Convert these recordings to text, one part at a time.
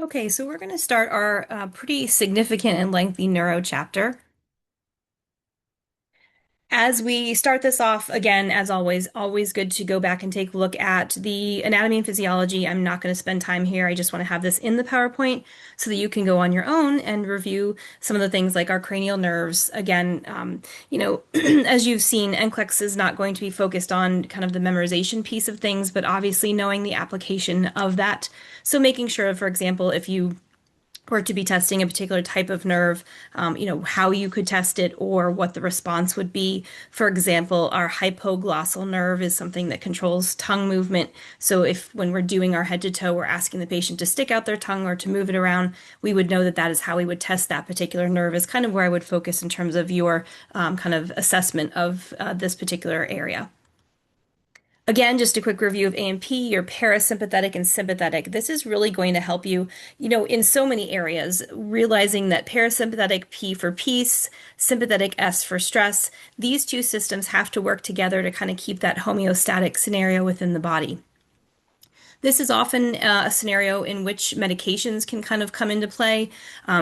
Okay, so we're going to start our pretty significant and lengthy neuro chapter. As we start this off, again, as always, always good to go back and take a look at the anatomy and physiology. I'm not going to spend time here. I just want to have this in the PowerPoint so that you can go on your own and review some of the things like our cranial nerves. Again, as you've seen, NCLEX is not going to be focused on kind of the memorization piece of things, but obviously knowing the application of that. So making sure, for example, if you or to be testing a particular type of nerve, how you could test it or what the response would be. For example, our hypoglossal nerve is something that controls tongue movement. So if when we're doing our head to toe, we're asking the patient to stick out their tongue or to move it around, we would know that that is how we would test that particular nerve is kind of where I would focus in terms of your kind of assessment of this particular area. Again, just a quick review of A&P, your parasympathetic and sympathetic. This is really going to help you, in so many areas, realizing that parasympathetic P for peace, sympathetic S for stress, these two systems have to work together to kind of keep that homeostatic scenario within the body. This is often a scenario in which medications can kind of come into play.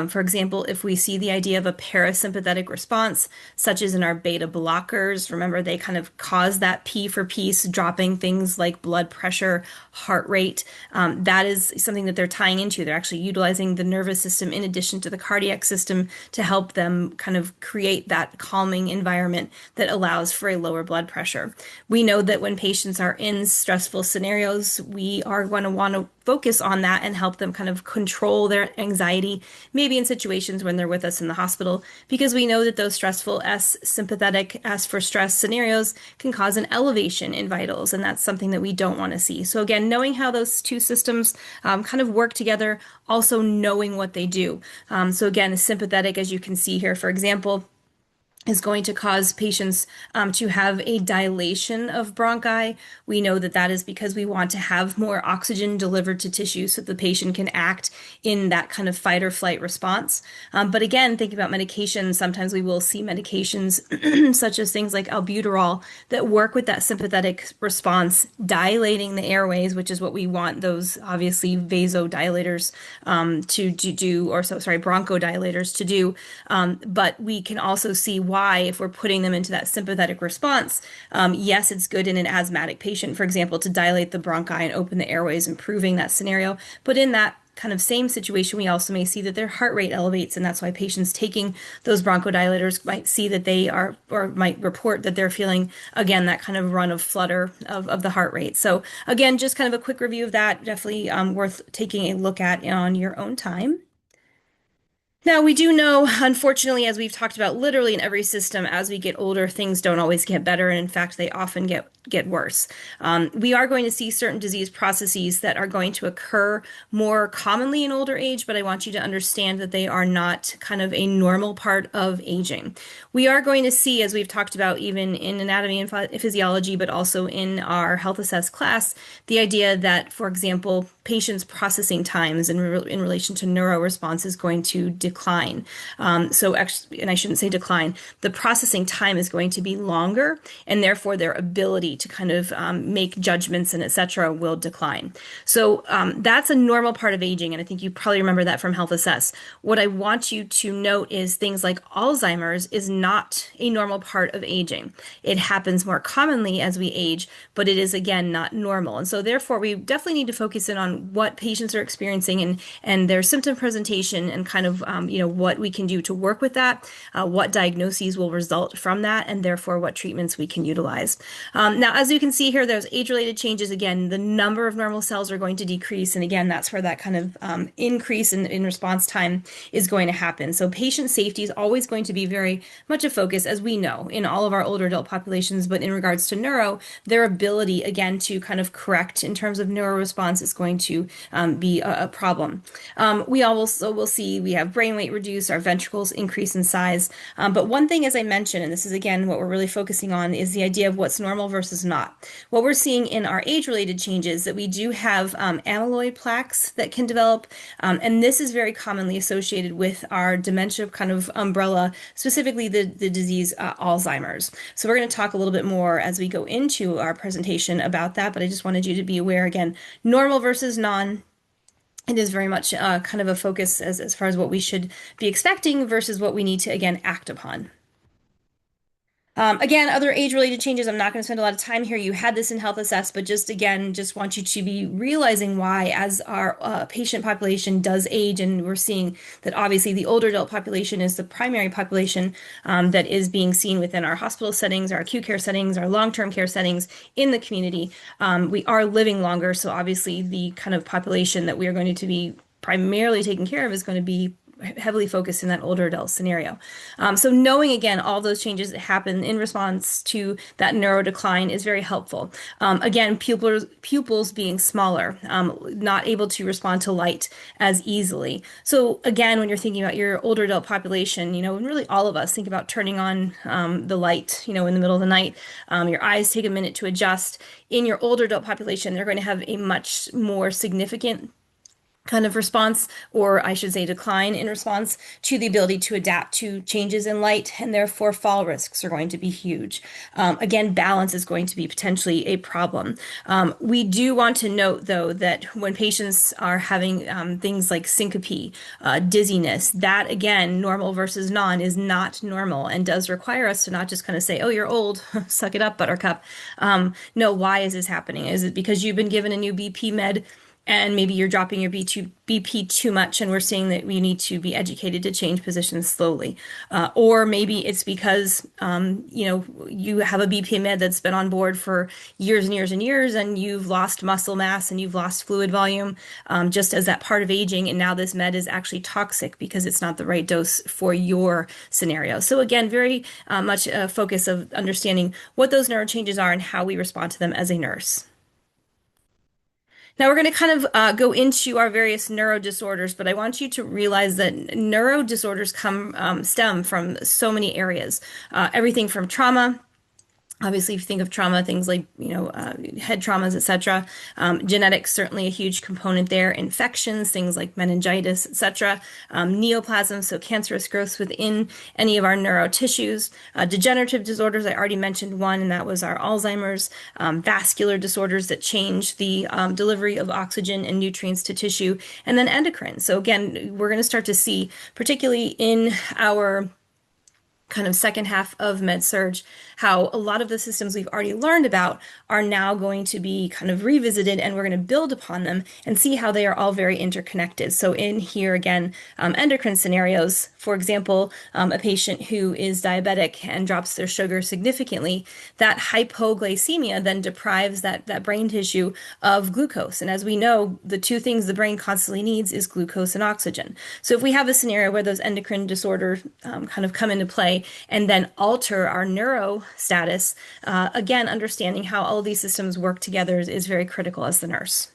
For example, if we see the idea of a parasympathetic response, such as in our beta blockers, remember they kind of cause that P for peace, dropping things like blood pressure, heart rate. That is something that they're tying into. They're actually utilizing the nervous system in addition to the cardiac system to help them kind of create that calming environment that allows for a lower blood pressure. We know that when patients are in stressful scenarios, we are going to want to focus on that and help them kind of control their anxiety, maybe in situations when they're with us in the hospital, because we know that those stressful S, sympathetic S for stress scenarios can cause an elevation in vitals, and that's something that we don't want to see. So again, knowing how those two systems kind of work together, also knowing what they do. So again, sympathetic, as you can see here, for example, is going to cause patients to have a dilation of bronchi. We know that that is because we want to have more oxygen delivered to tissue so that the patient can act in that kind of fight or flight response. But again, think about medications. Sometimes we will see medications such as things like albuterol that work with that sympathetic response, dilating the airways, which is what we want those obviously vasodilators to do, or so sorry, bronchodilators to do. But we can also see why, if we're putting them into that sympathetic response, yes, it's good in an asthmatic patient, for example, to dilate the bronchi and open the airways, improving that scenario. But in that kind of same situation, we also may see that their heart rate elevates, and that's why patients taking those bronchodilators might see that they are, or might report that they're feeling, again, that kind of run of flutter of the heart rate. So again, just kind of a quick review of that, definitely worth taking a look at on your own time. Now, we do know, unfortunately, as we've talked about literally in every system, as we get older, things don't always get better. And in fact, they often get worse. We are going to see certain disease processes that are going to occur more commonly in older age, but I want you to understand that they are not kind of a normal part of aging. We are going to see, as we've talked about even in anatomy and physiology, but also in our health assess class, the idea that, for example, patients' processing times in relation to neuro response is going to decline. And I shouldn't say decline, the processing time is going to be longer, and therefore their ability to kind of make judgments and et cetera will decline. So that's a normal part of aging, and I think you probably remember that from Health Assess. What I want you to note is things like Alzheimer's is not a normal part of aging. It happens more commonly as we age, but it is again not normal. And so therefore we definitely need to focus in on what patients are experiencing and their symptom presentation and kind of what we can do to work with that, what diagnoses will result from that, and therefore what treatments we can utilize. Now, as you can see here, there's age-related changes. Again, the number of normal cells are going to decrease, and again, that's where that kind of increase in response time is going to happen. So patient safety is always going to be very much a focus, as we know, in all of our older adult populations, but in regards to neuro, their ability, again, to kind of correct in terms of neuro response is going to be a problem. We also will see we have brain weight reduce, our ventricles increase in size. But one thing, as I mentioned, and this is again what we're really focusing on, is the idea of what's normal versus not. What we're seeing in our age-related changes that we do have amyloid plaques that can develop, and this is very commonly associated with our dementia kind of umbrella, specifically the disease Alzheimer's. So we're going to talk a little bit more as we go into our presentation about that, but I just wanted you to be aware again, normal versus non. it is very much kind of a focus as far as what we should be expecting versus what we need to, again, act upon. Again, other age-related changes, I'm not going to spend a lot of time here. You had this in Health Assess, but just again, just want you to be realizing why, as our patient population does age, and we're seeing that obviously the older adult population is the primary population that is being seen within our hospital settings, our acute care settings, our long-term care settings in the community. We are living longer, so obviously the kind of population that we are going to be primarily taking care of is going to be heavily focused in that older adult scenario. So knowing again all those changes that happen in response to that neuro decline is very helpful. Again, pupils being smaller, not able to respond to light as easily. So again, when you're thinking about your older adult population, and really all of us think about turning on the light, in the middle of the night. Your eyes take a minute to adjust. In your older adult population, they're going to have a much more significant kind of response, or I should say decline in response to the ability to adapt to changes in light, and therefore fall risks are going to be huge. Again, balance is going to be potentially a problem. We do want to note, though, that when patients are having things like syncope, dizziness, that again, normal versus non is not normal and does require us to not just kind of say, oh, you're old, suck it up, buttercup. No, why is this happening? Is it because you've been given a new BP med? And maybe you're dropping your BP too much, and we're seeing that we need to be educated to change positions slowly. Or maybe it's because, you have a BP med that's been on board for years and years and years, and you've lost muscle mass and you've lost fluid volume, just as that part of aging. And now this med is actually toxic because it's not the right dose for your scenario. So again, very much a focus of understanding what those neuro changes are and how we respond to them as a nurse. Now we're going to kind of go into our various neuro disorders, but I want you to realize that neuro disorders stem from so many areas. Everything from trauma. Obviously, if you think of trauma, things like, head traumas, etc. Genetics, certainly a huge component there. Infections, things like meningitis, etc. Neoplasms, so cancerous growths within any of our neuro tissues. Degenerative disorders, I already mentioned one, and that was our Alzheimer's. Vascular disorders that change the delivery of oxygen and nutrients to tissue. And then endocrine. So again, we're going to start to see, particularly in our kind of second half of med-surg, how a lot of the systems we've already learned about are now going to be kind of revisited, and we're going to build upon them and see how they are all very interconnected. So in here again, endocrine scenarios, for example, a patient who is diabetic and drops their sugar significantly, that hypoglycemia then deprives that brain tissue of glucose. And as we know, the two things the brain constantly needs is glucose and oxygen. So if we have a scenario where those endocrine disorders kind of come into play and then alter our neuro status, again, understanding how all of these systems work together is very critical as the nurse.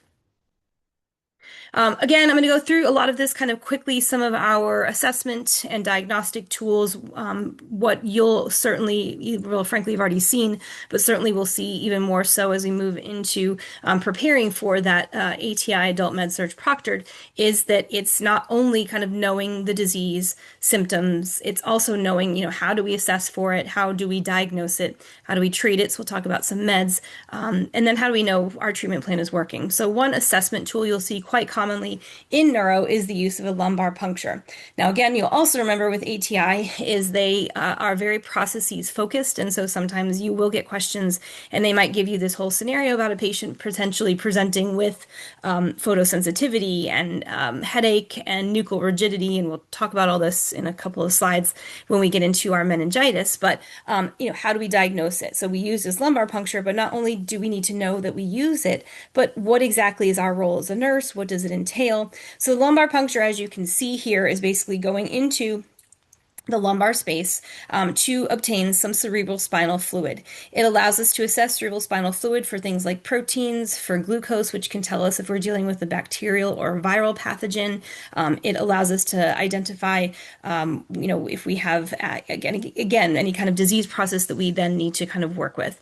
Again, I'm going to go through a lot of this kind of quickly, some of our assessment and diagnostic tools, what you'll certainly, well, frankly, you've already seen, but certainly we'll see even more so as we move into preparing for that ATI Adult Med-Surg Proctored, is that it's not only kind of knowing the disease symptoms, it's also knowing, how do we assess for it, how do we diagnose it, how do we treat it, so we'll talk about some meds, and then how do we know our treatment plan is working. So one assessment tool you'll see quite commonly in neuro is the use of a lumbar puncture. Now, again, you'll also remember with ATI is they are very processes focused, and so sometimes you will get questions, and they might give you this whole scenario about a patient potentially presenting with photosensitivity and headache and nuchal rigidity, and we'll talk about all this in a couple of slides when we get into our meningitis. But how do we diagnose it? So we use this lumbar puncture, but not only do we need to know that we use it, but what exactly is our role as a nurse? What does it entail? So lumbar puncture, as you can see here, is basically going into the lumbar space to obtain some cerebral spinal fluid. It allows us to assess cerebral spinal fluid for things like proteins, for glucose, which can tell us if we're dealing with a bacterial or viral pathogen. It allows us to identify, if we have, again, any kind of disease process that we then need to kind of work with.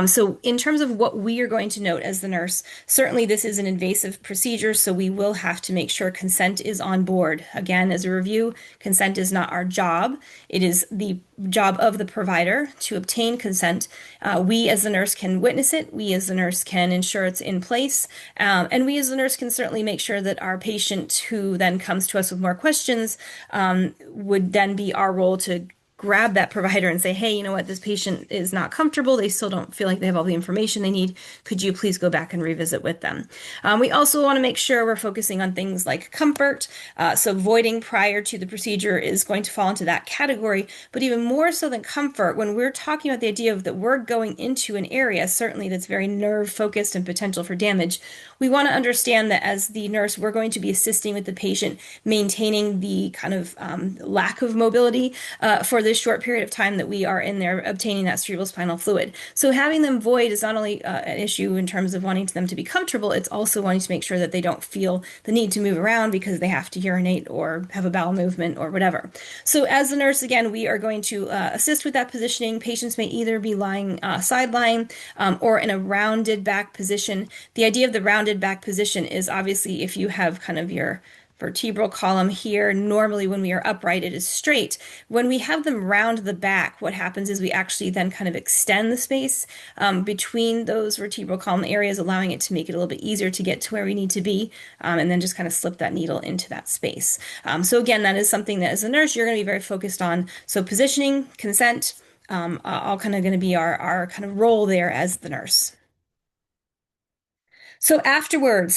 So in terms of what we are going to note as the nurse, certainly this is an invasive procedure, so we will have to make sure consent is on board. Again, as a review, consent is not our job. job. It is the job of the provider to obtain consent. We as the nurse can witness it. We as the nurse can ensure it's in place. And we as the nurse can certainly make sure that our patient who then comes to us with more questions would then be our role to grab that provider and say, hey, you know what, this patient is not comfortable. They still don't feel like they have all the information they need. Could you please go back and revisit with them? We also want to make sure we're focusing on things like comfort. So voiding prior to the procedure is going to fall into that category. But even more so than comfort, when we're talking about the idea of that we're going into an area, certainly that's very nerve focused and potential for damage, we want to understand that as the nurse, we're going to be assisting with the patient maintaining the kind of lack of mobility for this short period of time that we are in there obtaining that cerebrospinal fluid. So having them void is not only an issue in terms of wanting them to be comfortable, it's also wanting to make sure that they don't feel the need to move around because they have to urinate or have a bowel movement or whatever. So as the nurse, again, we are going to assist with that positioning. Patients may either be lying side-lying or in a rounded back position. The idea of the rounded back position is obviously if you have kind of your vertebral column here. Normally, when we are upright, it is straight. When we have them round the back, what happens is we actually then kind of extend the space between those vertebral column areas, allowing it to make it a little bit easier to get to where we need to be, and then just kind of slip that needle into that space. So again, that is something that as a nurse, you're going to be very focused on. So positioning, consent, all kind of going to be our kind of role there as the nurse. So afterwards,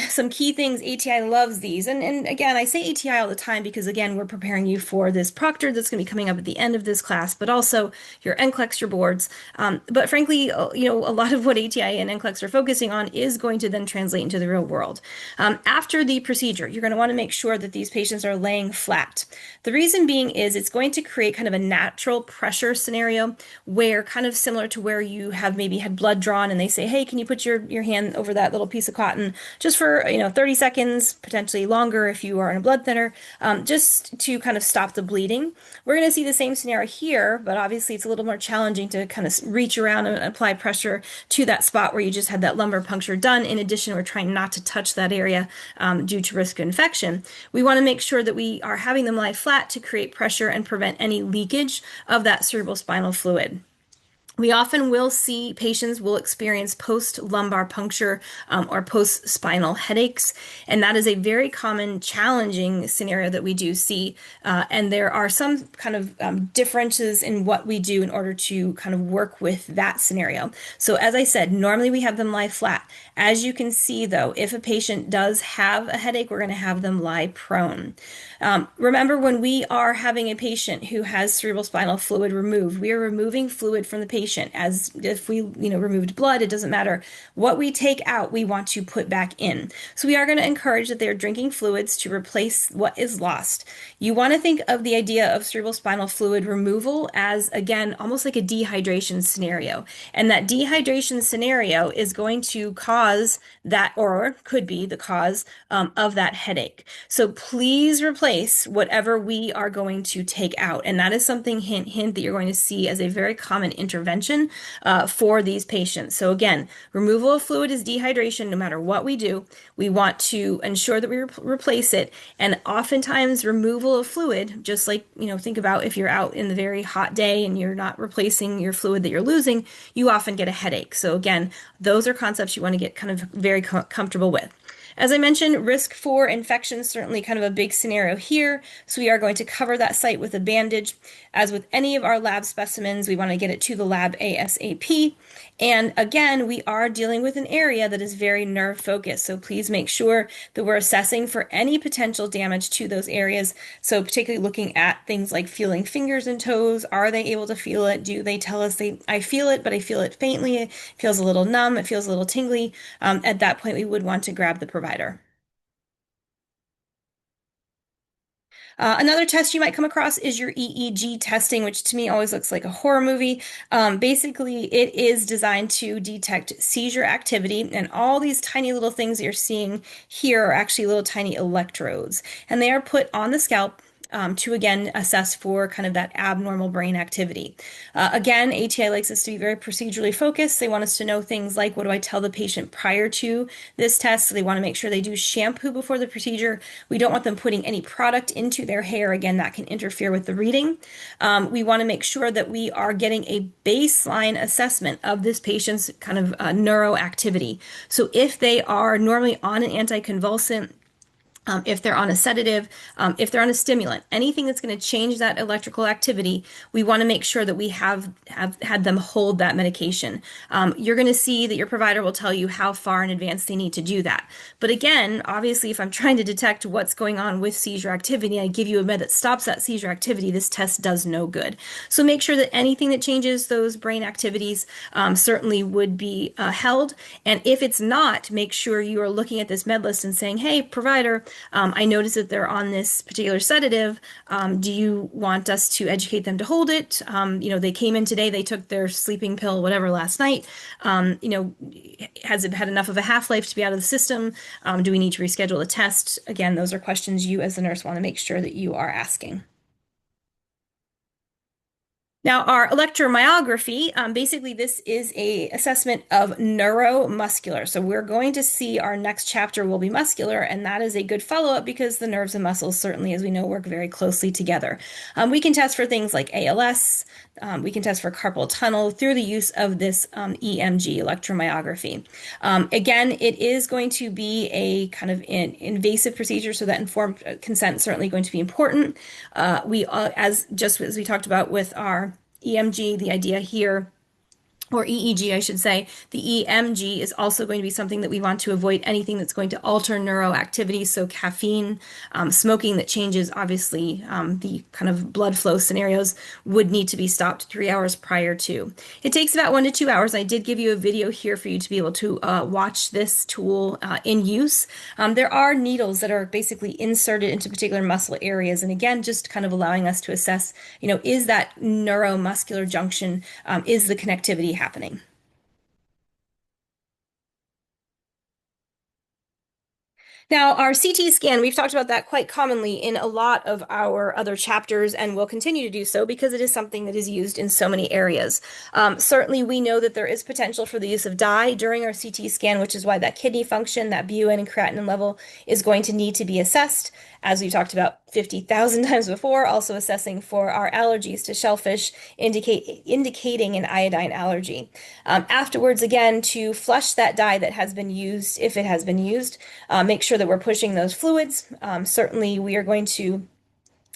some key things, ATI loves these. And again, I say ATI all the time because again, we're preparing you for this proctor that's going to be coming up at the end of this class, but also your NCLEX, your boards. But frankly, a lot of what ATI and NCLEX are focusing on is going to then translate into the real world. After the procedure, you're going to want to make sure that these patients are laying flat. The reason being is it's going to create kind of a natural pressure scenario where kind of similar to where you have maybe had blood drawn and they say, hey, can you put your hand over that little piece of cotton just for 30 seconds, potentially longer if you are on a blood thinner, just to kind of stop the bleeding. We're going to see the same scenario here, but obviously it's a little more challenging to kind of reach around and apply pressure to that spot where you just had that lumbar puncture done. In addition, we're trying not to touch that area due to risk of infection. We want to make sure that we are having them lie flat to create pressure and prevent any leakage of that cerebrospinal fluid. We often will see patients will experience post-lumbar puncture or post-spinal headaches, and that is a very common challenging scenario that we do see. And there are some kind of differences in what we do in order to kind of work with that scenario. So as I said, normally we have them lie flat. As you can see, though, if a patient does have a headache, we're going to have them lie prone. Remember, when we are having a patient who has cerebrospinal fluid removed, we are removing fluid from the patient. As if we, removed blood, it doesn't matter. What we take out, we want to put back in. So we are going to encourage that they're drinking fluids to replace what is lost. You want to think of the idea of cerebrospinal fluid removal as, again, almost like a dehydration scenario. And that dehydration scenario is going to cause that, or could be the cause of that headache. So please replace whatever we are going to take out. And that is something, hint, that you're going to see as a very common intervention for these patients. So again, removal of fluid is dehydration no matter what we do. We want to ensure that we replace it. And oftentimes removal of fluid, just like, think about if you're out in the very hot day and you're not replacing your fluid that you're losing, you often get a headache. So again, those are concepts you want to get kind of very comfortable with. As I mentioned, risk for infection is certainly kind of a big scenario here. So we are going to cover that site with a bandage. As with any of our lab specimens, we want to get it to the lab ASAP. And again, we are dealing with an area that is very nerve focused. So please make sure that we're assessing for any potential damage to those areas. So particularly looking at things like feeling fingers and toes. Are they able to feel it? Do they tell us I feel it, but I feel it faintly. It feels a little numb. It feels a little tingly. At that point, we would want to grab the provider. Another test you might come across is your EEG testing, which to me always looks like a horror movie. Basically, it is designed to detect seizure activity, and all these tiny little things that you're seeing here are actually little tiny electrodes, and they are put on the scalp. to again assess for kind of that abnormal brain activity. Again, ATI likes us to be very procedurally focused. They want us to know things like, what do I tell the patient prior to this test? So they want to make sure they do shampoo before the procedure. We don't want them putting any product into their hair. Again, that can interfere with the reading. We want to make sure that we are getting a baseline assessment of this patient's kind of neuroactivity. So if they are normally on an anticonvulsant, if they're on a sedative, if they're on a stimulant, anything that's going to change that electrical activity, we want to make sure that we have had them hold that medication. You're going to see that your provider will tell you how far in advance they need to do that. But again, obviously, if I'm trying to detect what's going on with seizure activity, I give you a med that stops that seizure activity, this test does no good. So make sure that anything that changes those brain activities certainly would be held. And if it's not, make sure you are looking at this med list and saying, hey, provider, I noticed that they're on this particular sedative. Do you want us to educate them to hold it? They came in today, they took their sleeping pill, whatever, last night. Has it had enough of a half-life to be out of the system? Do we need to reschedule the test? Again, those are questions you as the nurse want to make sure that you are asking. Now, our electromyography, basically this is a assessment of neuromuscular. So we're going to see our next chapter will be muscular, and that is a good follow-up because the nerves and muscles certainly, as we know, work very closely together. We can test for things like ALS. We can test for carpal tunnel through the use of this EMG, electromyography. Again, it is going to be a kind of an invasive procedure, so that informed consent is certainly going to be important. As we talked about with our EMG, the idea here, or EEG, I should say, the EMG is also going to be something that we want to avoid anything that's going to alter neuroactivity. So caffeine, smoking that changes, obviously, the kind of blood flow scenarios would need to be stopped 3 hours prior to. It takes about 1 to 2 hours. I did give you a video here for you to be able to watch this tool in use. There are needles that are basically inserted into particular muscle areas. And again, just kind of allowing us to assess, is that neuromuscular junction, is the connectivity happening? Now, our CT scan, we've talked about that quite commonly in a lot of our other chapters and will continue to do so because it is something that is used in so many areas. Certainly, we know that there is potential for the use of dye during our CT scan, which is why that kidney function, that BUN and creatinine level is going to need to be assessed. As we've talked about 50,000 times before, also assessing for our allergies to shellfish, indicating an iodine allergy. Afterwards, again, to flush that dye that has been used, if it has been used, make sure that we're pushing those fluids. Certainly, we are going to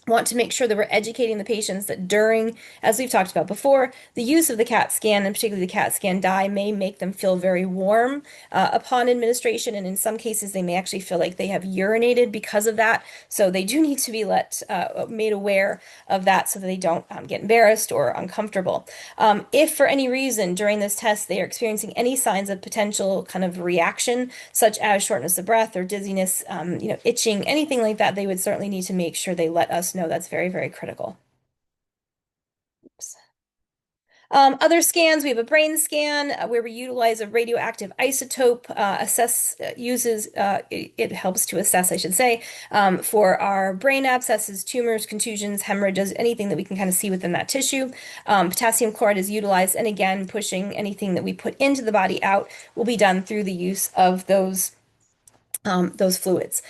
want to make sure that we're educating the patients that during, as we've talked about before, the use of the CAT scan, and particularly the CAT scan dye, may make them feel very warm upon administration, and in some cases they may actually feel like they have urinated because of that. So they do need to be made aware of that so that they don't get embarrassed or uncomfortable. If for any reason during this test they are experiencing any signs of potential kind of reaction, such as shortness of breath or dizziness, itching, anything like that, they would certainly need to make sure they let us know. That's very, very critical. Oops. Other scans, we have a brain scan where we utilize a radioactive isotope, it helps to assess, I should say, for our brain abscesses, tumors, contusions, hemorrhages, anything that we can kind of see within that tissue. Potassium chloride is utilized, and again, pushing anything that we put into the body out will be done through the use of those fluids.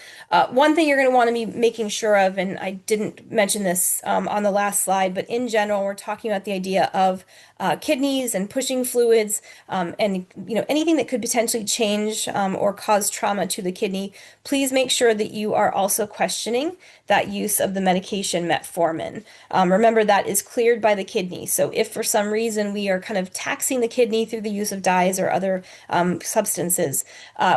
One thing you're going to want to be making sure of, and I didn't mention this on the last slide, but in general, we're talking about the idea of kidneys and pushing fluids, and anything that could potentially change or cause trauma to the kidney. Please make sure that you are also questioning that use of the medication metformin. Remember, that is cleared by the kidney. So if for some reason we are kind of taxing the kidney through the use of dyes or other substances,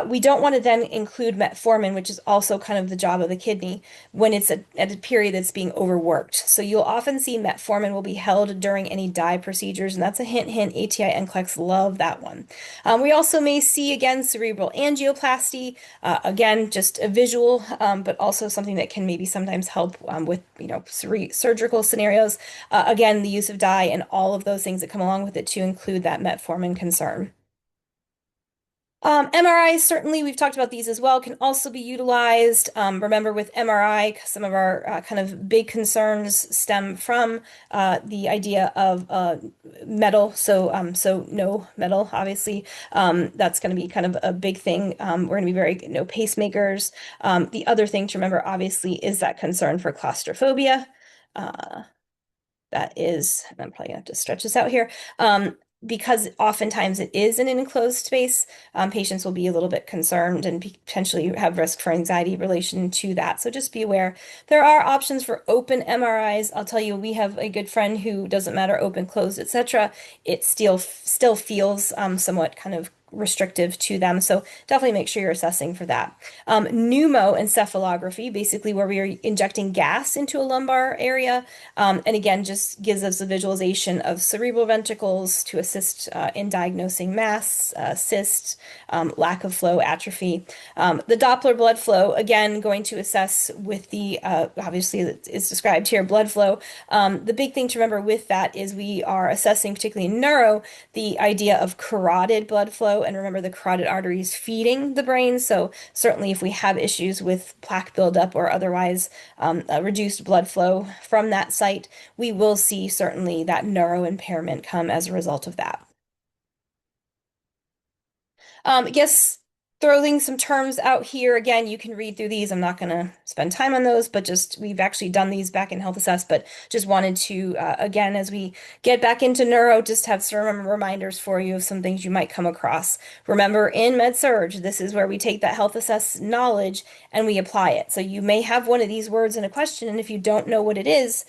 we don't want to then include metformin, which is also kind of the job of the kidney, when it's at a period that's being overworked. So you'll often see metformin will be held during any dye procedures, and that's a hint, hint. ATI NCLEX love that one. We also may see, again, cerebral angioplasty, again, just a visual, but also something that can maybe sometimes help with, surgical scenarios. Again, the use of dye and all of those things that come along with it to include that metformin concern. MRIs, certainly, we've talked about these as well, can also be utilized. Remember, with MRI, some of our kind of big concerns stem from the idea of metal. So no metal, obviously. That's going to be kind of a big thing. We're going to be very no pacemakers. The other thing to remember, obviously, is that concern for claustrophobia. Uh, that is, I'm probably gonna have to stretch this out here. Because oftentimes it is in an enclosed space, patients will be a little bit concerned and potentially have risk for anxiety in relation to that. So just be aware. There are options for open MRIs. I'll tell you, we have a good friend who doesn't matter open, closed, etc. It still feels somewhat kind of restrictive to them. So definitely make sure you're assessing for that. Pneumoencephalography, basically where we are injecting gas into a lumbar area. And again, just gives us a visualization of cerebral ventricles to assist in diagnosing mass, cysts, lack of flow, atrophy. The Doppler blood flow, again, going to assess with the, obviously it's described here, blood flow. The big thing to remember with that is we are assessing, particularly in neuro, the idea of carotid blood flow. And remember, the carotid arteries feeding the brain. So certainly if we have issues with plaque buildup or otherwise reduced blood flow from that site, we will see certainly that neuro impairment come as a result of that. I guess throwing some terms out here again, you can read through these. I'm not going to spend time on those, but just we've actually done these back in Health Assess, but just wanted to, again, as we get back into neuro, just have some reminders for you of some things you might come across. Remember, in Med-Surg, this is where we take that Health Assess knowledge and we apply it. So you may have one of these words in a question, and if you don't know what it is,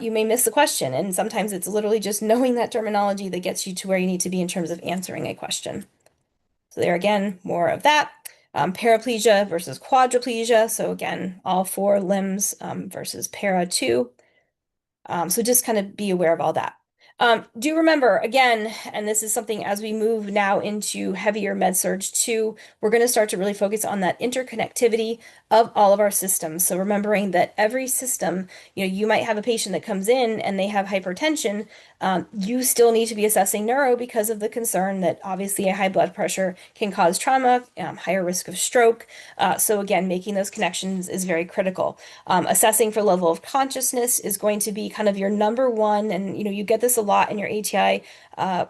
you may miss the question. And sometimes it's literally just knowing that terminology that gets you to where you need to be in terms of answering a question. So there again, more of that. Paraplegia versus quadriplegia. So again, all four limbs versus para two. So just kind of be aware of all that. Do remember, again, and this is something as we move now into heavier med surge 2, we're going to start to really focus on that interconnectivity of all of our systems. So remembering that every system, you might have a patient that comes in and they have hypertension. You still need to be assessing neuro because of the concern that obviously a high blood pressure can cause trauma, higher risk of stroke. So again, making those connections is very critical. Assessing for level of consciousness is going to be kind of your number one, and you get this a lot in your ATI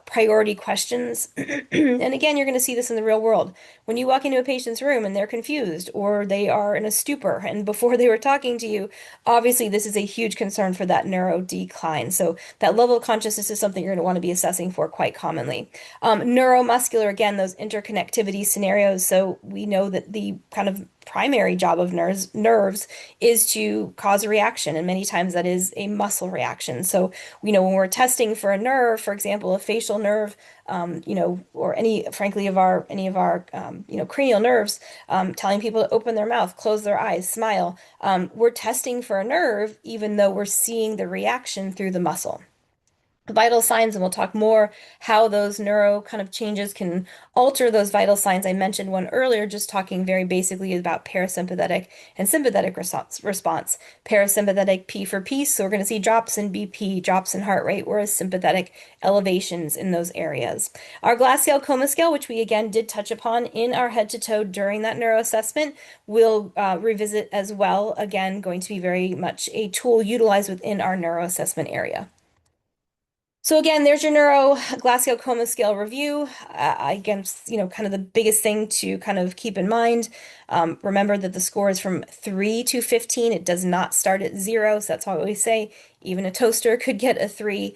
priority questions. And again, you're going to see this in the real world. When you walk into a patient's room and they're confused or they are in a stupor, and before they were talking to you, obviously this is a huge concern for that neuro decline. So that level of consciousness is something you're going to want to be assessing for quite commonly. Neuromuscular, again, those interconnectivity scenarios. So we know that the kind of primary job of nerves is to cause a reaction, and many times that is a muscle reaction. So we know when we're testing for a nerve, for example, a facial nerve, or frankly, any of our, cranial nerves, telling people to open their mouth, close their eyes, smile. We're testing for a nerve, even though we're seeing the reaction through the muscle. Vital signs, and we'll talk more how those neuro kind of changes can alter those vital signs. I mentioned one earlier, just talking very basically about parasympathetic and sympathetic response. Parasympathetic, P for peace, so we're going to see drops in BP, drops in heart rate, whereas sympathetic elevations in those areas. Our glass scale coma scale, which we again did touch upon in our head to toe during that neuro assessment, we'll revisit as well. Again, going to be very much a tool utilized within our neuro assessment area. So again, there's your neuro Glasgow Coma Scale review. Again, kind of the biggest thing to kind of keep in mind. Remember that the score is from 3 to 15. It does not start at 0. So that's why we say even a toaster could get a 3.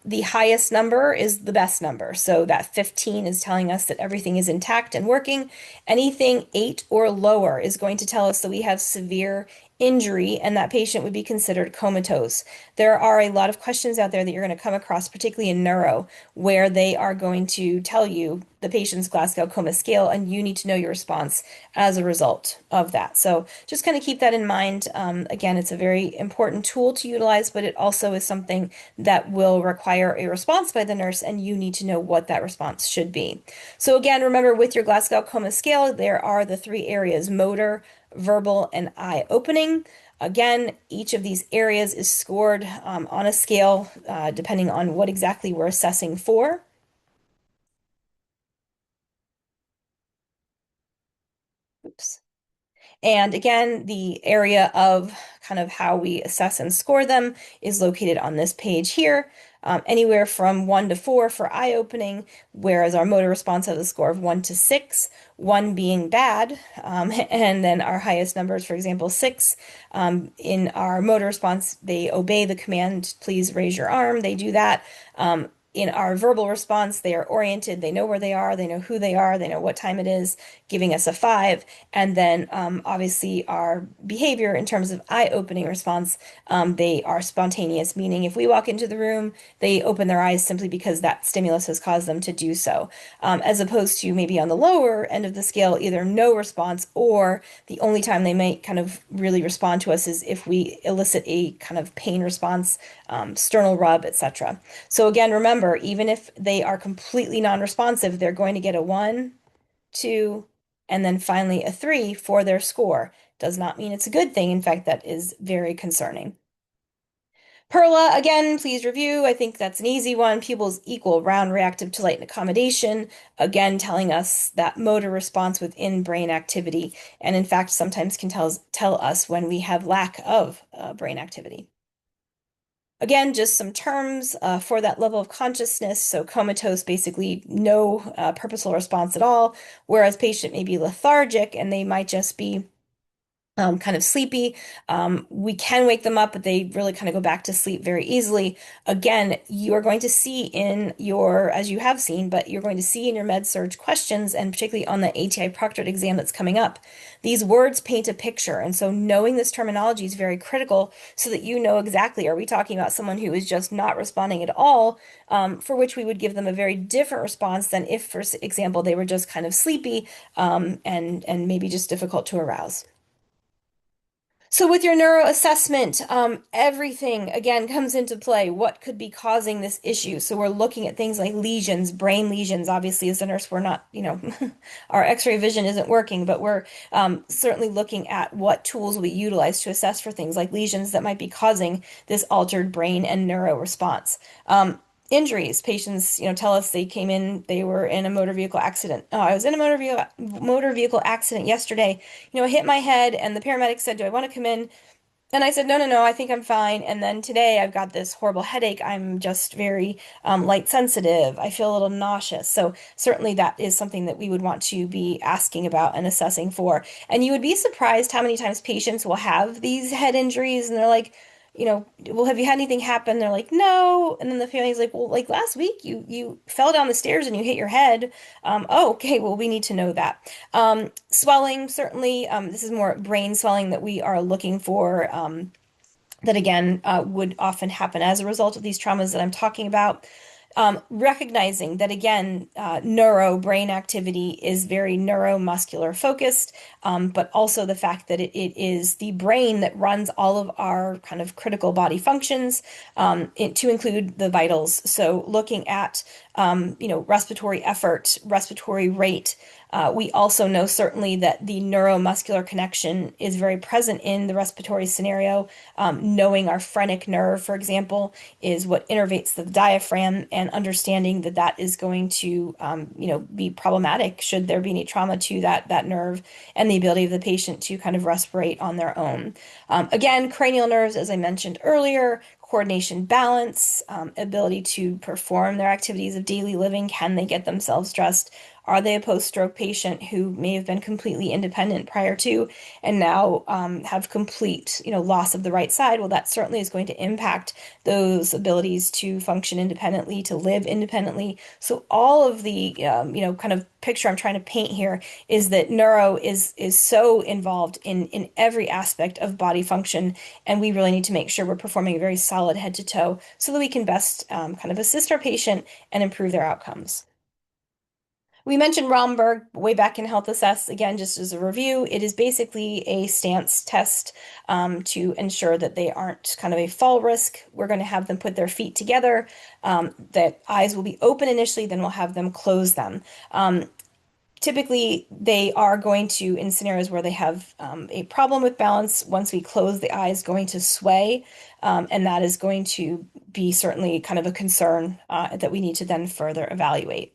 The highest number is the best number. So that 15 is telling us that everything is intact and working. Anything 8 or lower is going to tell us that we have severe injury, and that patient would be considered comatose. There are a lot of questions out there that you're going to come across, particularly in neuro, where they are going to tell you the patient's Glasgow Coma Scale, and you need to know your response as a result of that. So just kind of keep that in mind. Again, it's a very important tool to utilize, but it also is something that will require a response by the nurse, and you need to know what that response should be. So again, remember with your Glasgow Coma Scale, there are the 3 areas: motor, verbal, and eye opening. Again, each of these areas is scored on a scale depending on what exactly we're assessing for. Oops. And again, the area of kind of how we assess and score them is located on this page here. Anywhere from 1 to 4 for eye opening, whereas our motor response has a score of 1 to 6, 1 being bad, and then our highest numbers, for example, 6. In our motor response, they obey the command, please raise your arm. They do that. In our verbal response, they are oriented, they know where they are, they know who they are, they know what time it is, giving us a 5. And then obviously our behavior in terms of eye-opening response, they are spontaneous, meaning if we walk into the room, they open their eyes simply because that stimulus has caused them to do so. As opposed to maybe on the lower end of the scale, either no response or the only time they might kind of really respond to us is if we elicit a kind of pain response, sternal rub, etc. So again, remember, even if they are completely non-responsive, they're going to get a 1, 2, and then finally a 3 for their score. Does not mean it's a good thing. In fact, that is very concerning. Perla, again, please review. I think that's an easy one. Pupils equal round reactive to light and accommodation. Again, telling us that motor response within brain activity, and in fact, sometimes can tell us when we have lack of brain activity. Again, just some terms for that level of consciousness. So comatose, basically no purposeful response at all, whereas patient may be lethargic and they might just be kind of sleepy. We can wake them up, but they really kind of go back to sleep very easily. Again, you are going to see in your, as you have seen, but you're going to see in your med surg questions, and particularly on the ATI proctored exam that's coming up, these words paint a picture. And so knowing this terminology is very critical so that you know exactly, are we talking about someone who is just not responding at all, for which we would give them a very different response than if, for example, they were just kind of sleepy, and maybe just difficult to arouse. So with your neuro assessment, everything again comes into play. What could be causing this issue? So we're looking at things like lesions, brain lesions. Obviously, as a nurse, we're not, our X-ray vision isn't working, but we're certainly looking at what tools we utilize to assess for things like lesions that might be causing this altered brain and neuro response. Injuries. Patients, tell us they came in, they were in a motor vehicle accident. Oh, I was in a motor vehicle accident yesterday. I hit my head, and the paramedic said, "Do I want to come in?" And I said, "No, no, no, I think I'm fine." And then today I've got this horrible headache. I'm just very light sensitive. I feel a little nauseous. So certainly that is something that we would want to be asking about and assessing for. And you would be surprised how many times patients will have these head injuries and they're like, well, have you had anything happen? They're like, no. And then the family's like, well, like last week you fell down the stairs and you hit your head. Oh, okay. Well, we need to know that. Swelling, certainly, this is more brain swelling that we are looking for. That again would often happen as a result of these traumas that I'm talking about. Recognizing that again, neuro brain activity is very neuromuscular focused, but also the fact that it is the brain that runs all of our kind of critical body functions, to include the vitals. So looking at, respiratory effort, respiratory rate. We also know certainly that the neuromuscular connection is very present in the respiratory scenario. Knowing our phrenic nerve, for example, is what innervates the diaphragm, and understanding that that is going to, be problematic should there be any trauma to that nerve, and the ability of the patient to kind of respirate on their own. Again, cranial nerves, as I mentioned earlier, coordination, balance, ability to perform their activities of daily living. Can they get themselves dressed? Are they a post-stroke patient who may have been completely independent prior to and now have complete, loss of the right side? Well, that certainly is going to impact those abilities to function independently, to live independently. So all of the, kind of picture I'm trying to paint here is that neuro is so involved in every aspect of body function, and we really need to make sure we're performing a very solid head to toe so that we can best kind of assist our patient and improve their outcomes. We mentioned Romberg way back in Health Assess. Again, just as a review, it is basically a stance test to ensure that they aren't kind of a fall risk. We're going to have them put their feet together. That eyes will be open initially, then we'll have them close them. Typically, they are going to, in scenarios where they have a problem with balance, once we close the eyes, going to sway, and that is going to be certainly kind of a concern that we need to then further evaluate.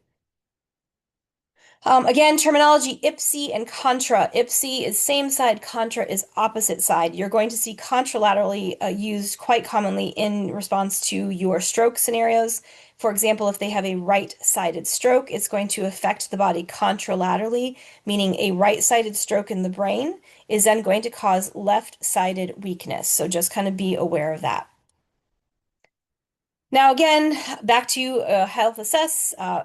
Again, terminology ipsi and contra. Ipsi is same side, contra is opposite side. You're going to see contralaterally used quite commonly in response to your stroke scenarios. For example, if they have a right-sided stroke, it's going to affect the body contralaterally, meaning a right-sided stroke in the brain is then going to cause left-sided weakness. So just kind of be aware of that. Now, again, back to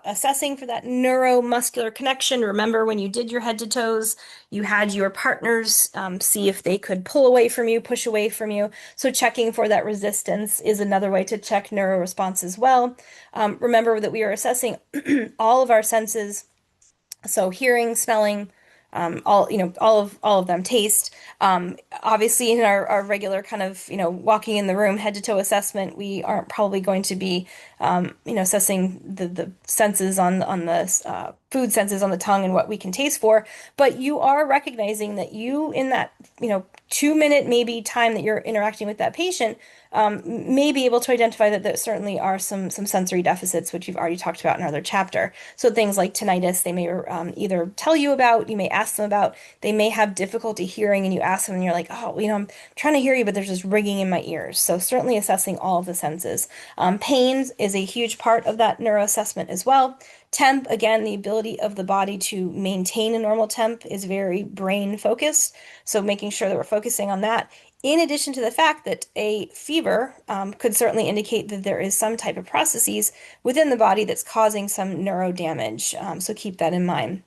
assessing for that neuromuscular connection. Remember when you did your head to toes, you had your partners see if they could pull away from you, push away from you. So checking for that resistance is another way to check neuro response as well. Remember that we are assessing all of our senses, so hearing, smelling, all of them, taste. Obviously, in our regular kind of walking in the room head to toe assessment, we aren't probably going to be assessing the senses on the food senses on the tongue and what we can taste for. But you are recognizing that you in that 2 minute maybe time that you're interacting with that patient may be able to identify that there certainly are some sensory deficits, which you've already talked about in another chapter. So things like tinnitus, they may either tell you about, you may ask them about, they may have difficulty hearing, and you ask them, and you're like, oh, I'm trying to hear you, but there's just ringing in my ears. So certainly assessing all of the senses. Pain is a huge part of that neuro assessment as well. Temp, again, the ability of the body to maintain a normal temp is very brain focused. So making sure that we're focusing on that. In addition to the fact that a fever could certainly indicate that there is some type of processes within the body that's causing some neuro damage. So keep that in mind.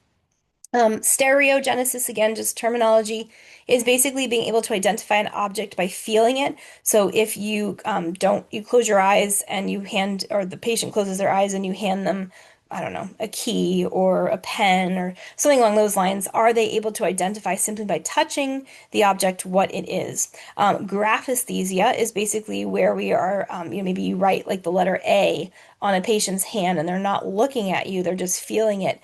Stereogenesis, again, just terminology, is basically being able to identify an object by feeling it. So if you you close your eyes and you hand, or the patient closes their eyes and you hand them, I don't know, a key or a pen or something along those lines, are they able to identify simply by touching the object what it is? Graphesthesia is basically where we are, maybe you write like the letter A on a patient's hand and they're not looking at you, they're just feeling it.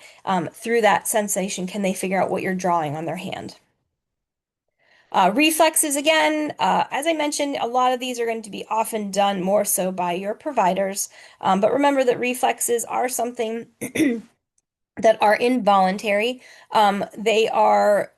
Through that sensation, can they figure out what you're drawing on their hand? Reflexes, again, as I mentioned, a lot of these are going to be often done more so by your providers. But remember that reflexes are something that are involuntary. They are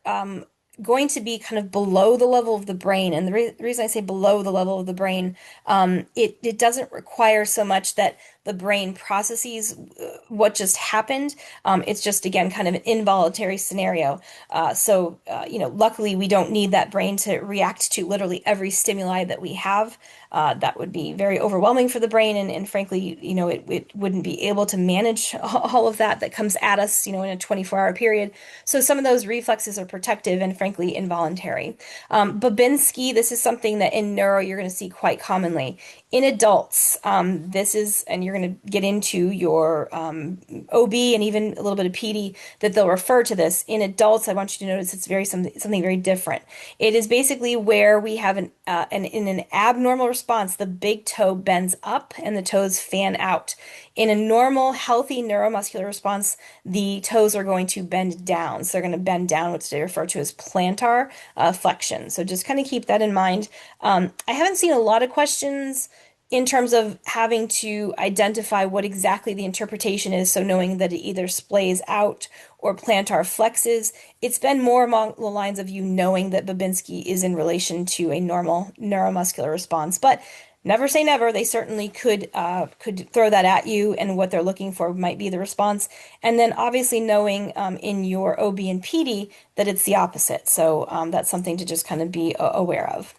going to be kind of below the level of the brain. And the reason I say below the level of the brain, it doesn't require so much that the brain processes what just happened. It's just, again, kind of an involuntary scenario. Luckily, we don't need that brain to react to literally every stimuli that we have. That would be very overwhelming for the brain, and frankly, it wouldn't be able to manage all of that comes at us, in a 24-hour period. So some of those reflexes are protective and frankly involuntary. Babinski, this is something that in neuro you're going to see quite commonly. In adults, and you're going to get into your OB and even a little bit of PD, that they'll refer to this. In adults, I want you to notice it's something very different. It is basically where we have in an abnormal response, the big toe bends up and the toes fan out. In a normal, healthy neuromuscular response, the toes are going to bend down. So they're going to bend down, which they refer to as plantar flexion. So just kind of keep that in mind. I haven't seen a lot of questions in terms of having to identify what exactly the interpretation is, so knowing that it either splays out or plantar flexes. It's been more along the lines of you knowing that Babinski is in relation to a normal neuromuscular response. But never say never. They certainly could throw that at you, and what they're looking for might be the response. And then obviously knowing in your OB and PD that it's the opposite. So that's something to just kind of be aware of.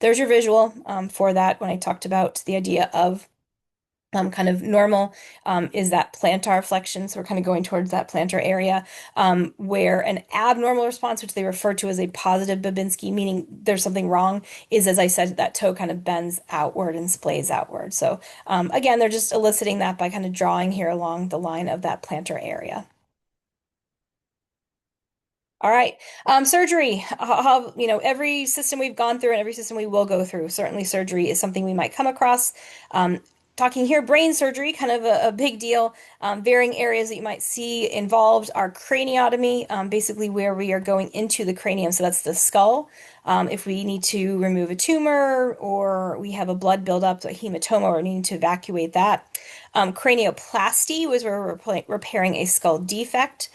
There's your visual for that when I talked about the idea of kind of normal is that plantar flexion. So we're kind of going towards that plantar area where an abnormal response, which they refer to as a positive Babinski, meaning there's something wrong, is, as I said, that toe kind of bends outward and splays outward. So again, they're just eliciting that by kind of drawing here along the line of that plantar area. All right. Surgery. Every system we've gone through and every system we will go through. Certainly, surgery is something we might come across. talking here, brain surgery, kind of a big deal. Varying areas that you might see involved are craniotomy, basically where we are going into the cranium, so that's the skull. If we need to remove a tumor or we have a blood buildup, a hematoma, or needing to evacuate that. Cranioplasty was where we're repairing a skull defect.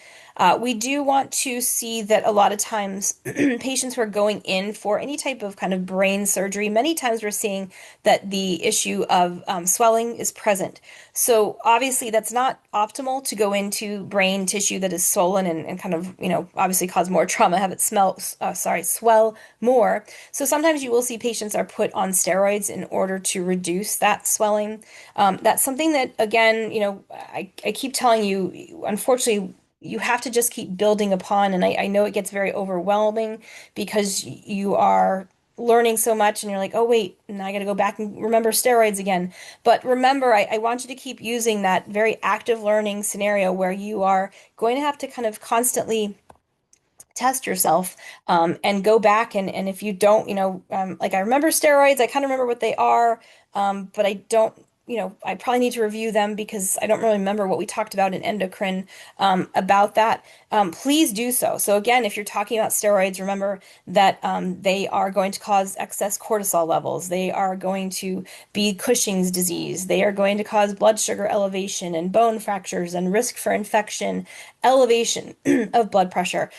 We do want to see that a lot of times patients who are going in for any type of kind of brain surgery, many times we're seeing that the issue of swelling is present. So obviously that's not optimal to go into brain tissue that is swollen and kind of, obviously cause more trauma, have it swell more. So sometimes you will see patients are put on steroids in order to reduce that swelling. That's something that, again, I keep telling you, unfortunately, you have to just keep building upon. And I know it gets very overwhelming because you are learning so much and you're like, oh, wait, now I got to go back and remember steroids again. But remember, I want you to keep using that very active learning scenario where you are going to have to kind of constantly test yourself and go back and if you don't, like I remember steroids, I kind of remember what they are, but I don't, I probably need to review them because I don't really remember what we talked about in endocrine about that. Please do so. So again, if you're talking about steroids, remember that they are going to cause excess cortisol levels. They are going to be Cushing's disease. They are going to cause blood sugar elevation and bone fractures and risk for infection, elevation of blood pressure.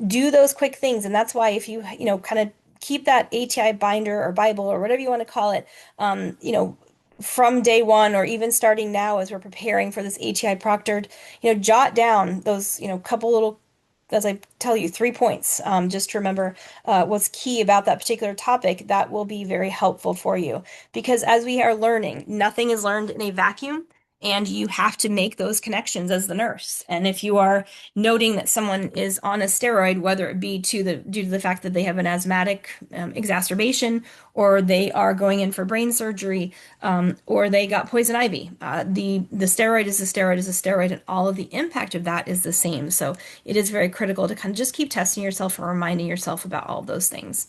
Do those quick things. And that's why if you, kind of keep that ATI binder or Bible or whatever you want to call it, from day one or even starting now as we're preparing for this ATI proctored, jot down those, couple little, as I tell you, 3 points, just to remember what's key about that particular topic. That will be very helpful for you because as we are learning, nothing is learned in a vacuum. And you have to make those connections as the nurse. And if you are noting that someone is on a steroid, whether it be due to the fact that they have an asthmatic exacerbation, or they are going in for brain surgery, or they got poison ivy, the steroid is a steroid is a steroid, and all of the impact of that is the same. So it is very critical to kind of just keep testing yourself and reminding yourself about all of those things.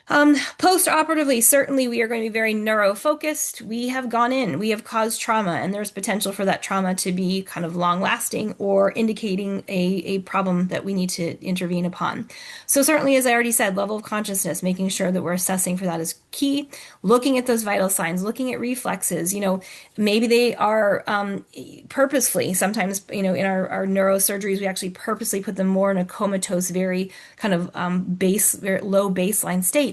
Post-operatively, certainly we are going to be very neuro-focused. We have gone in, we have caused trauma, and there's potential for that trauma to be kind of long-lasting or indicating a problem that we need to intervene upon. So certainly, as I already said, level of consciousness, making sure that we're assessing for that is key. Looking at those vital signs, looking at reflexes, maybe they are purposefully, sometimes, in our neurosurgeries, we actually purposely put them more in a comatose, very kind of very low baseline state.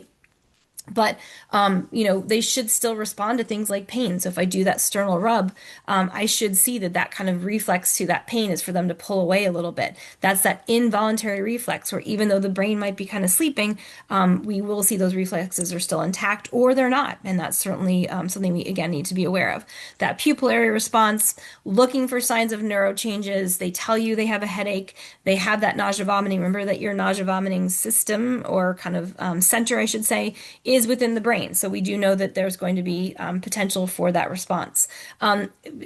But they should still respond to things like pain. So if I do that sternal rub, I should see that that kind of reflex to that pain is for them to pull away a little bit. That's that involuntary reflex where even though the brain might be kind of sleeping, we will see those reflexes are still intact or they're not. And that's certainly something we, again, need to be aware of. That pupillary response, looking for signs of neuro changes. They tell you they have a headache. They have that nausea vomiting. Remember that your nausea vomiting system or kind of center, I should say, is within the brain. So we do know that there's going to be potential for that response.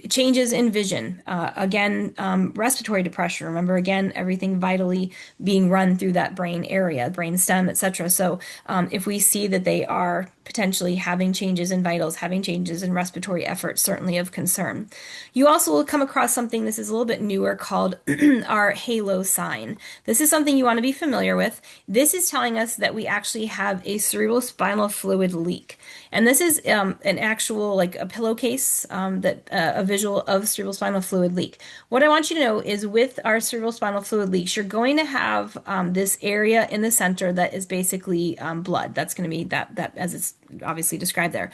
Changes in vision, again, respiratory depression. Remember, again, everything vitally being run through that brain area, brain stem, etc. So if we see that they are potentially having changes in vitals, having changes in respiratory effort, certainly of concern. You also will come across something, this is a little bit newer, called our halo sign. This is something you want to be familiar with. This is telling us that we actually have a cerebral spinal fluid leak. And this is an actual, like a pillowcase, a visual of cerebral spinal fluid leak. What I want you to know is with our cerebral spinal fluid leaks, you're going to have this area in the center that is basically blood. That's going to be that as it's obviously described there.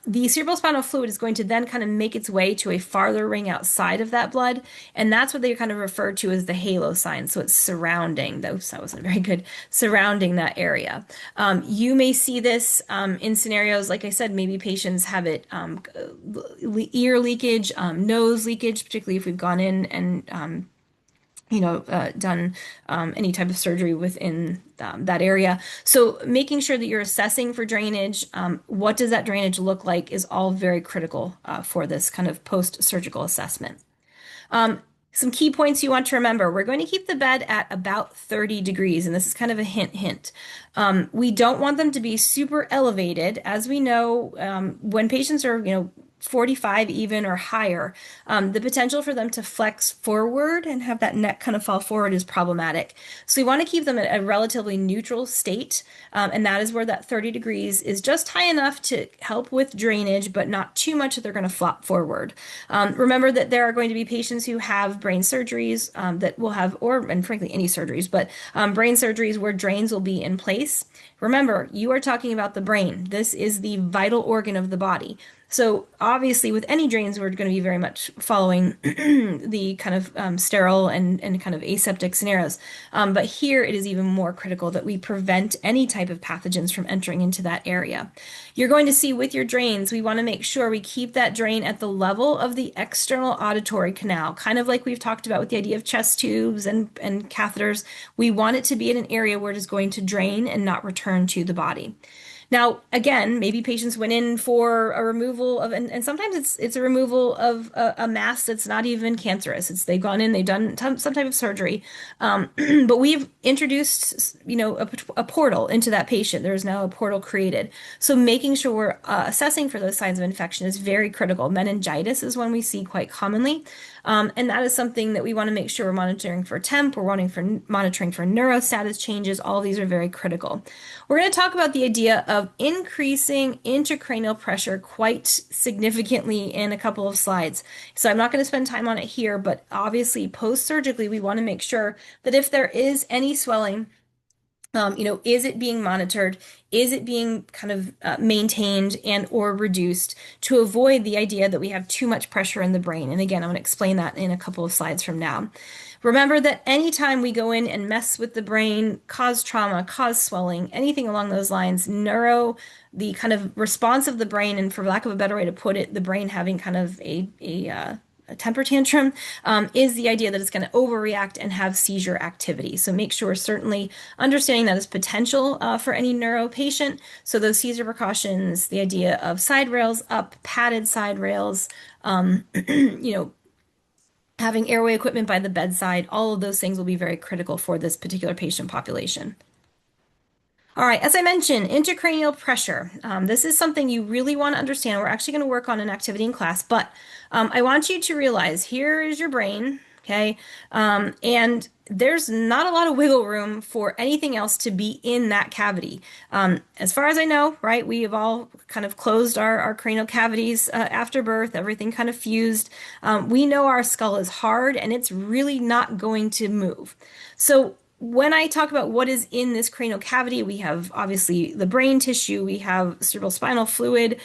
The cerebral spinal fluid is going to then kind of make its way to a farther ring outside of that blood, and that's what they kind of refer to as the halo sign. So it's surrounding, though that wasn't very good, surrounding that area. You may see this in scenarios, like I said, maybe patients have it ear leakage, nose leakage, particularly if we've gone in and done any type of surgery within that area. So making sure that you're assessing for drainage, what does that drainage look like is all very critical for this kind of post-surgical assessment. Some key points you want to remember. We're going to keep the bed at about 30 degrees, and this is kind of a hint. We don't want them to be super elevated. As we know, when patients are, 45 even or higher, the potential for them to flex forward and have that neck kind of fall forward is problematic. So we want to keep them at a relatively neutral state, and that is where that 30 degrees is just high enough to help with drainage, but not too much that they're going to flop forward. Remember that there are going to be patients who have brain surgeries that will have, and frankly, any surgeries, but brain surgeries where drains will be in place. Remember, you are talking about the brain. This is the vital organ of the body. So obviously, with any drains, we're going to be very much following the kind of sterile and kind of aseptic scenarios. But here, it is even more critical that we prevent any type of pathogens from entering into that area. You're going to see with your drains, we want to make sure we keep that drain at the level of the external auditory canal, kind of like we've talked about with the idea of chest tubes and catheters. We want it to be in an area where it is going to drain and not return to the body. Now, again, maybe patients went in for a removal of, and sometimes it's a removal of a mass that's not even cancerous. They've gone in, they've done some type of surgery, but we've introduced, a portal into that patient. There is now a portal created. So making sure we're assessing for those signs of infection is very critical. Meningitis is one we see quite commonly. And that is something that we want to make sure we're monitoring for temp, monitoring for neurostatus changes. All of these are very critical. We're going to talk about the idea of increasing intracranial pressure quite significantly in a couple of slides. So I'm not going to spend time on it here, but obviously post-surgically, we want to make sure that if there is any swelling, is it being monitored? Is it being kind of maintained and or reduced to avoid the idea that we have too much pressure in the brain? And again, I'm going to explain that in a couple of slides from now. Remember that anytime we go in and mess with the brain, cause trauma, cause swelling, anything along those lines, the kind of response of the brain, and for lack of a better way to put it, the brain having kind of a temper tantrum, is the idea that it's going to overreact and have seizure activity. So make sure understanding that is potential for any neuro patient. So those seizure precautions, the idea of side rails up, padded side rails, having airway equipment by the bedside, all of those things will be very critical for this particular patient population. All right, as I mentioned, intracranial pressure. This is something you really want to understand. We're actually going to work on an activity in class, but I want you to realize here is your brain, okay? And there's not a lot of wiggle room for anything else to be in that cavity. As far as I know, right, we have all kind of closed our cranial cavities after birth, everything kind of fused. We know our skull is hard and it's really not going to move. So when I talk about what is in this cranial cavity, we have obviously the brain tissue, we have cerebrospinal fluid,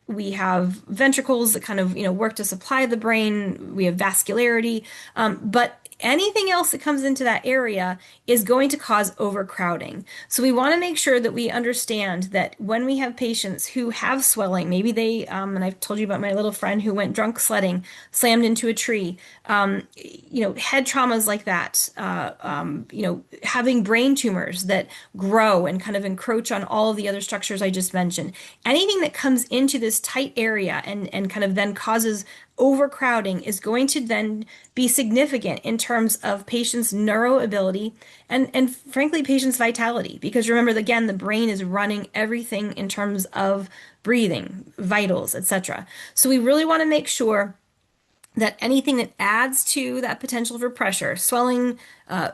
we have ventricles that kind of, work to supply the brain, we have vascularity, but anything else that comes into that area is going to cause overcrowding. So we want to make sure that we understand that when we have patients who have swelling, maybe they, and I've told you about my little friend who went drunk sledding, slammed into a tree, head traumas like that, having brain tumors that grow and kind of encroach on all of the other structures I just mentioned. Anything that comes into this tight area and kind of then causes overcrowding is going to then be significant in terms of patients' neuro ability and frankly, patients' vitality. Because remember, again, the brain is running everything in terms of breathing, vitals, etc. So we really want to make sure that anything that adds to that potential for pressure, swelling,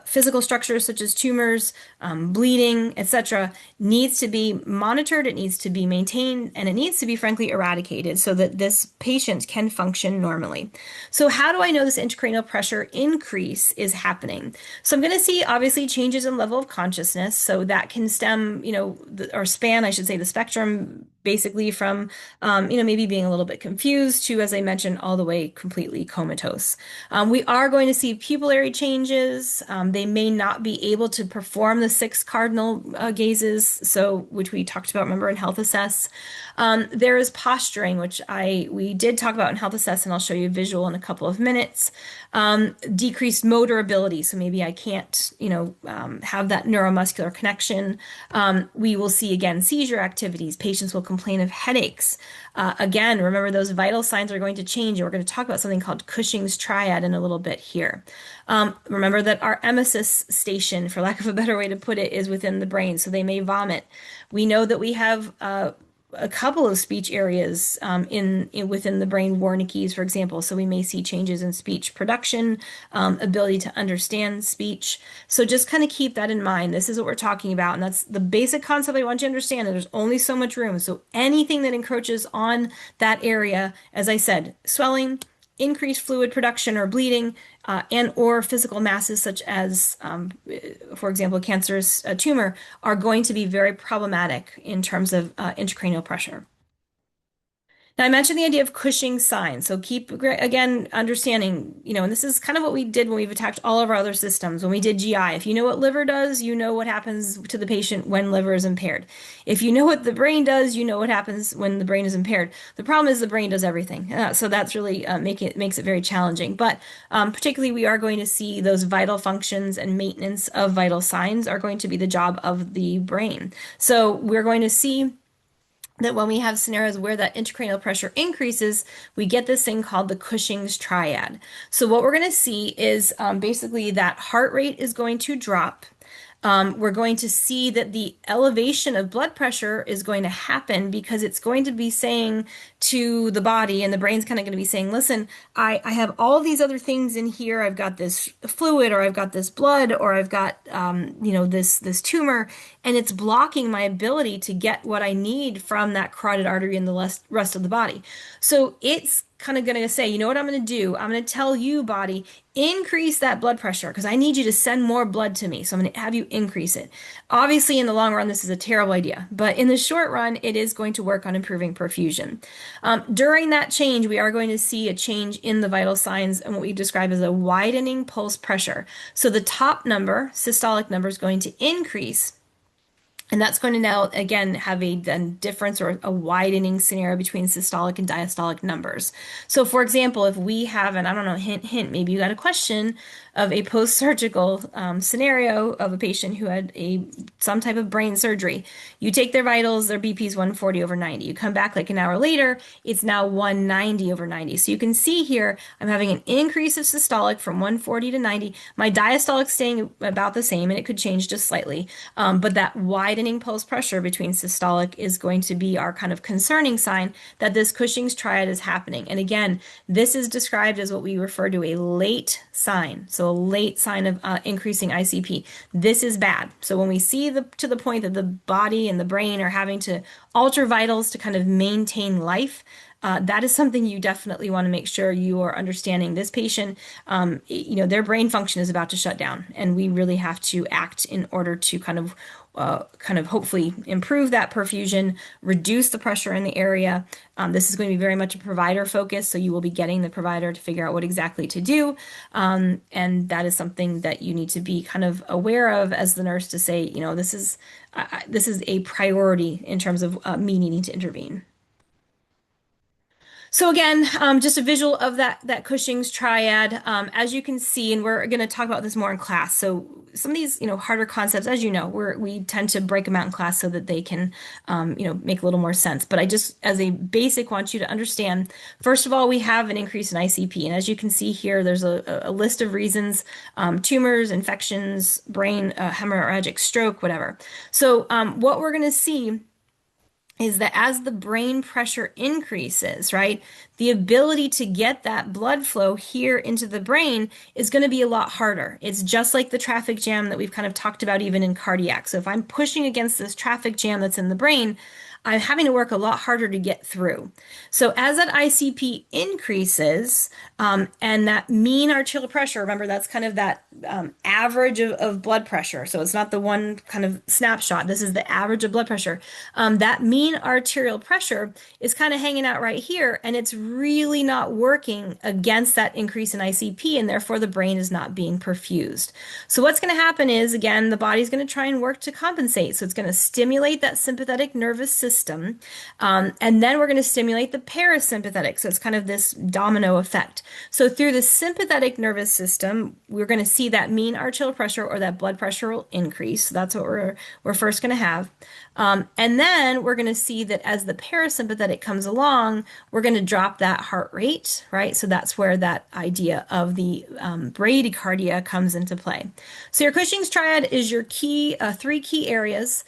physical structures such as tumors, bleeding, etc., needs to be monitored, it needs to be maintained, and it needs to be frankly eradicated so that this patient can function normally. So how do I know this intracranial pressure increase is happening? So I'm going to see obviously changes in level of consciousness. So that can stem, or span, I should say, the spectrum basically from, maybe being a little bit confused to, as I mentioned, all the way completely comatose. We are going to see pupillary changes. They may not be able to perform the six cardinal gazes, so which we talked about, remember, in Health Assess. There is posturing, which we did talk about in Health Assess, and I'll show you a visual in a couple of minutes. Decreased motor ability, so maybe I can't, have that neuromuscular connection. We will see again seizure activities. Patients will complain of headaches. Again, remember those vital signs are going to change. And we're going to talk about something called Cushing's triad in a little bit here. Remember that our emesis station, for lack of a better way to put it, is within the brain, so they may vomit. We know that we have a couple of speech areas within the brain, Wernicke's, for example. So we may see changes in speech production, ability to understand speech. So just kind of keep that in mind. This is what we're talking about, and that's the basic concept I want you to understand. That there's only so much room. So anything that encroaches on that area, as I said, swelling, increased fluid production or bleeding, and or physical masses such as, for example, a cancerous tumor, are going to be very problematic in terms of intracranial pressure. Now, I mentioned the idea of Cushing's sign. So keep, again, understanding, and this is kind of what we did when we've attacked all of our other systems. When we did GI, if you know what liver does, you know what happens to the patient when liver is impaired. If you know what the brain does, you know what happens when the brain is impaired. The problem is the brain does everything. So that's really makes it very challenging. But particularly, we are going to see those vital functions and maintenance of vital signs are going to be the job of the brain. So we're going to see that when we have scenarios where that intracranial pressure increases, we get this thing called the Cushing's triad. So what we're going to see is basically that heart rate is going to drop. We're going to see that the elevation of blood pressure is going to happen because it's going to be saying to the body, and the brain's kind of going to be saying, listen, I have all these other things in here. I've got this fluid, or I've got this blood, or I've got, this tumor, and it's blocking my ability to get what I need from that carotid artery and the rest of the body. So it's kind of going to say, you know what I'm going to do? I'm going to tell you, body, increase that blood pressure because I need you to send more blood to me. So I'm going to have you increase it. Obviously, in the long run, this is a terrible idea, but in the short run, it is going to work on improving perfusion. During that change, we are going to see a change in the vital signs and what we describe as a widening pulse pressure. So the top number, systolic number, is going to increase. And that's going to now, again, have a difference or a widening scenario between systolic and diastolic numbers. So, for example, if we have, and I don't know, hint, maybe you got a question of a post-surgical scenario of a patient who had some type of brain surgery. You take their vitals, their BP is 140/90. You come back like an hour later, it's now 190/90. So you can see here, I'm having an increase of systolic from 140 to 90. My diastolic staying about the same, and it could change just slightly. But that widening pulse pressure between systolic is going to be our kind of concerning sign that this Cushing's triad is happening. And again, this is described as what we refer to a late sign. So a late sign of increasing ICP. This is bad. So when we see to the point that the body and the brain are having to alter vitals to kind of maintain life, that is something you definitely want to make sure you are understanding. This patient, their brain function is about to shut down, and we really have to act in order to kind of hopefully improve that perfusion, reduce the pressure in the area. This is going to be very much a provider focus, so you will be getting the provider to figure out what exactly to do. And that is something that you need to be kind of aware of as the nurse to say, this is a priority in terms of me needing to intervene. So again, just a visual of that Cushing's triad. As you can see, and we're going to talk about this more in class. So some of these, harder concepts, as you know, we tend to break them out in class so that they can, make a little more sense. But I just, as a basic, want you to understand, first of all, we have an increase in ICP. And as you can see here, there's a list of reasons, tumors, infections, brain, hemorrhagic stroke, whatever. So what we're going to see is that as the brain pressure increases, right, the ability to get that blood flow here into the brain is going to be a lot harder. It's just like the traffic jam that we've kind of talked about even in cardiac. So if I'm pushing against this traffic jam that's in the brain, I'm having to work a lot harder to get through. So as that ICP increases, and that mean arterial pressure, remember that's kind of that average of blood pressure. So it's not the one kind of snapshot. This is the average of blood pressure. That mean mean arterial pressure is kind of hanging out right here, and it's really not working against that increase in ICP, and therefore the brain is not being perfused. So what's going to happen is, again, the body's going to try and work to compensate. So it's going to stimulate that sympathetic nervous system, and then we're going to stimulate the parasympathetic. So it's kind of this domino effect. So through the sympathetic nervous system, we're going to see that mean arterial pressure or that blood pressure will increase. So that's what we're first going to have. And then we're going to see that as the parasympathetic comes along, we're going to drop that heart rate, right? So that's where that idea of the bradycardia comes into play. So your Cushing's triad is your key, three key areas,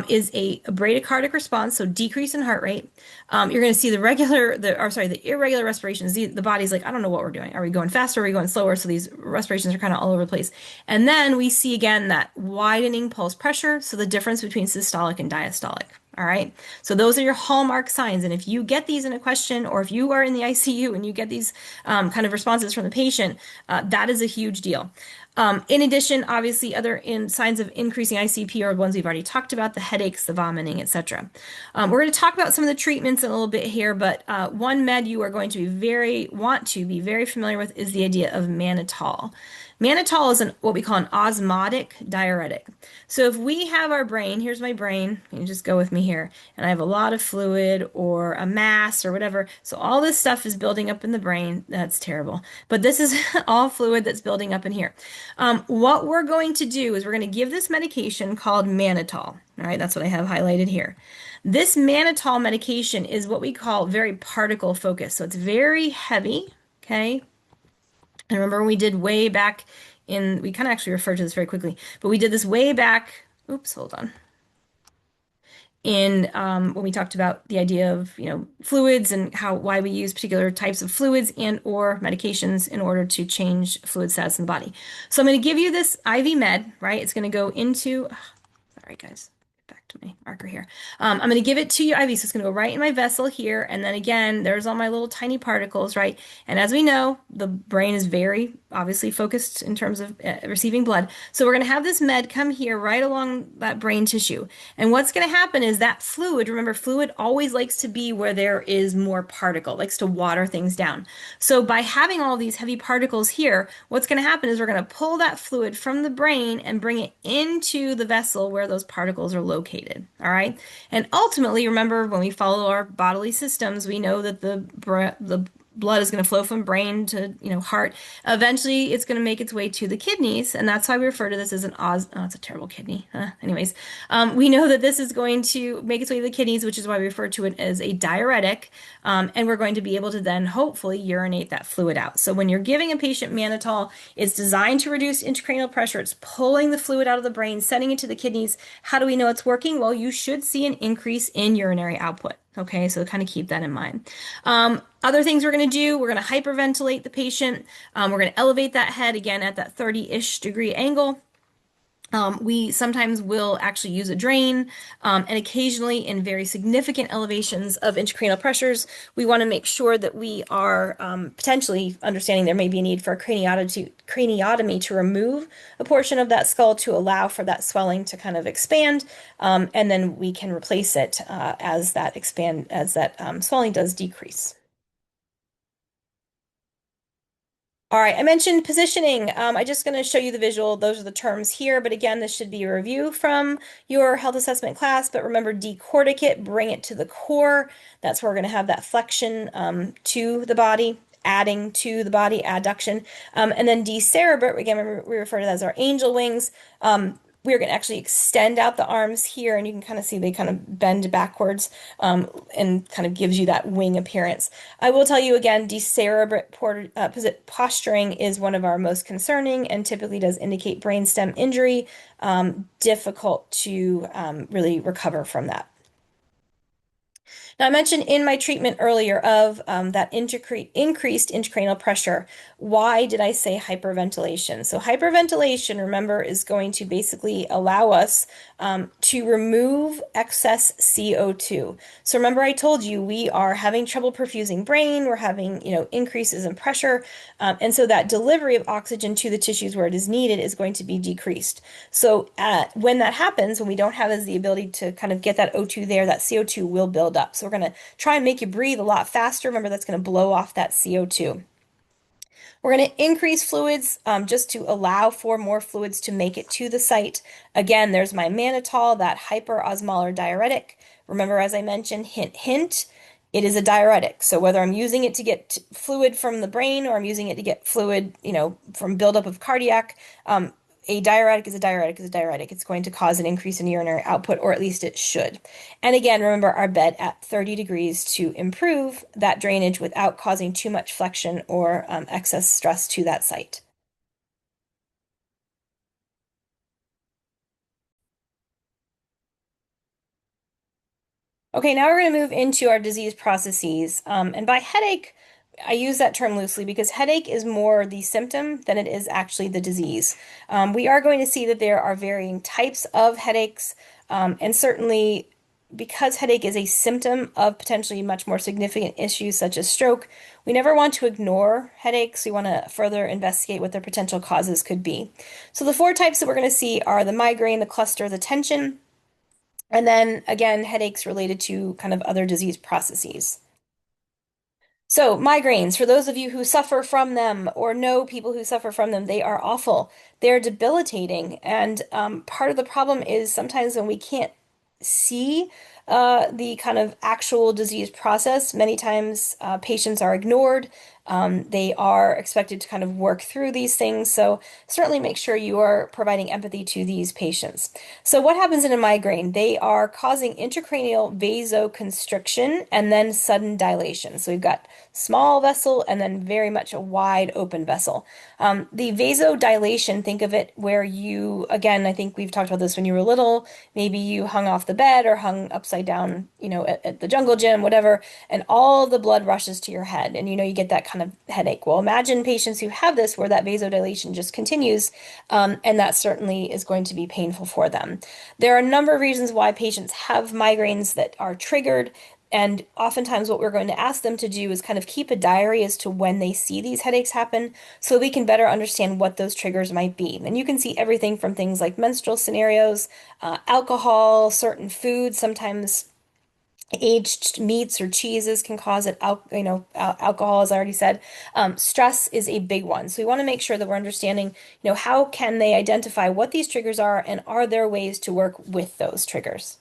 is a bradycardic response, so decrease in heart rate. You're going to see the irregular respirations. The body's like, I don't know what we're doing. Are we going faster? Are we going slower? So these respirations are kind of all over the place. And then we see again that widening pulse pressure. So the difference between systolic and diastolic. All right. So those are your hallmark signs. And if you get these in a question, or if you are in the ICU and you get these kind of responses from the patient, that is a huge deal. In addition, obviously, other signs of increasing ICP are ones we've already talked about: the headaches, the vomiting, etc. We're going to talk about some of the treatments in a little bit here, but one med you are going to want to be very familiar with is the idea of mannitol. Mannitol is what we call an osmotic diuretic. So if we have our brain, here's my brain, you can just go with me here, and I have a lot of fluid or a mass or whatever. So all this stuff is building up in the brain. That's terrible. But this is all fluid that's building up in here. What we're going to do is we're going to give this medication called mannitol. All right, that's what I have highlighted here. This mannitol medication is what we call very particle focused. So it's very heavy, okay? And remember when we did way back we kind of actually referred to this very quickly, but we did this way back, oops, hold on, in when we talked about the idea of, fluids and why we use particular types of fluids and or medications in order to change fluid status in the body. So I'm going to give you this IV med, right? It's going to go into, all right, guys. Back to my marker here. I'm going to give it to you IV, so it's going to go right in my vessel here, and then again, there's all my little tiny particles, right? And as we know, the brain is very obviously focused in terms of receiving blood. So we're going to have this med come here right along that brain tissue. And what's going to happen is that fluid, remember, fluid always likes to be where there is more particle, likes to water things down. So by having all these heavy particles here, what's going to happen is we're going to pull that fluid from the brain and bring it into the vessel where those particles are located. All right. And ultimately, remember, when we follow our bodily systems, we know that the blood is going to flow from brain to, heart. Eventually, it's going to make its way to the kidneys, and that's why we refer to this as oh, it's a terrible kidney. Anyways, we know that this is going to make its way to the kidneys, which is why we refer to it as a diuretic, and we're going to be able to then hopefully urinate that fluid out. So when you're giving a patient mannitol, it's designed to reduce intracranial pressure. It's pulling the fluid out of the brain, sending it to the kidneys. How do we know it's working? Well, you should see an increase in urinary output. Okay, so kind of keep that in mind. Other things we're going to do, we're going to hyperventilate the patient. We're going to elevate that head again at that 30-ish degree angle. We sometimes will actually use a drain, and occasionally in very significant elevations of intracranial pressures, we want to make sure that we are potentially understanding there may be a need for a craniotomy to remove a portion of that skull to allow for that swelling to kind of expand, and then we can replace it as that swelling does decrease. All right, I mentioned positioning. I'm just going to show you the visual. Those are the terms here, but again, this should be a review from your health assessment class. But remember, decorticate, bring it to the core. That's where we're going to have that flexion to the body, adding to the body, adduction. And then decerebrate, again, we refer to that as our angel wings. We're going to actually extend out the arms here, and you can kind of see they kind of bend backwards and kind of gives you that wing appearance. I will tell you again, decerebrate posturing is one of our most concerning and typically does indicate brainstem injury, difficult to really recover from that. Now, I mentioned in my treatment earlier of that increased intracranial pressure. Why did I say hyperventilation? So, hyperventilation, remember, is going to basically allow us to remove excess CO2. So, remember, I told you we are having trouble perfusing brain, we're having, increases in pressure, and so that delivery of oxygen to the tissues where it is needed is going to be decreased. So, when that happens, when we don't have as the ability to kind of get that O2 there, that CO2 will build up. So we're going to try and make you breathe a lot faster. Remember, that's going to blow off that CO2. We're going to increase fluids just to allow for more fluids to make it to the site. Again, there's my mannitol, that hyperosmolar diuretic. Remember, as I mentioned, hint, hint, it is a diuretic. So whether I'm using it to get fluid from the brain or I'm using it to get fluid, from buildup of cardiac, a diuretic is a diuretic is a diuretic. It's going to cause an increase in urinary output, or at least it should. And again, remember our bed at 30 degrees to improve that drainage without causing too much flexion or excess stress to that site. Okay, now we're going to move into our disease processes. And by headache, I use that term loosely because headache is more the symptom than it is actually the disease. We are going to see that there are varying types of headaches, and certainly because headache is a symptom of potentially much more significant issues such as stroke, we never want to ignore headaches. We want to further investigate what their potential causes could be. So the four types that we're going to see are the migraine, the cluster, the tension. And then again, headaches related to kind of other disease processes. So, migraines, for those of you who suffer from them or know people who suffer from them, they are awful. They're debilitating. And part of the problem is sometimes when we can't see the kind of actual disease process, many times patients are ignored. They are expected to kind of work through these things. So, certainly make sure you are providing empathy to these patients. So, what happens in a migraine? They are causing intracranial vasoconstriction and then sudden dilation. So, we've got small vessel and then very much a wide open vessel. The vasodilation, think of it where you, again, I think we've talked about this when you were little, maybe you hung off the bed or hung upside down, at the jungle gym, whatever, and all the blood rushes to your head and you get that kind of headache. Well, imagine patients who have this where that vasodilation just continues, and that certainly is going to be painful for them. There are a number of reasons why patients have migraines that are triggered. And oftentimes, what we're going to ask them to do is kind of keep a diary as to when they see these headaches happen so we can better understand what those triggers might be. And you can see everything from things like menstrual scenarios, alcohol, certain foods, sometimes aged meats or cheeses can cause it. Alcohol, as I already said. Stress is a big one. So we want to make sure that we're understanding, how can they identify what these triggers are and are there ways to work with those triggers?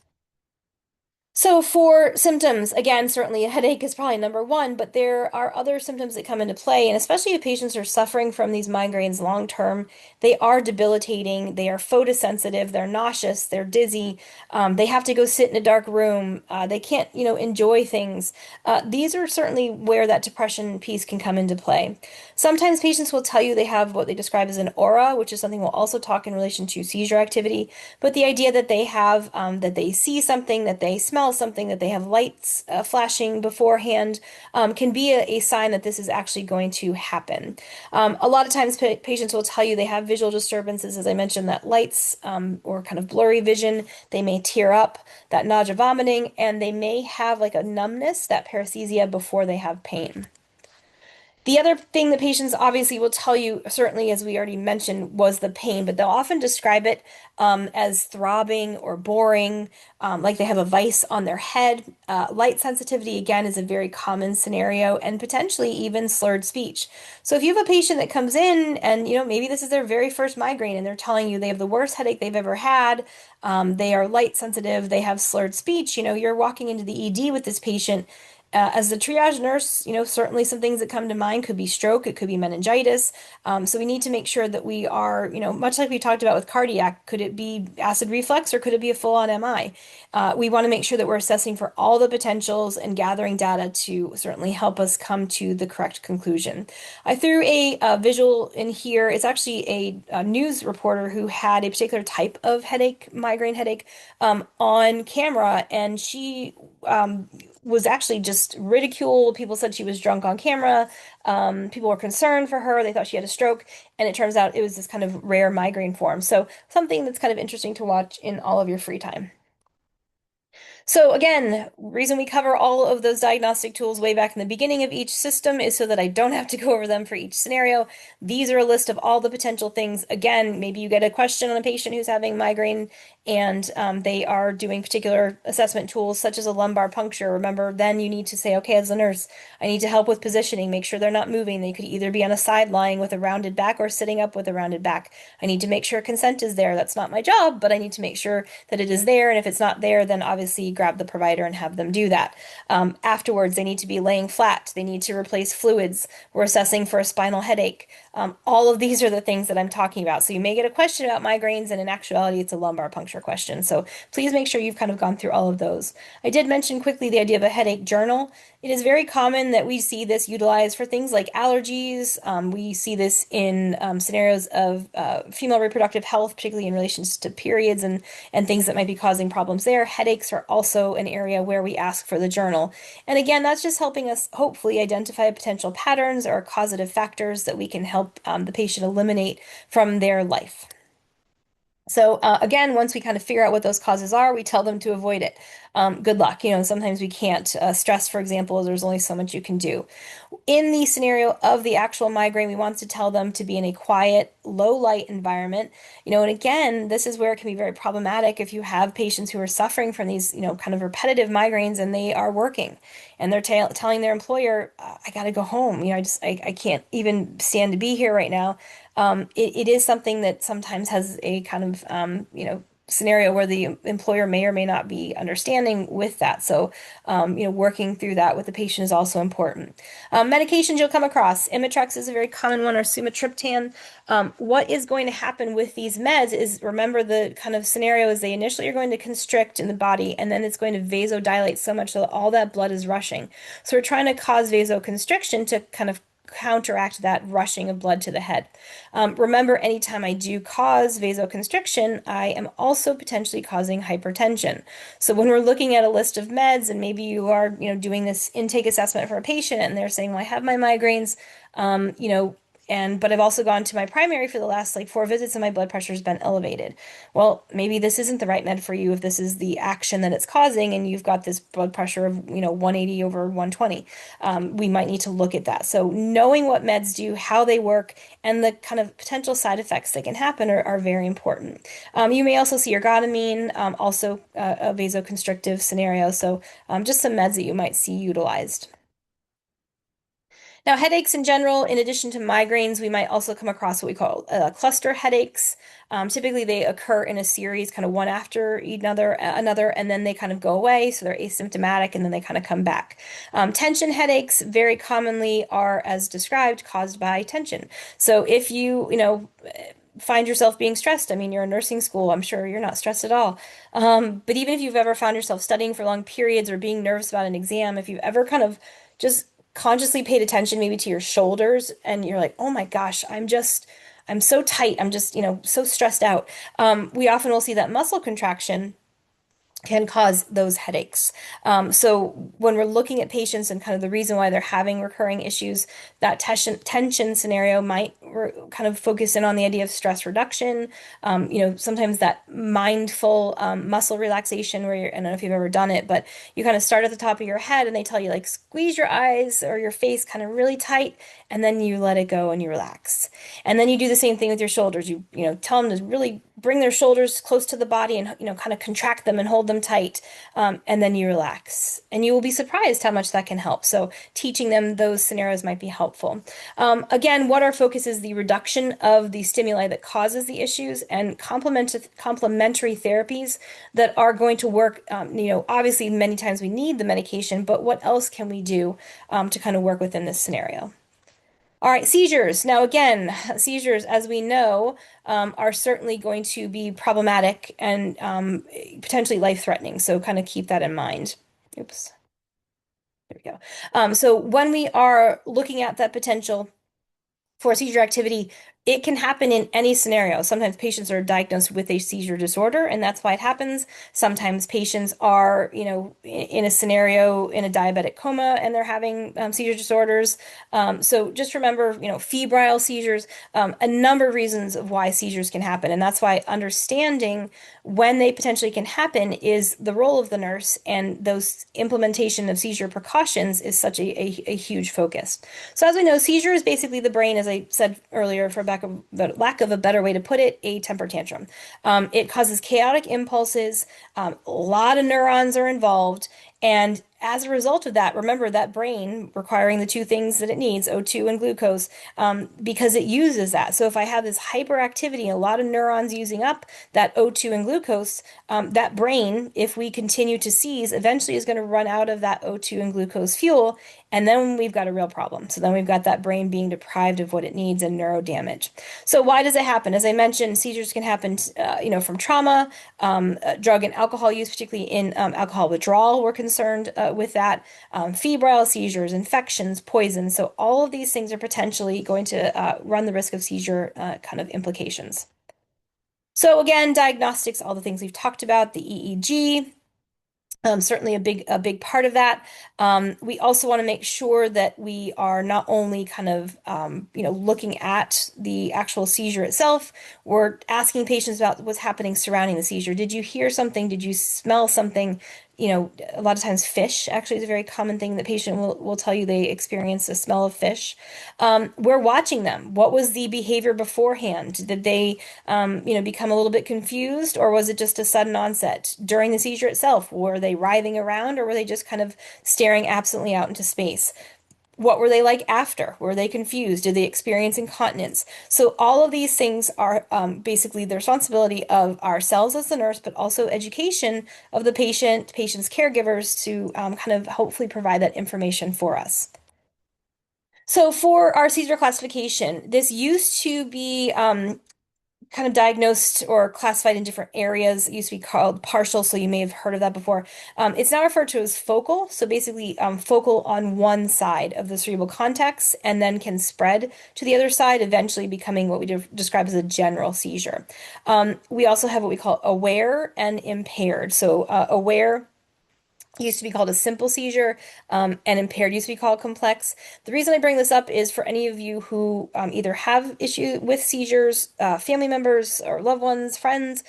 So for symptoms, again, certainly a headache is probably number one, but there are other symptoms that come into play, and especially if patients are suffering from these migraines long term, they are debilitating, they are photosensitive, they're nauseous, they're dizzy, they have to go sit in a dark room, they can't, enjoy things. These are certainly where that depression piece can come into play. Sometimes patients will tell you they have what they describe as an aura, which is something we'll also talk in relation to seizure activity, but the idea that they have, that they see something, that they smell something, that they have lights flashing beforehand, can be a sign that this is actually going to happen. A lot of times patients will tell you they have visual disturbances, as I mentioned, that lights or kind of blurry vision, they may tear up, that nausea vomiting, and they may have like a numbness, that paresthesia before they have pain. The other thing that patients obviously will tell you, certainly as we already mentioned, was the pain, but they'll often describe it as throbbing or boring, like they have a vice on their head. Light sensitivity, again, is a very common scenario, and potentially even slurred speech. So if you have a patient that comes in and, maybe this is their very first migraine and they're telling you they have the worst headache they've ever had, they are light sensitive, they have slurred speech, you're walking into the ED with this patient. As the triage nurse, certainly some things that come to mind could be stroke, it could be meningitis. So we need to make sure that we are, much like we talked about with cardiac, could it be acid reflux or could it be a full-on MI? We want to make sure that we're assessing for all the potentials and gathering data to certainly help us come to the correct conclusion. I threw a visual in here. It's actually a news reporter who had a particular type of headache, migraine headache, on camera, and she was actually just ridiculed. People said she was drunk on camera. People were concerned for her. They thought she had a stroke, and it turns out it was this kind of rare migraine form. So something that's kind of interesting to watch in all of your free time. So again, reason we cover all of those diagnostic tools way back in the beginning of each system is so that I don't have to go over them for each scenario. These are a list of all the potential things. Again, maybe you get a question on a patient who's having migraine and they are doing particular assessment tools such as a lumbar puncture. Remember, then you need to say, okay, as a nurse, I need to help with positioning, make sure they're not moving. They could either be on a side lying with a rounded back or sitting up with a rounded back. I need to make sure consent is there. That's not my job, but I need to make sure that it is there. And if it's not there, then obviously grab the provider and have them do that. Afterwards, they need to be laying flat. They need to replace fluids. We're assessing for a spinal headache. All of these are the things that I'm talking about. So you may get a question about migraines, and in actuality, it's a lumbar puncture question. So please make sure you've kind of gone through all of those. I did mention quickly the idea of a headache journal. It is very common that we see this utilized for things like allergies. We see this in scenarios of female reproductive health, particularly in relation to periods and things that might be causing problems there. Headaches are also an area where we ask for the journal. And again, that's just helping us hopefully identify potential patterns or causative factors that we can help the patient eliminate from their life. So again, once we kind of figure out what those causes are, we tell them to avoid it. Good luck. Sometimes we can't. Stress, for example, there's only so much you can do. In the scenario of the actual migraine, we want to tell them to be in a quiet, low light environment. And again, this is where it can be very problematic if you have patients who are suffering from these, kind of repetitive migraines and they are working and they're telling their employer, I got to go home. I can't even stand to be here right now. It is something that sometimes has a kind of, scenario where the employer may or may not be understanding with that. So, working through that with the patient is also important. Medications you'll come across. Imitrex is a very common one, or sumatriptan. What is going to happen with these meds is, remember, the kind of scenario is they initially are going to constrict in the body, and then it's going to vasodilate so much that all that blood is rushing. So we're trying to cause vasoconstriction to kind of counteract that rushing of blood to the head. Remember, anytime I do cause vasoconstriction, I am also potentially causing hypertension. So when we're looking at a list of meds, and maybe you are, doing this intake assessment for a patient, and they're saying, "Well, I have my migraines," um, you know, but I've also gone to my primary for the last like 4 visits, and my blood pressure has been elevated. Well, maybe this isn't the right med for you if this is the action that it's causing, and you've got this blood pressure of 180 over 120. We might need to look at that. So knowing what meds do, how they work, and the kind of potential side effects that can happen are very important. You may also see ergotamine, also a vasoconstrictive scenario. So just some meds that you might see utilized. Now, headaches in general, in addition to migraines, we might also come across what we call cluster headaches. Typically, they occur in a series, kind of one after another, and then they kind of go away. So they're asymptomatic, and then they kind of come back. Tension headaches very commonly are, as described, caused by tension. So if find yourself being stressed. I mean, you're in nursing school. I'm sure you're not stressed at all. But even if you've ever found yourself studying for long periods or being nervous about an exam, if you've ever kind of just consciously paid attention maybe to your shoulders and you're like, oh my gosh, I'm so tight. I'm just, so stressed out. We often will see that muscle contraction can cause those headaches. So when we're looking at patients and kind of the reason why they're having recurring issues, that tension scenario might kind of focus in on the idea of stress reduction. Sometimes that mindful muscle relaxation where I don't know if you've ever done it, but you kind of start at the top of your head and they tell you like squeeze your eyes or your face kind of really tight, and then you let it go and you relax. And then you do the same thing with your shoulders. Tell them to really bring their shoulders close to the body and kind of contract them and hold them tight, and then you relax, and you will be surprised how much that can help. So teaching them those scenarios might be helpful. Again, what our focus is the reduction of the stimuli that causes the issues and complementary therapies that are going to work. Obviously many times we need the medication, but what else can we do to kind of work within this scenario? All right, seizures. Now, again, seizures, as we know, are certainly going to be problematic and potentially life-threatening. So kind of keep that in mind. Oops, there we go. So when we are looking at that potential for seizure activity, It can happen in any scenario. Sometimes patients are diagnosed with a seizure disorder, and that's why it happens. Sometimes patients are, in a scenario in a diabetic coma and they're having seizure disorders. So just remember, febrile seizures, a number of reasons of why seizures can happen. And that's why understanding when they potentially can happen is the role of the nurse, and those implementation of seizure precautions is such a huge focus. So as we know, seizure is basically the brain, as I said earlier, for lack of a better way to put it, a temper tantrum. It causes chaotic impulses. A lot of neurons are involved. And as a result of that, remember that brain requiring the two things that it needs, O2 and glucose, because it uses that. So if I have this hyperactivity, a lot of neurons using up that O2 and glucose, that brain, if we continue to seize, eventually is going to run out of that O2 and glucose fuel. And then we've got a real problem. So then we've got that brain being deprived of what it needs and neuro damage. So why does it happen? As I mentioned, seizures can happen, from trauma, drug and alcohol use, particularly in alcohol withdrawal. We're concerned with that. Febrile seizures, infections, poison. So all of these things are potentially going to run the risk of seizure kind of implications. So again, diagnostics, all the things we've talked about, the EEG. Certainly a big part of that. We also want to make sure that we are not only kind of looking at the actual seizure itself, we're asking patients about what's happening surrounding the seizure. Did you hear something? Did you smell something? A lot of times fish actually is a very common thing that patient will tell you they experience the smell of fish. We're watching them. What was the behavior beforehand? Did they, become a little bit confused, or was it just a sudden onset? During the seizure itself, were they writhing around, or were they just kind of staring absently out into space? What were they like after? Were they confused? Did they experience incontinence? So all of these things are basically the responsibility of ourselves as the nurse, but also education of the patient, patient's caregivers to kind of hopefully provide that information for us. So for our seizure classification, this used to be kind of diagnosed or classified in different areas. It used to be called partial, so you may have heard of that before. It's now referred to as focal, so basically focal on one side of the cerebral cortex and then can spread to the other side, eventually becoming what we describe as a general seizure. We also have what we call aware and impaired. So aware used to be called a simple seizure, and impaired used to be called complex. The reason I bring this up is for any of you who either have issue with seizures, family members or loved ones, friends.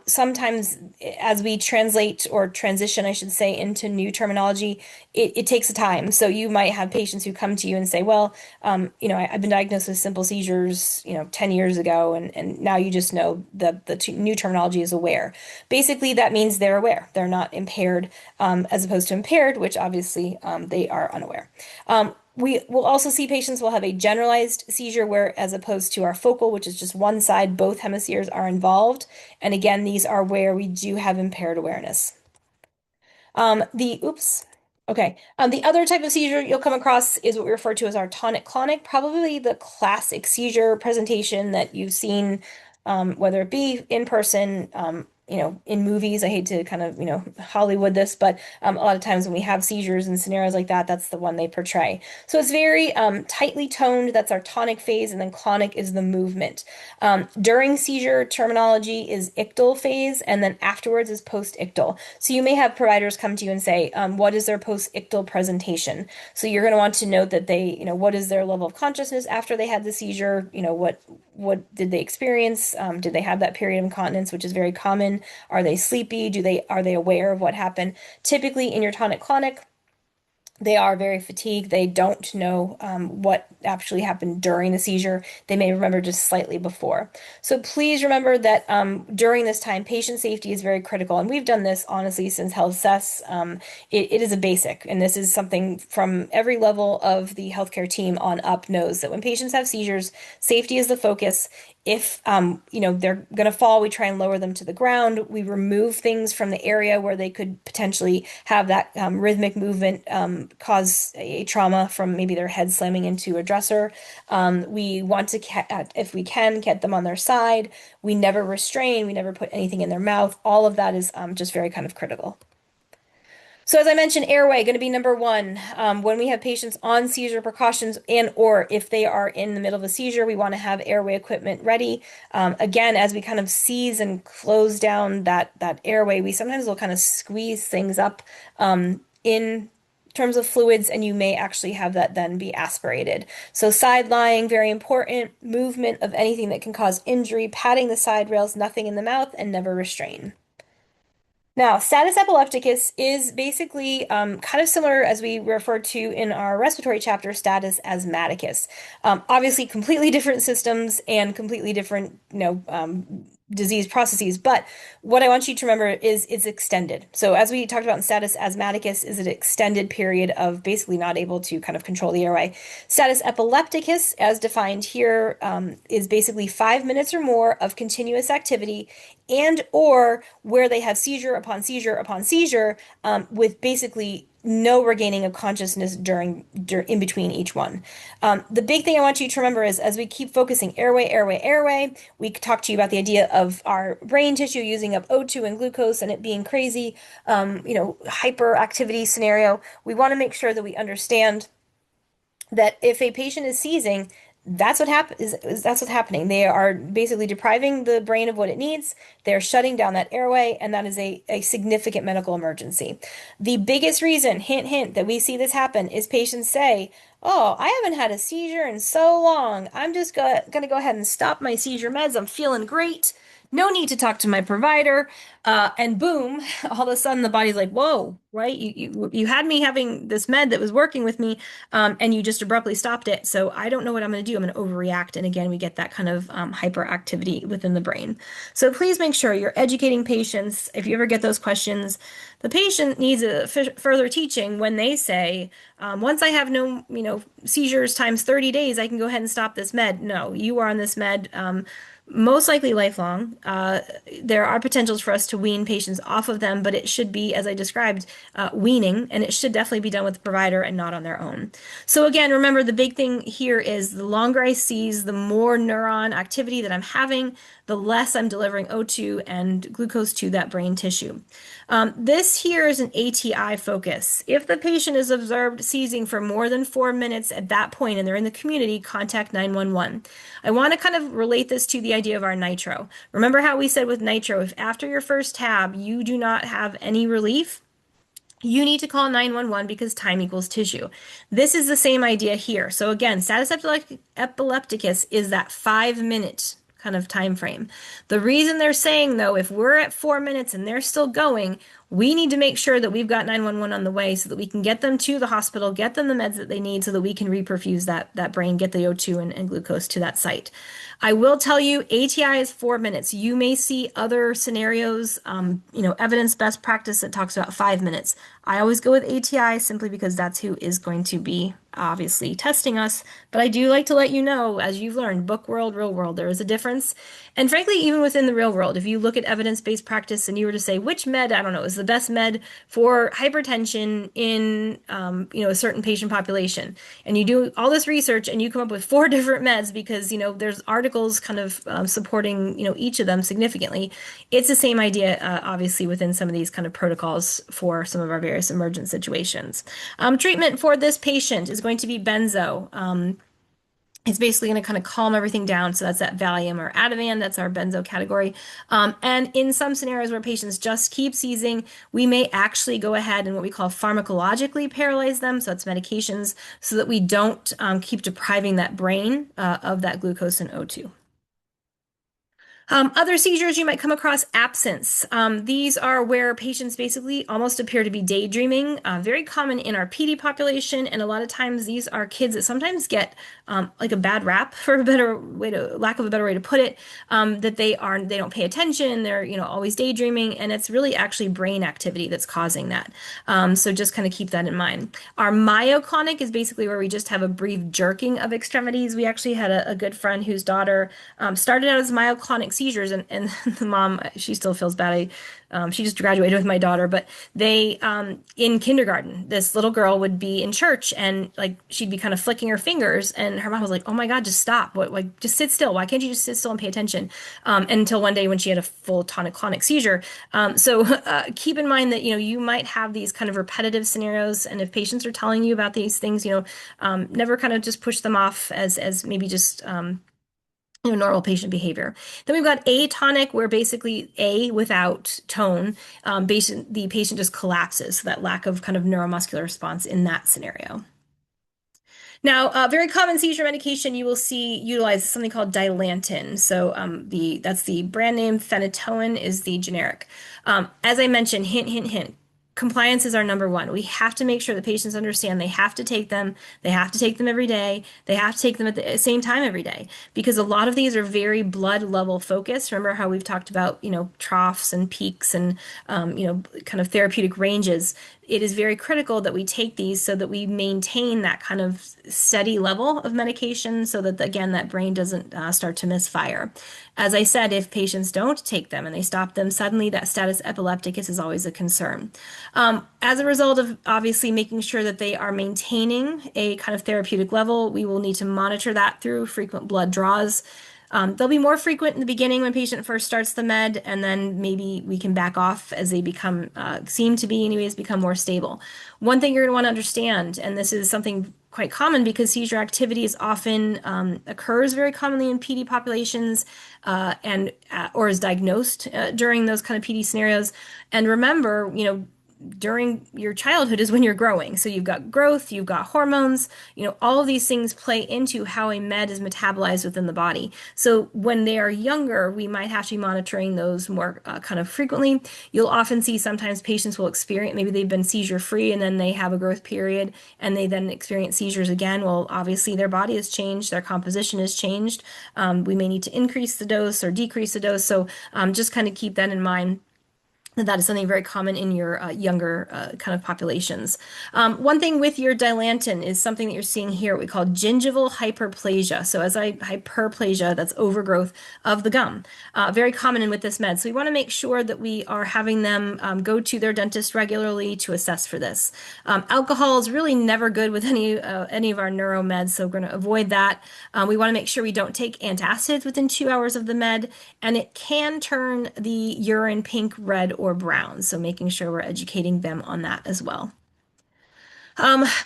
Sometimes as we translate or transition, I should say, into new terminology, it takes a time. So you might have patients who come to you and say, well, I've been diagnosed with simple seizures, 10 years ago, and now you just know the new terminology is aware. Basically, that means they're aware. They're not impaired, as opposed to impaired, which obviously they are unaware. We will also see patients will have a generalized seizure where, as opposed to our focal, which is just one side, both hemispheres are involved. And again, these are where we do have impaired awareness. Oops. Okay. The other type of seizure you'll come across is what we refer to as our tonic-clonic, probably the classic seizure presentation that you've seen, whether it be in person, in movies. I hate to kind of, Hollywood this, but a lot of times when we have seizures and scenarios like that, that's the one they portray. So it's very tightly toned. That's our tonic phase, and then clonic is the movement. During seizure, terminology is ictal phase, and then afterwards is post-ictal. So you may have providers come to you and say, what is their post-ictal presentation? So you're going to want to note that they, what is their level of consciousness after they had the seizure? What did they experience? Did they have that period of incontinence, which is very common? Are they sleepy? Are they aware of what happened? Typically in your tonic-clonic, they are very fatigued. They don't know what actually happened during the seizure. They may remember just slightly before. So please remember that during this time, patient safety is very critical. And we've done this, honestly, since Health Cess. It is a basic, and this is something from every level of the healthcare team on up knows that when patients have seizures, safety is the focus. If they're going to fall, we try and lower them to the ground. We remove things from the area where they could potentially have that rhythmic movement cause a trauma from maybe their head slamming into a dresser. We want to, if we can, get them on their side. We never restrain. We never put anything in their mouth. All of that is just very kind of critical. So as I mentioned, airway going to be number one. When we have patients on seizure precautions and or if they are in the middle of a seizure, we want to have airway equipment ready. Again, as we kind of seize and close down that airway, we sometimes will kind of squeeze things up in terms of fluids, and you may actually have that then be aspirated. So side lying, very important. Movement of anything that can cause injury, patting the side rails, nothing in the mouth, and never restrain. Now, status epilepticus is basically kind of similar as we referred to in our respiratory chapter, status asthmaticus. Obviously, completely different systems and completely different, disease processes. But what I want you to remember is it's extended. So as we talked about in status asthmaticus, is an extended period of basically not able to kind of control the airway. Status epilepticus, as defined here, is basically 5 minutes or more of continuous activity and or where they have seizure upon seizure upon seizure, with basically no regaining of consciousness in between each one. The big thing I want you to remember is as we keep focusing airway, airway, airway, we talked to you about the idea of our brain tissue using up O2 and glucose and it being crazy, hyperactivity scenario. We want to make sure that we understand that if a patient is seizing, that's what's happening. They are basically depriving the brain of what it needs. They're shutting down that airway, and that is a significant medical emergency. The biggest reason, hint, hint, that we see this happen is patients say, "Oh, I haven't had a seizure in so long. I'm just gonna go ahead and stop my seizure meds. I'm feeling great. No need to talk to my provider." And boom, all of a sudden the body's like, "Whoa, right? You had me having this med that was working with me, and you just abruptly stopped it. So I don't know what I'm going to do. I'm going to overreact." And again, we get that kind of hyperactivity within the brain. So please make sure you're educating patients. If you ever get those questions, the patient needs a further teaching when they say, once I have no, seizures times 30 days, I can go ahead and stop this med. No, you are on this med. Most likely lifelong. There are potentials for us to wean patients off of them, but it should be, as I described, weaning, and it should definitely be done with the provider and not on their own. So again, remember the big thing here is the longer I seize, the more neuron activity that I'm having, the less I'm delivering O2 and glucose to that brain tissue. This here is an ATI focus. If the patient is observed seizing for more than 4 minutes at that point and they're in the community, contact 911. I want to kind of relate this to the idea of our nitro. Remember how we said with nitro, if after your first tab you do not have any relief, you need to call 911 because time equals tissue. This is the same idea here. So again, status epilepticus is that 5 minute kind of time frame. The reason they're saying though, if we're at 4 minutes and they're still going, we need to make sure that we've got 911 on the way so that we can get them to the hospital, get them the meds that they need so that we can reperfuse that brain, get the O2 and glucose to that site. I will tell you, ATI is 4 minutes. You may see other scenarios, evidence best practice that talks about 5 minutes. I always go with ATI simply because that's who is going to be obviously testing us. But I do like to let you know, as you've learned, book world, real world, there is a difference. And frankly, even within the real world, if you look at evidence-based practice and you were to say which med, I don't know, is the best med for hypertension in, a certain patient population, and you do all this research and you come up with 4 different meds because, there's articles kind of supporting, each of them significantly. It's the same idea, obviously, within some of these kind of protocols for some of our various emergent situations. Treatment for this patient is going to be benzo. It's basically going to kind of calm everything down. So that's that Valium or Ativan. That's our benzo category. And in some scenarios where patients just keep seizing, we may actually go ahead and what we call pharmacologically paralyze them. So it's medications so that we don't keep depriving that brain of that glucose and O2. Other seizures you might come across, absence. These are where patients basically almost appear to be daydreaming, very common in our PD population, and a lot of times these are kids that sometimes get like a bad rap, for a better way to, lack of a better way to put it, that they don't pay attention, they're always daydreaming, and it's really actually brain activity that's causing that. So just kind of keep that in mind. Our myoclonic is basically where we just have a brief jerking of extremities. We actually had a good friend whose daughter started out as myoclonic seizures, and the mom, she still feels bad. She just graduated with my daughter, but they, in kindergarten, this little girl would be in church and like she'd be kind of flicking her fingers, and her mom was like, "Oh my God, just stop! What, like, just sit still. Why can't you just sit still and pay attention?" Until one day when she had a full tonic-clonic seizure. Keep in mind that, you might have these kind of repetitive scenarios, and if patients are telling you about these things, never kind of just push them off as maybe just normal patient behavior. Then we've got atonic, where basically A without tone, the patient just collapses. So that lack of kind of neuromuscular response in that scenario. Now, very common seizure medication you will see utilize something called Dilantin. So that's the brand name. Phenytoin is the generic. As I mentioned, hint, hint, hint. Compliance is our number one. We have to make sure the patients understand they have to take them. They have to take them every day. They have to take them at the same time every day, because a lot of these are very blood level focused. Remember how we've talked about, troughs and peaks and, kind of therapeutic ranges. It is very critical that we take these so that we maintain that kind of steady level of medication so that, again, that brain doesn't start to misfire. As I said, if patients don't take them and they stop them suddenly, that status epilepticus is always a concern. As a result of obviously making sure that they are maintaining a kind of therapeutic level, we will need to monitor that through frequent blood draws. They'll be more frequent in the beginning when patient first starts the med, and then maybe we can back off as they seem to be anyways, become more stable. One thing you're going to want to understand, and this is something quite common because seizure activity is often occurs very commonly in PD populations, and or is diagnosed during those kind of PD scenarios. And remember, during your childhood is when you're growing. So you've got growth, you've got hormones, all of these things play into how a med is metabolized within the body. So when they are younger, we might have to be monitoring those more kind of frequently. You'll often see sometimes patients will experience, maybe they've been seizure free and then they have a growth period and they then experience seizures again. Well, obviously their body has changed, their composition has changed. We may need to increase the dose or decrease the dose. So just kind of keep that in mind. That is something very common in your younger kind of populations. One thing with your Dilantin is something that you're seeing here, what we call gingival hyperplasia. So hyperplasia, that's overgrowth of the gum. Very common with this med. So we want to make sure that we are having them go to their dentist regularly to assess for this. Alcohol is really never good with any of our neuro meds, so we're going to avoid that. We want to make sure we don't take antacids within 2 hours of the med, and it can turn the urine pink, red, or brown. So making sure we're educating them on that as well.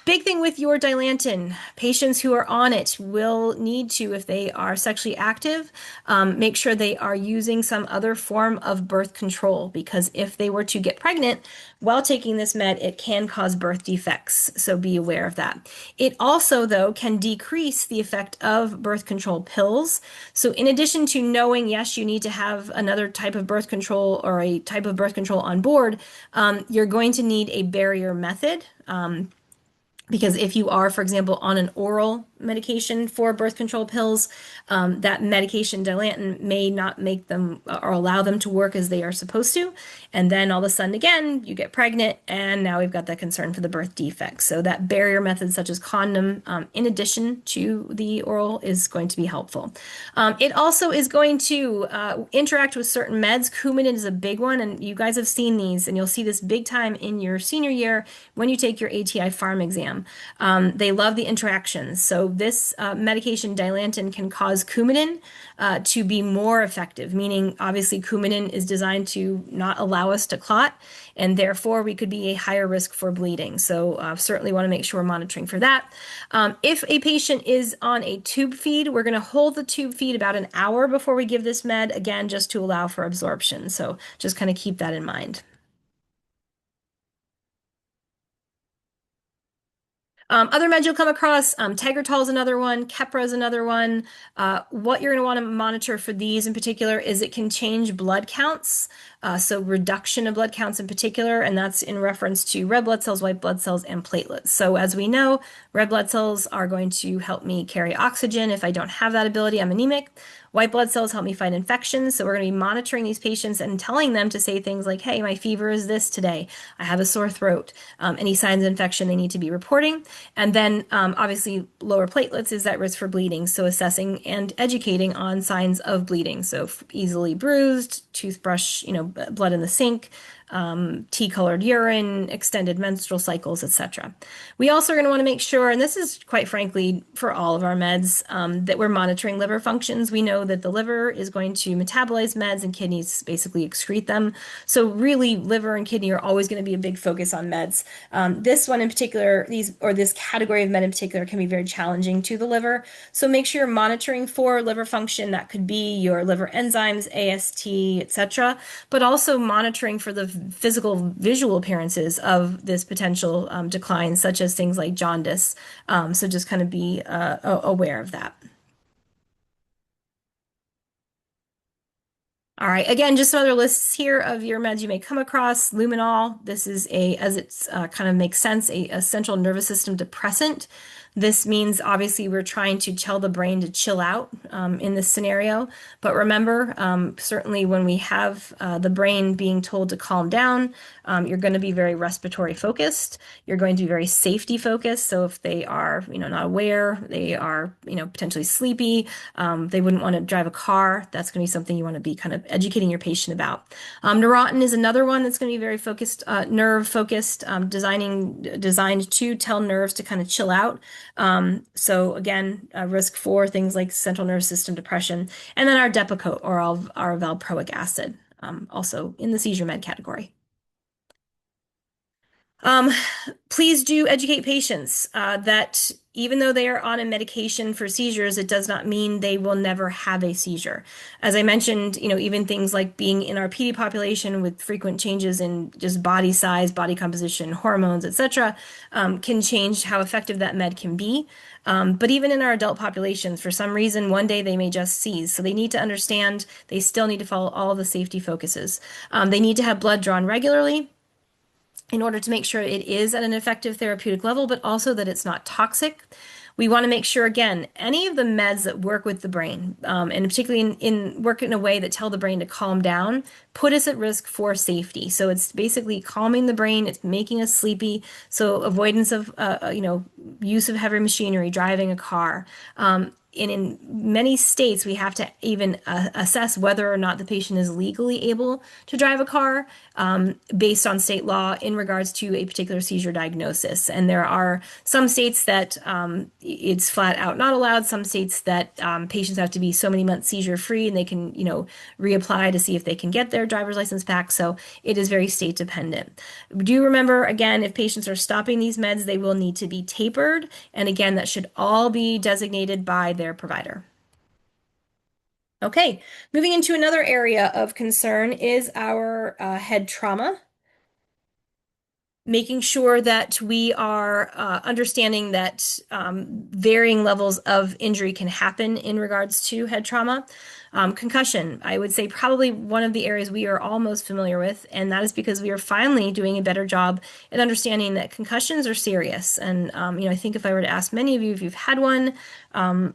Big thing with your Dilantin, patients who are on it will need to, if they are sexually active, make sure they are using some other form of birth control, because if they were to get pregnant while taking this med, it can cause birth defects. So be aware of that. It also, though, can decrease the effect of birth control pills. So in addition to knowing, yes, you need to have another type of birth control or a type of birth control on board, you're going to need a barrier method. Because if you are, for example, on an oral medication for birth control pills, that medication Dilantin may not make them or allow them to work as they are supposed to. And then all of a sudden, again, you get pregnant, and now we've got that concern for the birth defects. So that barrier method, such as condom, in addition to the oral, is going to be helpful. It also is going to interact with certain meds. Coumadin is a big one, and you guys have seen these, and you'll see this big time in your senior year when you take your ATI pharm exam. They love the interactions. So this medication, Dilantin, can cause Coumadin to be more effective, meaning obviously Coumadin is designed to not allow us to clot, and therefore we could be a higher risk for bleeding. So certainly want to make sure we're monitoring for that. If a patient is on a tube feed, we're going to hold the tube feed about an hour before we give this med, again, just to allow for absorption. So just kind of keep that in mind. Other meds you'll come across, Tegretol is another one, Keppra is another one. What you're going to want to monitor for these in particular is it can change blood counts. So reduction of blood counts in particular, and that's in reference to red blood cells, white blood cells, and platelets. So as we know, red blood cells are going to help me carry oxygen. If I don't have that ability, I'm anemic. White blood cells help me fight infections. So we're going to be monitoring these patients and telling them to say things like, hey, my fever is this today. I have a sore throat. Any signs of infection they need to be reporting. And then obviously lower platelets is at risk for bleeding. So assessing and educating on signs of bleeding. So easily bruised, toothbrush, blood in the sink, tea-colored urine, extended menstrual cycles, etc. We also are going to want to make sure, and this is quite frankly for all of our meds, that we're monitoring liver functions. We know that the liver is going to metabolize meds and kidneys basically excrete them. So really, liver and kidney are always going to be a big focus on meds. This one in particular, this category of med in particular can be very challenging to the liver. So make sure you're monitoring for liver function. That could be your liver enzymes, AST, etc., but also monitoring for the physical visual appearances of this potential decline, such as things like jaundice. So just kind of be aware of that. All right, again, just some other lists here of your meds you may come across. Luminol, this is as it's kind of makes sense, a central nervous system depressant. This means obviously we're trying to tell the brain to chill out in this scenario. But remember, certainly when we have the brain being told to calm down, you're going to be very respiratory focused. You're going to be very safety focused. So if they are, not aware, they are, potentially sleepy, they wouldn't want to drive a car. That's going to be something you want to be kind of educating your patient about. Neurontin is another one that's going to be very focused, nerve focused, designed to tell nerves to kind of chill out. So again, risk for things like central nervous system depression, and then our Depakote or our valproic acid, also in the seizure med category. Um, Please do educate patients that even though they are on a medication for seizures, it does not mean they will never have a seizure. As I mentioned, even things like being in our PD population with frequent changes in just body size, body composition, hormones, etc., can change how effective that med can be. But even in our adult populations, for some reason, one day they may just seize. So they need to understand they still need to follow all of the safety focuses. They need to have blood drawn regularly in order to make sure it is at an effective therapeutic level, but also that it's not toxic. We want to make sure, again, any of the meds that work with the brain, and particularly in work in a way that tell the brain to calm down, put us at risk for safety. So it's basically calming the brain, it's making us sleepy. So avoidance of, use of heavy machinery, driving a car. And in many states, we have to even assess whether or not the patient is legally able to drive a car based on state law in regards to a particular seizure diagnosis. And there are some states that it's flat out not allowed, some states that patients have to be so many months seizure free and they can, reapply to see if they can get their driver's license back. So it is very state dependent. Do remember, again, if patients are stopping these meds, they will need to be tapered. And again, that should all be designated by their provider. Okay, moving into another area of concern is our head trauma. Making sure that we are understanding that varying levels of injury can happen in regards to head trauma. Concussion, I would say probably one of the areas we are all most familiar with, and that is because we are finally doing a better job at understanding that concussions are serious. And, I think if I were to ask many of you if you've had one,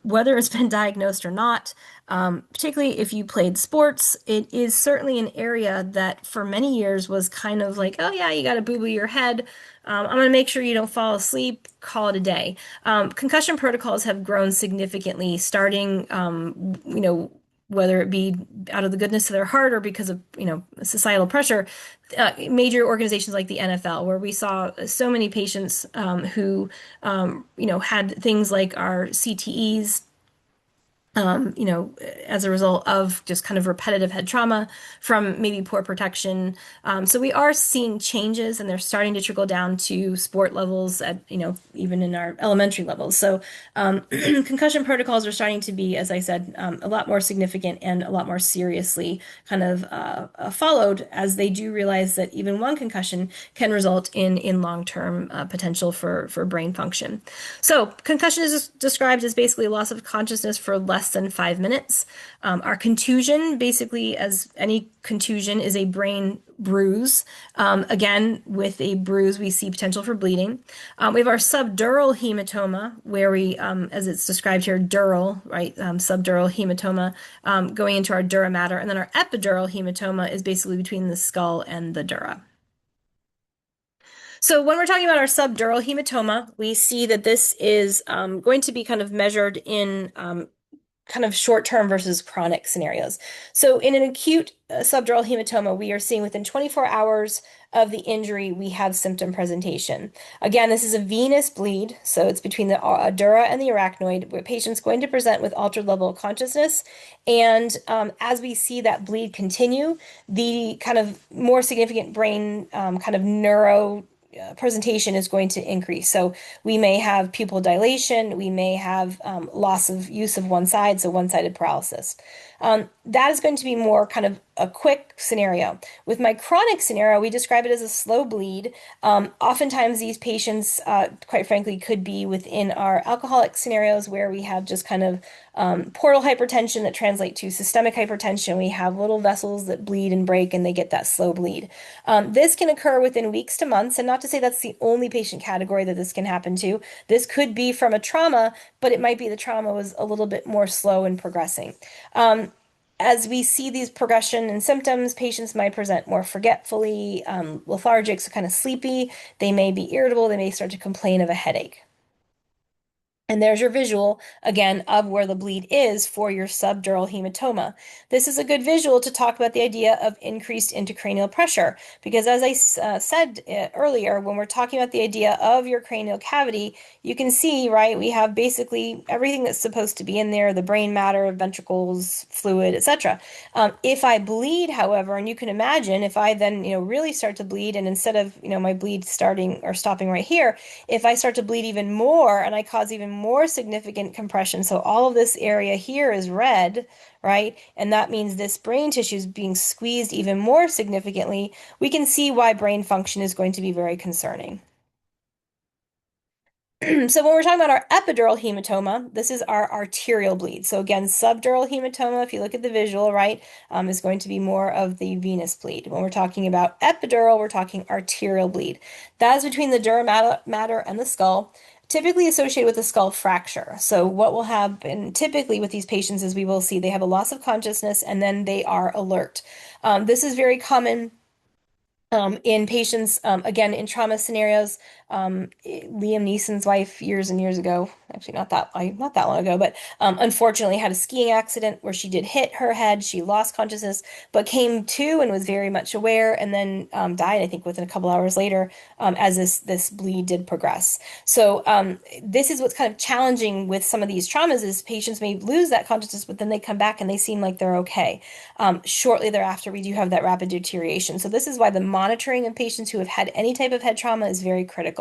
whether it's been diagnosed or not, particularly if you played sports, it is certainly an area that for many years was kind of like, oh yeah, you got a boo-boo your head. I'm going to make sure you don't fall asleep, call it a day. Concussion protocols have grown significantly starting, whether it be out of the goodness of their heart or because of, societal pressure, major organizations like the NFL, where we saw so many patients who, had things like our CTEs, as a result of just kind of repetitive head trauma from maybe poor protection. So we are seeing changes and they're starting to trickle down to sport levels at, even in our elementary levels. So concussion protocols are starting to be, as I said, a lot more significant and a lot more seriously kind of followed as they do realize that even one concussion can result in long-term potential for brain function. So concussion is described as basically loss of consciousness for less less than 5 minutes. Our contusion, basically, as any contusion, is a brain bruise. Again, with a bruise, we see potential for bleeding. We have our subdural hematoma, where we, as it's described here, dural, right? Subdural hematoma going into our dura mater. And then our epidural hematoma is basically between the skull and the dura. So when we're talking about our subdural hematoma, we see that this is going to be kind of measured in kind of short-term versus chronic scenarios. So in an acute subdural hematoma, we are seeing within 24 hours of the injury, we have symptom presentation. Again, this is a venous bleed, so it's between the dura and the arachnoid, where patient's going to present with altered level of consciousness. And as we see that bleed continue, the kind of more significant brain kind of neuro presentation is going to increase. So we may have pupil dilation, we may have loss of use of one side, so one-sided paralysis. That is going to be more kind of a quick scenario. With my chronic scenario, we describe it as a slow bleed. Oftentimes, these patients, quite frankly, could be within our alcoholic scenarios where we have just kind of portal hypertension that translate to systemic hypertension. We have little vessels that bleed and break, and they get that slow bleed. This can occur within weeks to months, and not to say that's the only patient category that this can happen to. This could be from a trauma, but it might be the trauma was a little bit more slow in progressing. As we see these progression and symptoms, patients might present more forgetfully, lethargic, so kind of sleepy. They may be irritable. They may start to complain of a headache. And there's your visual, again, of where the bleed is for your subdural hematoma. This is a good visual to talk about the idea of increased intracranial pressure, because as I said earlier, when we're talking about the idea of your cranial cavity, you can see, right, we have basically everything that's supposed to be in there, the brain matter, ventricles, fluid, etc. If I bleed, however, and you can imagine if I then, really start to bleed, and instead of, my bleed starting or stopping right here, if I start to bleed even more and I cause even more significant compression, so all of this area here is red, right? And that means this brain tissue is being squeezed even more significantly. We can see why brain function is going to be very concerning. So when we're talking about our epidural hematoma, this is our arterial bleed. So again, subdural hematoma, if you look at the visual, right, is going to be more of the venous bleed. When we're talking about epidural, we're talking arterial bleed. That is between the dura mater and the skull, typically associated with a skull fracture. So what will happen typically with these patients is we will see they have a loss of consciousness and then they are alert. This is very common in patients, again, in trauma scenarios. Liam Neeson's wife years and years ago, actually not that long ago, but unfortunately had a skiing accident where she did hit her head. She lost consciousness, but came to and was very much aware, and then died, I think, within a couple hours later, as this bleed did progress. So this is what's kind of challenging with some of these traumas is patients may lose that consciousness, but then they come back and they seem like they're okay. Shortly thereafter, we do have that rapid deterioration. So this is why the monitoring of patients who have had any type of head trauma is very critical.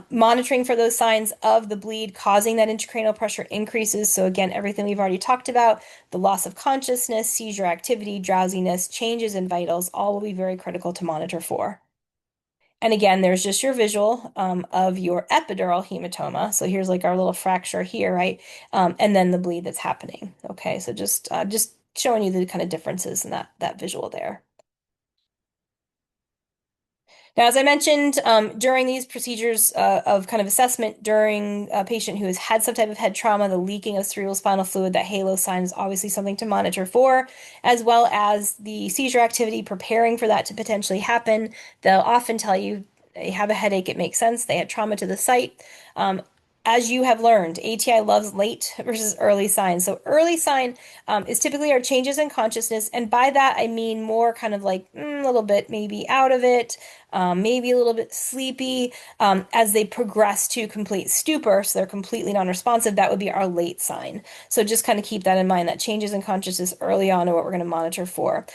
Monitoring for those signs of the bleed causing that intracranial pressure increases. So again, everything we've already talked about, the loss of consciousness, seizure activity, drowsiness, changes in vitals, all will be very critical to monitor for. And again, there's just your visual of your epidural hematoma. So here's like our little fracture here, right? And then the bleed that's happening. Okay, so just showing you the kind of differences in that visual there. Now, as I mentioned, during these procedures of kind of assessment during a patient who has had some type of head trauma, the leaking of cerebrospinal fluid, that halo sign is obviously something to monitor for, as well as the seizure activity, preparing for that to potentially happen. They'll often tell you they have a headache, it makes sense, they had trauma to the site. As you have learned, ATI loves late versus early signs. So early sign is typically our changes in consciousness, and by that I mean more kind of like a little bit maybe out of it, maybe a little bit sleepy. As they progress to complete stupor, so they're completely non-responsive, that would be our late sign. So just kind of keep that in mind, that changes in consciousness early on are what we're going to monitor for.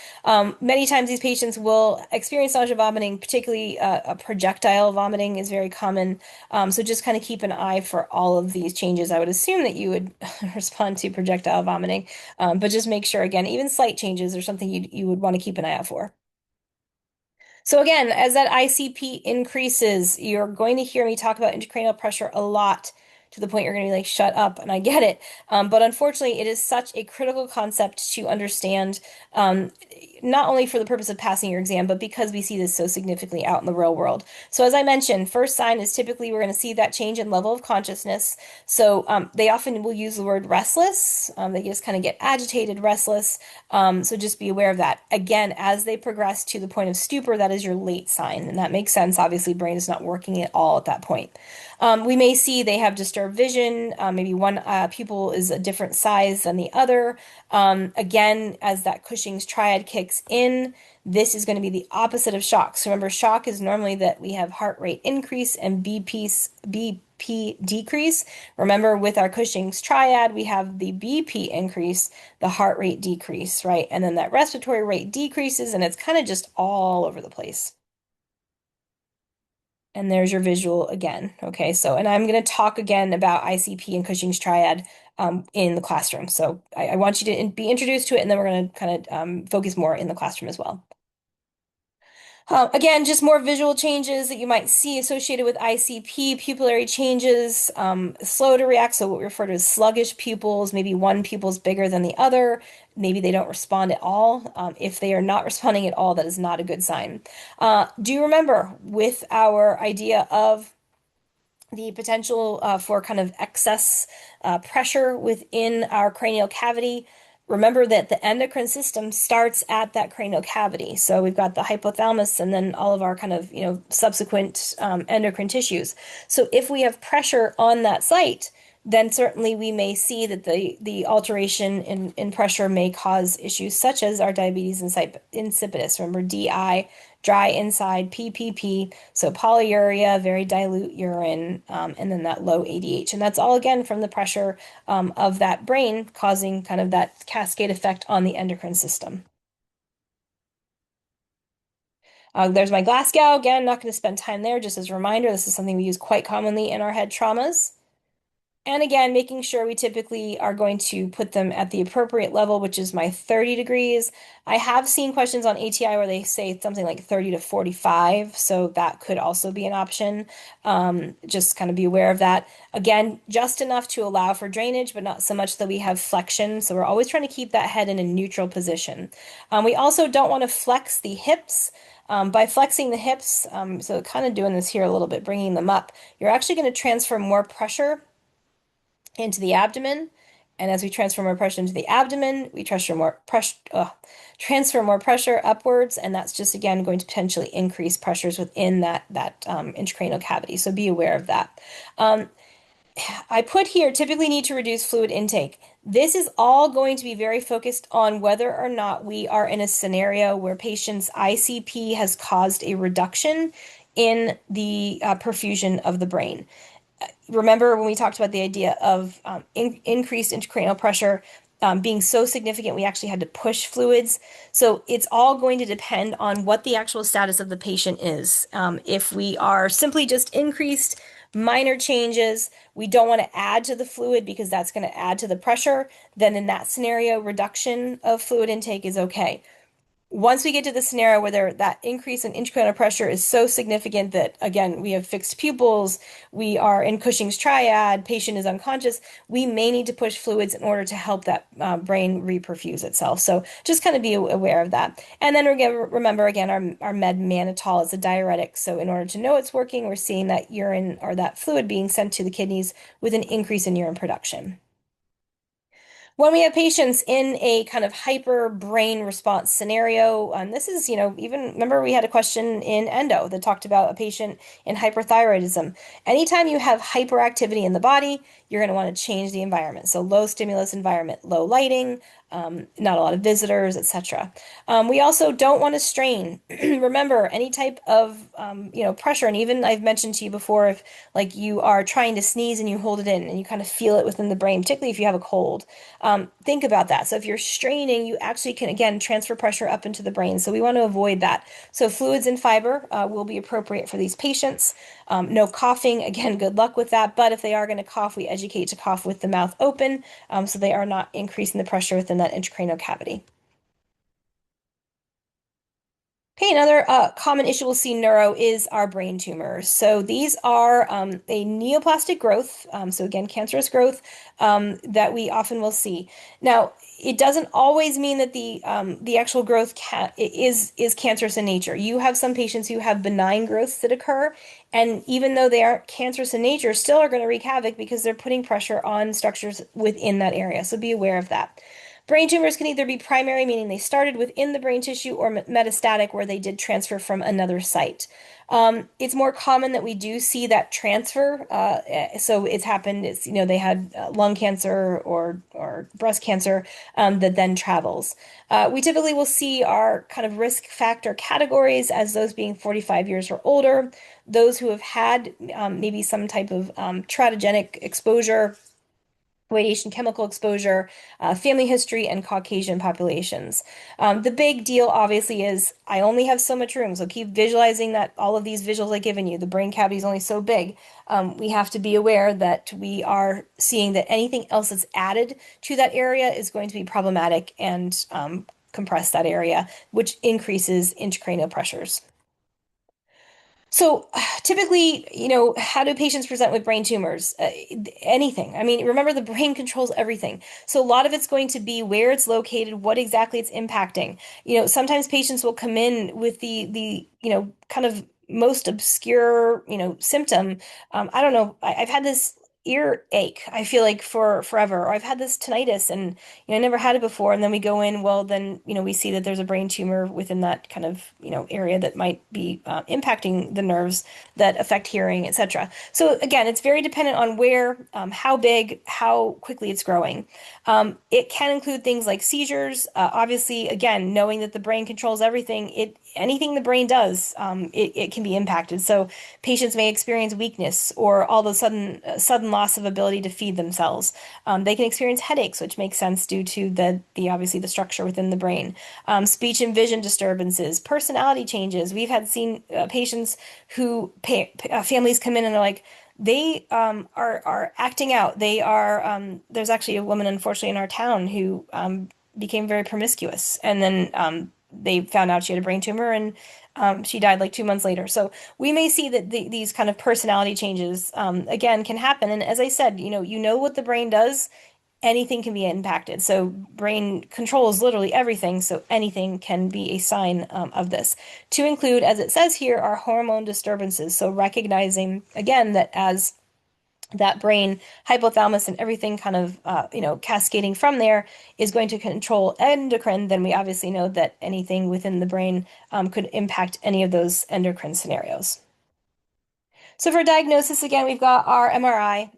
Many times these patients will experience nausea vomiting, particularly a projectile vomiting is very common. So just kind of keep an eye for all of these changes. I would assume that you would respond to projectile vomiting, but just make sure, again, even slight changes are something you would want to keep an eye out for. So again, as that ICP increases, you're going to hear me talk about intracranial pressure a lot to the point you're going to be like, shut up, and I get it. But unfortunately, it is such a critical concept to understand, um, not only for the purpose of passing your exam, but because we see this so significantly out in the real world. So, as I mentioned, first sign is typically we're going to see that change in level of consciousness. So, they often will use the word restless. They just kind of get agitated, restless. So, just be aware of that. Again, as they progress to the point of stupor, that is your late sign. And that makes sense. Obviously, brain is not working at all at that point. We may see they have disturbed vision. Maybe one pupil is a different size than the other. Again, as that Cushing's triad kicks in, this is going to be the opposite of shock. So remember, shock is normally that we have heart rate increase and BP decrease. Remember, with our Cushing's triad, we have the BP increase, the heart rate decrease, right? And then that respiratory rate decreases, and it's kind of just all over the place. And there's your visual again. Okay, so, and I'm going to talk again about ICP and Cushing's triad in the classroom. So I want you to be introduced to it, and then we're going to kind of focus more in the classroom as well. Again, just more visual changes that you might see associated with ICP, pupillary changes, slow to react, so what we refer to as sluggish pupils, maybe one pupil's bigger than the other, maybe they don't respond at all. If they are not responding at all, that is not a good sign. Do you remember with our idea of the potential for kind of excess pressure within our cranial cavity? Remember that the endocrine system starts at that cranial cavity. So we've got the hypothalamus and then all of our kind of, subsequent endocrine tissues. So if we have pressure on that site, then certainly we may see that the alteration in pressure may cause issues such as our diabetes insipidus. Remember, DI, dry inside, PPP, so polyuria, very dilute urine, and then that low ADH. And that's all again from the pressure of that brain causing kind of that cascade effect on the endocrine system. There's my Glasgow. Again, not going to spend time there. Just as a reminder, this is something we use quite commonly in our head traumas. And again, making sure we typically are going to put them at the appropriate level, which is my 30 degrees. I have seen questions on ATI where they say something like 30 to 45, so that could also be an option. Just kind of be aware of that. Again, just enough to allow for drainage, but not so much that we have flexion. So we're always trying to keep that head in a neutral position. We also don't want to flex the hips. By flexing the hips, so kind of doing this here a little bit, bringing them up, you're actually going to transfer more pressure into the abdomen. And as we transfer more pressure into the abdomen, we transfer more pressure upwards, and that's just again going to potentially increase pressures within that intracranial cavity. So be aware of that. I put here typically need to reduce fluid intake. This is all going to be very focused on whether or not we are in a scenario where patient's ICP has caused a reduction in the perfusion of the brain. Remember when we talked about the idea of increased intracranial pressure being so significant, we actually had to push fluids. So it's all going to depend on what the actual status of the patient is. If we are simply just increased minor changes, we don't want to add to the fluid because that's going to add to the pressure, then in that scenario, reduction of fluid intake is okay. Once we get to the scenario where that increase in intracranial pressure is so significant that, again, we have fixed pupils, we are in Cushing's triad, patient is unconscious, we may need to push fluids in order to help that brain reperfuse itself. So just kind of be aware of that. And then remember, again, our med mannitol is a diuretic. So in order to know it's working, we're seeing that urine or that fluid being sent to the kidneys with an increase in urine production. When we have patients in a kind of hyper brain response scenario, this is, even remember we had a question in endo that talked about a patient in hyperthyroidism. Anytime you have hyperactivity in the body, you're going to want to change the environment. So low stimulus environment, low lighting, not a lot of visitors, etc. We also don't want to strain. Remember, any type of pressure, and even I've mentioned to you before, if like you are trying to sneeze and you hold it in and you kind of feel it within the brain, particularly if you have a cold, think about that. So if you're straining, you actually can again transfer pressure up into the brain. So we want to avoid that. So fluids and fiber will be appropriate for these patients. No coughing, again, good luck with that. But if they are going to cough, we educate to cough with the mouth open, so they are not increasing the pressure within that intracranial cavity. Okay, another common issue we'll see in neuro is our brain tumors. So these are a neoplastic growth, so again, cancerous growth that we often will see. Now, it doesn't always mean that the actual growth is cancerous in nature. You have some patients who have benign growths that occur, and even though they aren't cancerous in nature, still are going to wreak havoc because they're putting pressure on structures within that area. So be aware of that. Brain tumors can either be primary, meaning they started within the brain tissue, or metastatic, where they did transfer from another site. It's more common that we do see that transfer. So it's happened. It's they had lung cancer or breast cancer that then travels. We typically will see our kind of risk factor categories as those being 45 years or older, those who have had maybe some type of teratogenic exposure, radiation chemical exposure, family history, and Caucasian populations. The big deal, obviously, is I only have so much room. So keep visualizing that all of these visuals I've given you, the brain cavity is only so big. We have to be aware that we are seeing that anything else that's added to that area is going to be problematic and compress that area, which increases intracranial pressures. So typically, how do patients present with brain tumors? Anything. I mean, remember the brain controls everything. So a lot of it's going to be where it's located, what exactly it's impacting. Sometimes patients will come in with the kind of most obscure, symptom. I don't know. I've had this ear ache, I feel like for forever, or I've had this tinnitus and I never had it before. And then we go in, well, then, we see that there's a brain tumor within that kind of, area that might be impacting the nerves that affect hearing, etc. So again, it's very dependent on where, how big, how quickly it's growing. It can include things like seizures. Obviously, again, knowing that the brain controls everything, anything the brain does, it can be impacted. So patients may experience weakness or all of a sudden loss of ability to feed themselves. They can experience headaches, which makes sense due to the obviously the structure within the brain. Speech and vision disturbances, personality changes. We've had seen patients who families come in and they're like, they are acting out. They are there's actually a woman, unfortunately, in our town who became very promiscuous, and then they found out she had a brain tumor, and she died like 2 months later. So we may see that these kind of personality changes again can happen. And as I said, you know what the brain does. Anything can be impacted. So brain controls literally everything. So anything can be a sign of this. To include, as it says here, are hormone disturbances. So recognizing again that as that brain hypothalamus and everything kind of cascading from there is going to control endocrine, then we obviously know that anything within the brain could impact any of those endocrine scenarios. So for diagnosis, again, we've got our MRI,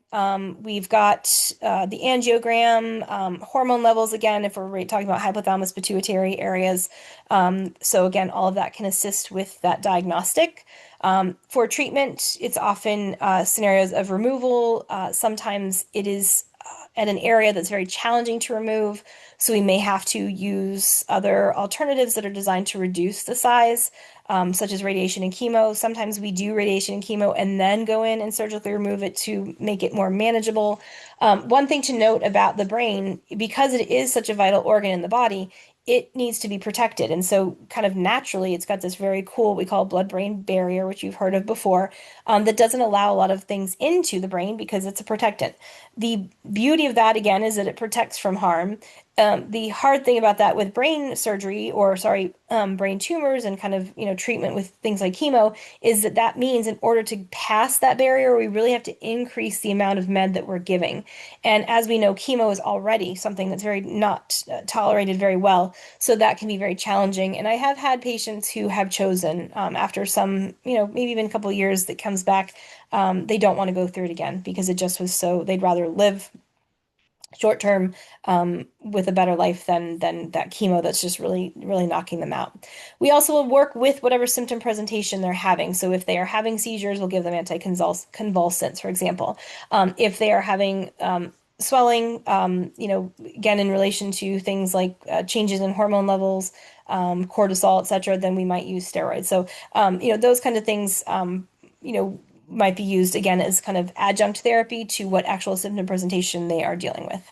we've got the angiogram, hormone levels, again, if we're talking about hypothalamus pituitary areas. So again, all of that can assist with that diagnostic. For treatment, it's often scenarios of removal. Sometimes it is at an area that's very challenging to remove, so we may have to use other alternatives that are designed to reduce the size, such as radiation and chemo. Sometimes we do radiation and chemo and then go in and surgically remove it to make it more manageable. One thing to note about the brain, because it is such a vital organ in the body, it needs to be protected. And so, kind of naturally, it's got this very cool, we call blood-brain barrier, which you've heard of before, that doesn't allow a lot of things into the brain because it's a protectant. The beauty of that, again, is that it protects from harm. The hard thing about that with brain surgery, or sorry, brain tumors and kind of, treatment with things like chemo, is that means in order to pass that barrier, we really have to increase the amount of med that we're giving. And as we know, chemo is already something that's very not tolerated very well. So that can be very challenging. And I have had patients who have chosen, after some, maybe even a couple of years that comes back, they don't want to go through it again because it just was so, they'd rather live short term with a better life than that chemo that's just really really knocking them out. We also will work with whatever symptom presentation they're having. So if they are having seizures, we'll give them anticonvulsants, for example. If they are having swelling, again in relation to things like changes in hormone levels, cortisol, etc., then we might use steroids. So those kind of things. Might be used again as kind of adjunct therapy to what actual symptom presentation they are dealing with.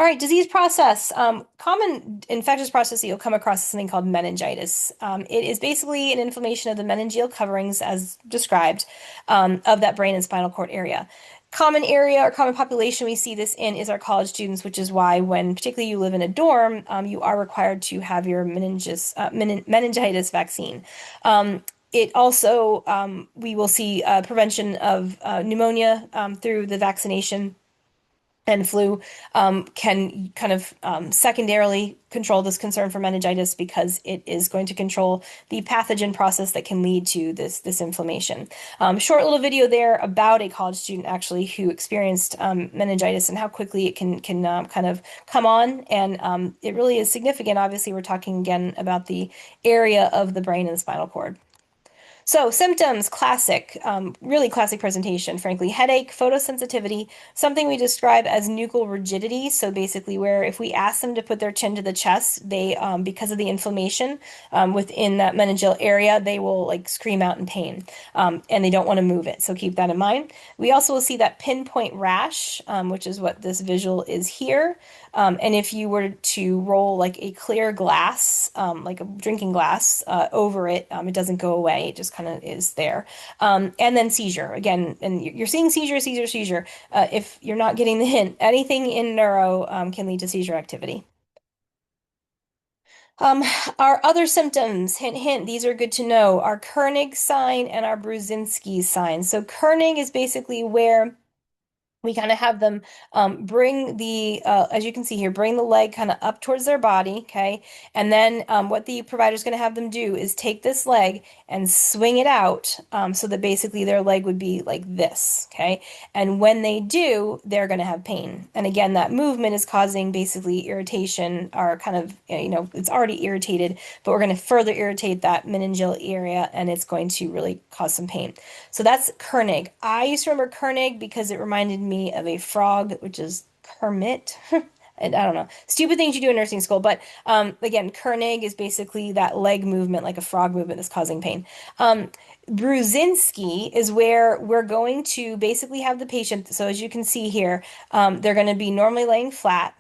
All right, disease process. Common infectious process that you'll come across is something called meningitis. It is basically an inflammation of the meningeal coverings, as described, of that brain and spinal cord area. Common area or common population we see this in is our college students, which is why when particularly you live in a dorm, you are required to have your meningitis vaccine. It also, we will see prevention of pneumonia through the vaccination and flu can kind of secondarily control this concern for meningitis because it is going to control the pathogen process that can lead to this inflammation. Short little video there about a college student actually who experienced meningitis and how quickly it can kind of come on, and it really is significant. Obviously, we're talking again about the area of the brain and the spinal cord. So symptoms, classic, really classic presentation, frankly. Headache, photosensitivity, something we describe as nuchal rigidity. So basically where if we ask them to put their chin to the chest, they, because of the inflammation within that meningeal area, they will like scream out in pain and they don't want to move it. So keep that in mind. We also will see that pinpoint rash, which is what this visual is here. And if you were to roll like a clear glass, like a drinking glass, over it, it doesn't go away. It just kind of is there. And then seizure again, and you're seeing seizure, seizure, seizure. If you're not getting the hint, anything in neuro can lead to seizure activity. Um, our other symptoms, hint, hint, these are good to know, our Koenig sign and our Brudzinski sign. So Koenig is basically where we kind of have them bring the, as you can see here, bring the leg kind of up towards their body, okay? And then what the provider is going to have them do is take this leg and swing it out so that basically their leg would be like this, okay? And when they do, they're going to have pain. And again, that movement is causing basically irritation or kind of, it's already irritated, but we're going to further irritate that meningeal area and it's going to really cause some pain. So that's Koenig. I used to remember Koenig because it reminded me of a frog, which is Kermit. And I don't know, stupid things you do in nursing school. But again, Koenig is basically that leg movement, like a frog movement that's causing pain. Brudzinski is where we're going to basically have the patient. So as you can see here, they're going to be normally laying flat.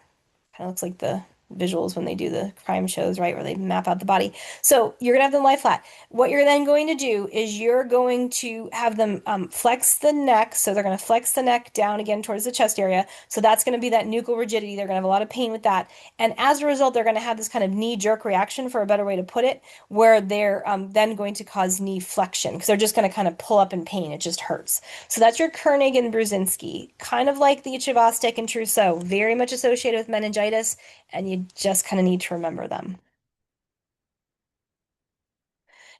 Kind of looks like the visuals when they do the crime shows, right, where they map out the body. So you're gonna have them lie flat. What you're then going to do is you're going to have them flex the neck. So they're gonna flex the neck down again towards the chest area. So that's gonna be that nuchal rigidity. They're gonna have a lot of pain with that. And as a result, they're gonna have this kind of knee-jerk reaction, for a better way to put it, where they're then going to cause knee flexion because they're just gonna kind of pull up in pain. It just hurts. So that's your Koenig and Brudzinski, kind of like the Chavostek and Trousseau, very much associated with meningitis, and you just kind of need to remember them.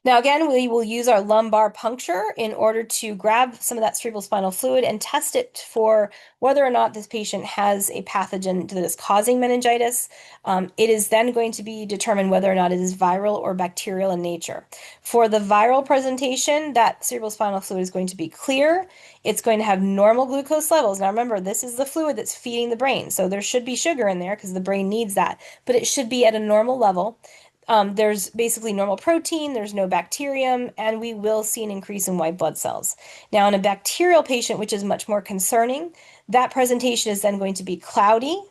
Now, again, we will use our lumbar puncture in order to grab some of that cerebrospinal fluid and test it for whether or not this patient has a pathogen that is causing meningitis. It is then going to be determined whether or not it is viral or bacterial in nature. For the viral presentation, that cerebrospinal fluid is going to be clear. It's going to have normal glucose levels. Now, remember, this is the fluid that's feeding the brain, so there should be sugar in there because the brain needs that, but it should be at a normal level. There's basically normal protein, there's no bacterium, and we will see an increase in white blood cells. Now, in a bacterial patient, which is much more concerning, that presentation is then going to be cloudy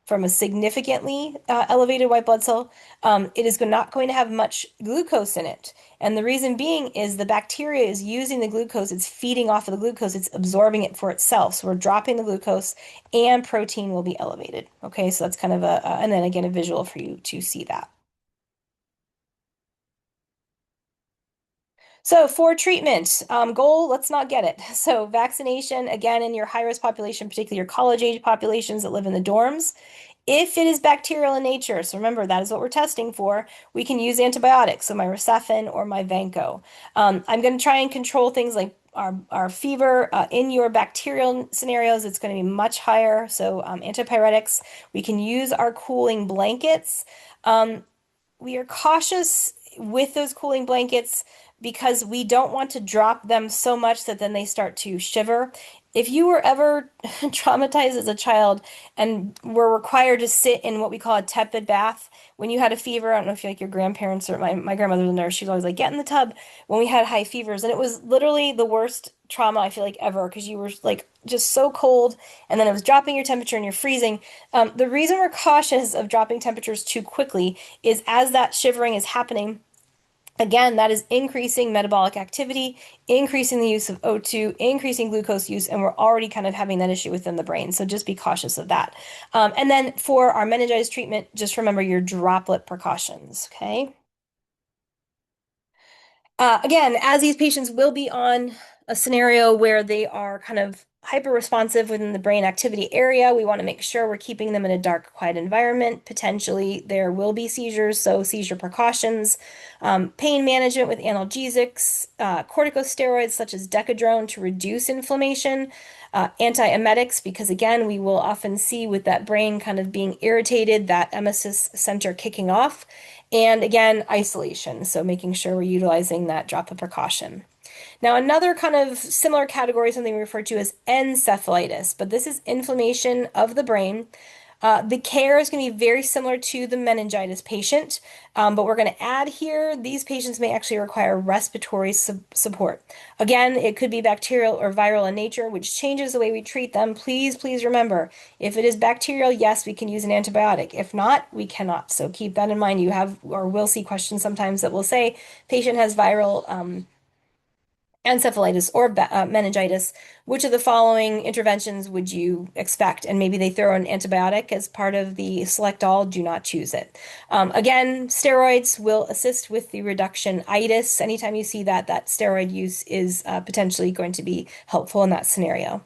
from a significantly elevated white blood cell. It is not going to have much glucose in it. And the reason being is the bacteria is using the glucose, it's feeding off of the glucose, it's absorbing it for itself. So we're dropping the glucose and protein will be elevated. Okay, so that's kind of and then again, a visual for you to see that. So for treatment, goal, let's not get it. So vaccination, again, in your high-risk population, particularly your college-age populations that live in the dorms. If it is bacterial in nature, so remember, that is what we're testing for, we can use antibiotics, so my Mycefin or my Vanco. I'm going to try and control things like our fever. In your bacterial scenarios, it's going to be much higher, so antipyretics. We can use our cooling blankets. We are cautious with those cooling blankets because we don't want to drop them so much that then they start to shiver. If you were ever traumatized as a child and were required to sit in what we call a tepid bath when you had a fever, I don't know if you like your grandparents or my grandmother was a nurse, she was always like, get in the tub when we had high fevers. And it was literally the worst trauma I feel like ever because you were like just so cold and then it was dropping your temperature and you're freezing. The reason we're cautious of dropping temperatures too quickly is as that shivering is happening. Again, that is increasing metabolic activity, increasing the use of O2, increasing glucose use, and we're already kind of having that issue within the brain. So just be cautious of that. And then for our meningitis treatment, just remember your droplet precautions, okay? Again, as these patients will be on a scenario where they are kind of hyper responsive within the brain activity area, we want to make sure we're keeping them in a dark, quiet environment. Potentially, there will be seizures, so seizure precautions, pain management with analgesics, corticosteroids such as Decadrone to reduce inflammation, antiemetics, because again, we will often see with that brain kind of being irritated, that emesis center kicking off. And again, isolation. So making sure we're utilizing that drop of precaution. Now, another kind of similar category, something we refer to as encephalitis, but this is inflammation of the brain. The care is going to be very similar to the meningitis patient, but we're going to add here these patients may actually require respiratory support. Again, it could be bacterial or viral in nature, which changes the way we treat them. Please, please remember, if it is bacterial, yes, we can use an antibiotic. If not, we cannot. So keep that in mind. You have or will see questions sometimes that will say patient has viral encephalitis or meningitis, which of the following interventions would you expect? And maybe they throw an antibiotic as part of the select all, do not choose it. Again, steroids will assist with the reduction itis. Anytime you see that, that steroid use is potentially going to be helpful in that scenario.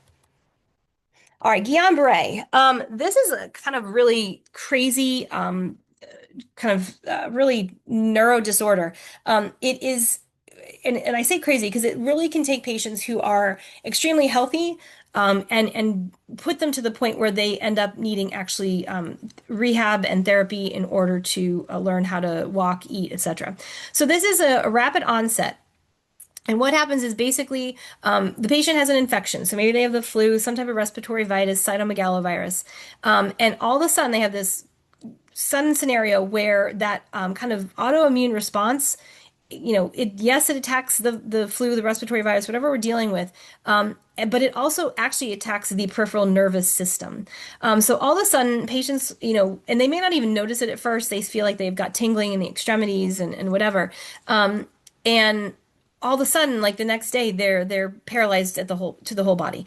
All right, Guillain-Barré. This is a kind of really crazy, kind of really neuro disorder. It is and I say crazy because it really can take patients who are extremely healthy and put them to the point where they end up needing actually rehab and therapy in order to learn how to walk, eat, etc. So this is a rapid onset. And what happens is basically the patient has an infection. So maybe they have the flu, some type of respiratory virus, cytomegalovirus. And all of a sudden they have this sudden scenario where that kind of autoimmune response, yes, it attacks the flu, the respiratory virus, whatever we're dealing with, but it also actually attacks the peripheral nervous system. So all of a sudden, patients, and they may not even notice it at first. They feel like they've got tingling in the extremities and whatever, and all of a sudden, like the next day, they're paralyzed at the whole body.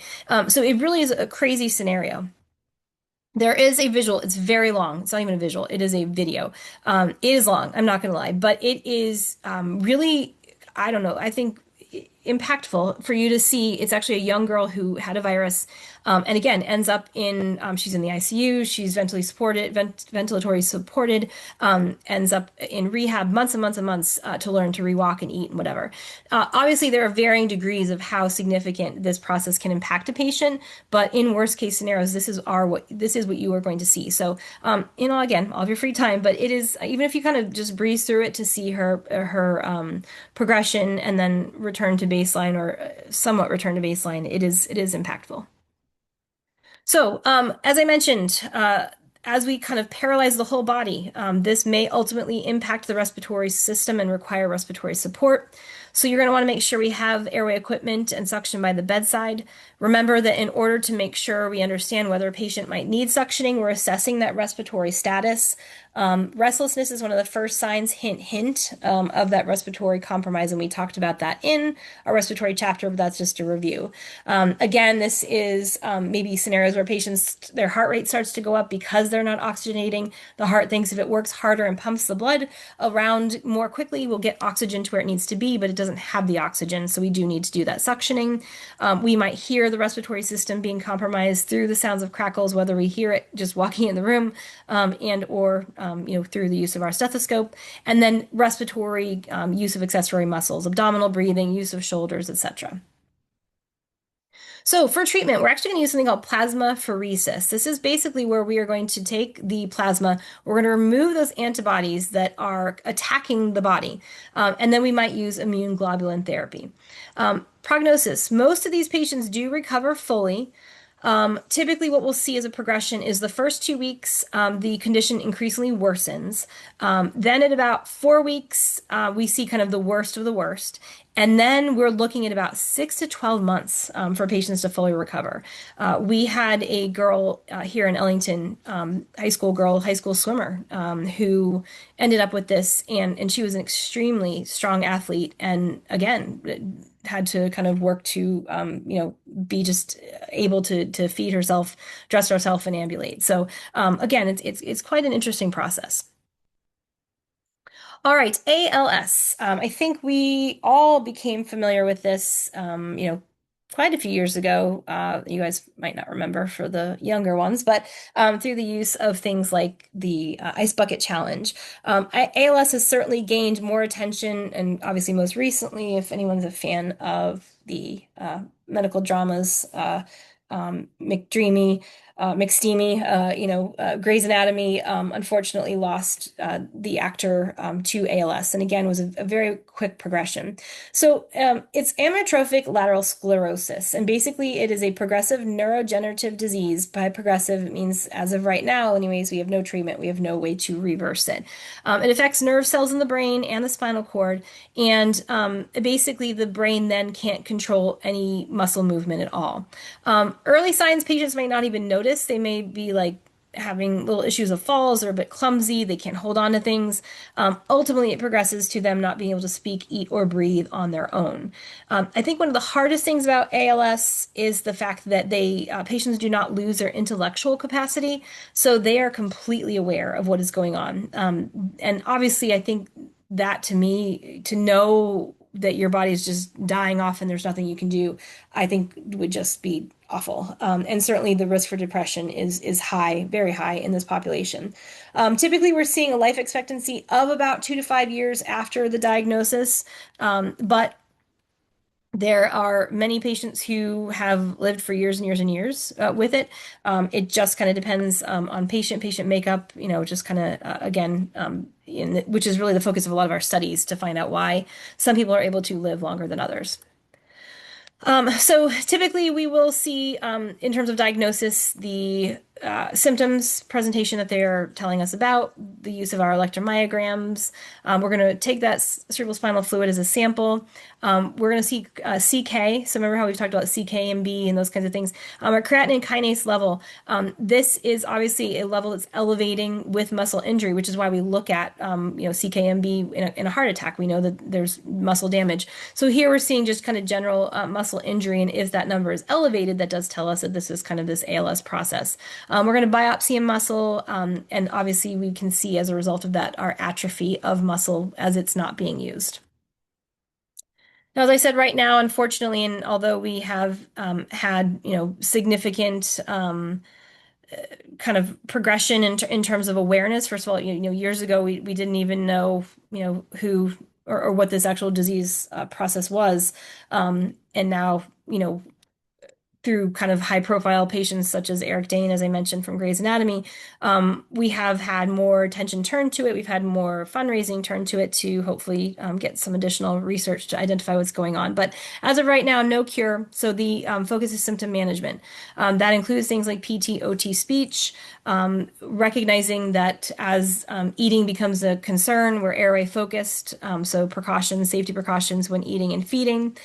So it really is a crazy scenario. There is a visual. It's very long. It's not even a visual. It is a video. It is long. I'm not going to lie, but it is really, I don't know, I think impactful for you to see. It's actually a young girl who had a virus, and again ends up in she's in the ICU. She's ventilatory supported, ends up in rehab months and months and months to learn to rewalk and eat and whatever. Obviously, there are varying degrees of how significant this process can impact a patient, but in worst case scenarios, this is what you are going to see. So, again, all of your free time, but it is even if you kind of just breeze through it to see her progression and then return to baseline or somewhat return to baseline, it is impactful. So, as I mentioned, as we kind of paralyze the whole body, this may ultimately impact the respiratory system and require respiratory support. So you're going to want to make sure we have airway equipment and suction by the bedside. Remember that in order to make sure we understand whether a patient might need suctioning, we're assessing that respiratory status. Restlessness is one of the first signs, hint, hint, of that respiratory compromise, and we talked about that in our respiratory chapter, but that's just a review. Again, this is maybe scenarios where patients, their heart rate starts to go up because they're not oxygenating. The heart thinks if it works harder and pumps the blood around more quickly, we'll get oxygen to where it needs to be, but it doesn't have the oxygen, so we do need to do that suctioning. We might hear the respiratory system being compromised through the sounds of crackles, whether we hear it just walking in the room and or through the use of our stethoscope, and then respiratory use of accessory muscles, abdominal breathing, use of shoulders, etc. So for treatment, we're actually going to use something called plasmapheresis. This is basically where we are going to take the plasma, we're going to remove those antibodies that are attacking the body, and then we might use immune globulin therapy. Prognosis, most of these patients do recover fully. Typically, what we'll see as a progression is the first 2 weeks, the condition increasingly worsens. Then, at about 4 weeks, we see kind of the worst of the worst. And then we're looking at about 6 to 12 months for patients to fully recover. We had a girl here in Ellington, high school girl, high school swimmer, who ended up with this, and she was an extremely strong athlete. And again, had to kind of work to be just able to feed herself, dress herself, and ambulate. So again, it's quite an interesting process. All right, ALS. I think we all became familiar with this, quite a few years ago. You guys might not remember for the younger ones, but through the use of things like the Ice Bucket Challenge. ALS has certainly gained more attention, and obviously most recently, if anyone's a fan of the medical dramas, McDreamy, McSteamy, Grey's Anatomy, unfortunately lost the actor to ALS, and again was a very quick progression. So it's amyotrophic lateral sclerosis, and basically it is a progressive neurodegenerative disease. By progressive, it means as of right now, anyways, we have no treatment, we have no way to reverse it. It affects nerve cells in the brain and the spinal cord, and basically the brain then can't control any muscle movement at all. Early signs patients may not even notice. They may be like having little issues of falls, they're a bit clumsy, they can't hold on to things. Ultimately, it progresses to them not being able to speak, eat, or breathe on their own. I think one of the hardest things about ALS is the fact that patients do not lose their intellectual capacity, so they are completely aware of what is going on. And obviously, I think that to me, to know that your body is just dying off and there's nothing you can do, I think would just be awful. And certainly the risk for depression is high, very high in this population. Typically, we're seeing a life expectancy of about 2 to 5 years after the diagnosis, but there are many patients who have lived for years and years and years with it. It just kind of depends on patient makeup, just kind of, again, which is really the focus of a lot of our studies to find out why some people are able to live longer than others. So typically we will see, in terms of diagnosis, the symptoms presentation that they're telling us about, the use of our electromyograms. We're going to take that cerebrospinal fluid as a sample. We're going to see CK. So remember how we've talked about CK and B and those kinds of things. Our creatinine kinase level. This is obviously a level that's elevating with muscle injury, which is why we look at CK and B in a heart attack. We know that there's muscle damage. So here we're seeing just kind of general muscle injury, and if that number is elevated, that does tell us that this is kind of this ALS process. We're going to biopsy a muscle, and obviously we can see as a result of that our atrophy of muscle as it's not being used. Now, as I said, right now, unfortunately, and although we have had significant kind of progression in terms of awareness. First of all, years ago we didn't even know who or what this actual disease process was, and now through kind of high profile patients such as Eric Dane, as I mentioned from Grey's Anatomy, we have had more attention turned to it. We've had more fundraising turned to it to hopefully get some additional research to identify what's going on. But as of right now, no cure. So the focus is symptom management. That includes things like PT, OT, speech, recognizing that as eating becomes a concern, we're airway focused. So precautions, safety precautions when eating and feeding.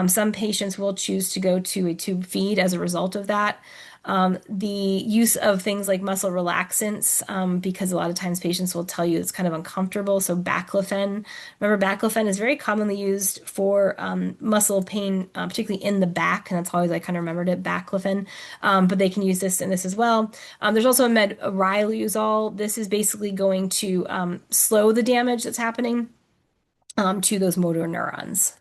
Some patients will choose to go to a tube feed as a result of that. The use of things like muscle relaxants, because a lot of times patients will tell you it's kind of uncomfortable. So baclofen, remember baclofen is very commonly used for muscle pain, particularly in the back, and that's always I kind of remembered it, baclofen. But they can use this in this as well. There's also a med riluzole. This is basically going to slow the damage that's happening to those motor neurons.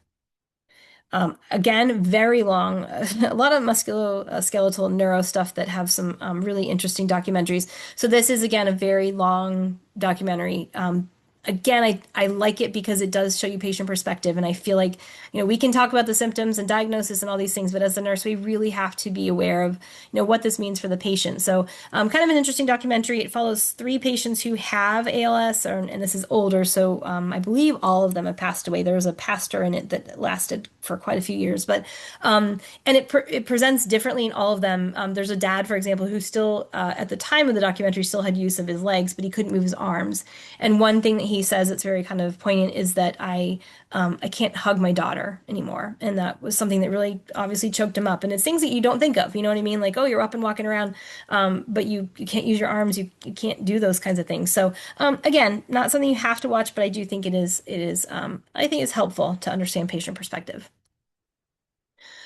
Again, very long, a lot of musculoskeletal neuro stuff that have some really interesting documentaries. So this is again a very long documentary. again, I like it because it does show you patient perspective. And I feel like, we can talk about the symptoms and diagnosis and all these things, but as a nurse, we really have to be aware of, what this means for the patient. So, kind of an interesting documentary. It follows three patients who have ALS, and this is older. So, I believe all of them have passed away. There was a pastor in it that lasted for quite a few years, but, and it presents differently in all of them. There's a dad, for example, who still, at the time of the documentary, still had use of his legs, but he couldn't move his arms. And one thing that he says that's very kind of poignant is that I can't hug my daughter anymore, and that was something that really obviously choked him up. And it's things that you don't think of, you know what I mean? Like, oh, you're up and walking around, but you can't use your arms, you can't do those kinds of things. So again, not something you have to watch, but I do think it is I think it's helpful to understand patient perspective.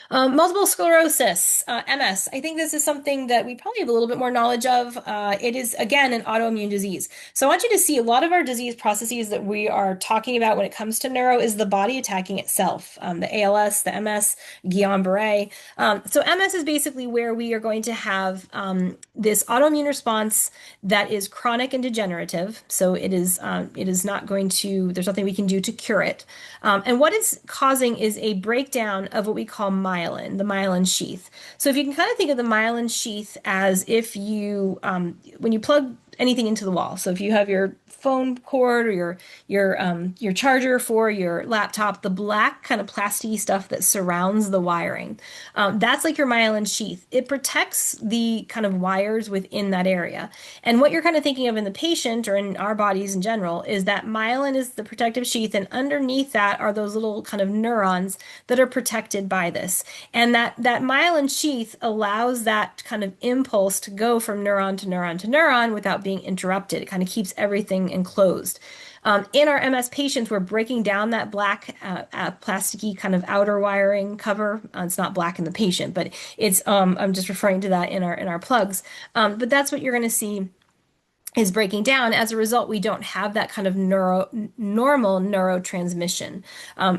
Multiple sclerosis, MS. I think this is something that we probably have a little bit more knowledge of. It is, again, an autoimmune disease. So I want you to see a lot of our disease processes that we are talking about when it comes to neuro is the body attacking itself. The ALS, the MS, Guillain-Barré. So MS is basically where we are going to have this autoimmune response that is chronic and degenerative. So it is not going to, there's nothing we can do to cure it. And what it's causing is a breakdown of what we call myelin, the myelin sheath. So if you can kind of think of the myelin sheath as if when you plug anything into the wall. So if you have your phone cord or your charger for your laptop, the black kind of plasticky stuff that surrounds the wiring, that's like your myelin sheath. It protects the kind of wires within that area. And what you're kind of thinking of in the patient or in our bodies in general is that myelin is the protective sheath, and underneath that are those little kind of neurons that are protected by this. And that myelin sheath allows that kind of impulse to go from neuron to neuron to neuron without being interrupted. It kind of keeps everything enclosed. In our MS patients, we're breaking down that black, plasticky kind of outer wiring cover. It's not black in the patient, but I'm just referring to that in our plugs. But that's what you're going to see is breaking down. As a result, we don't have that kind of normal neurotransmission.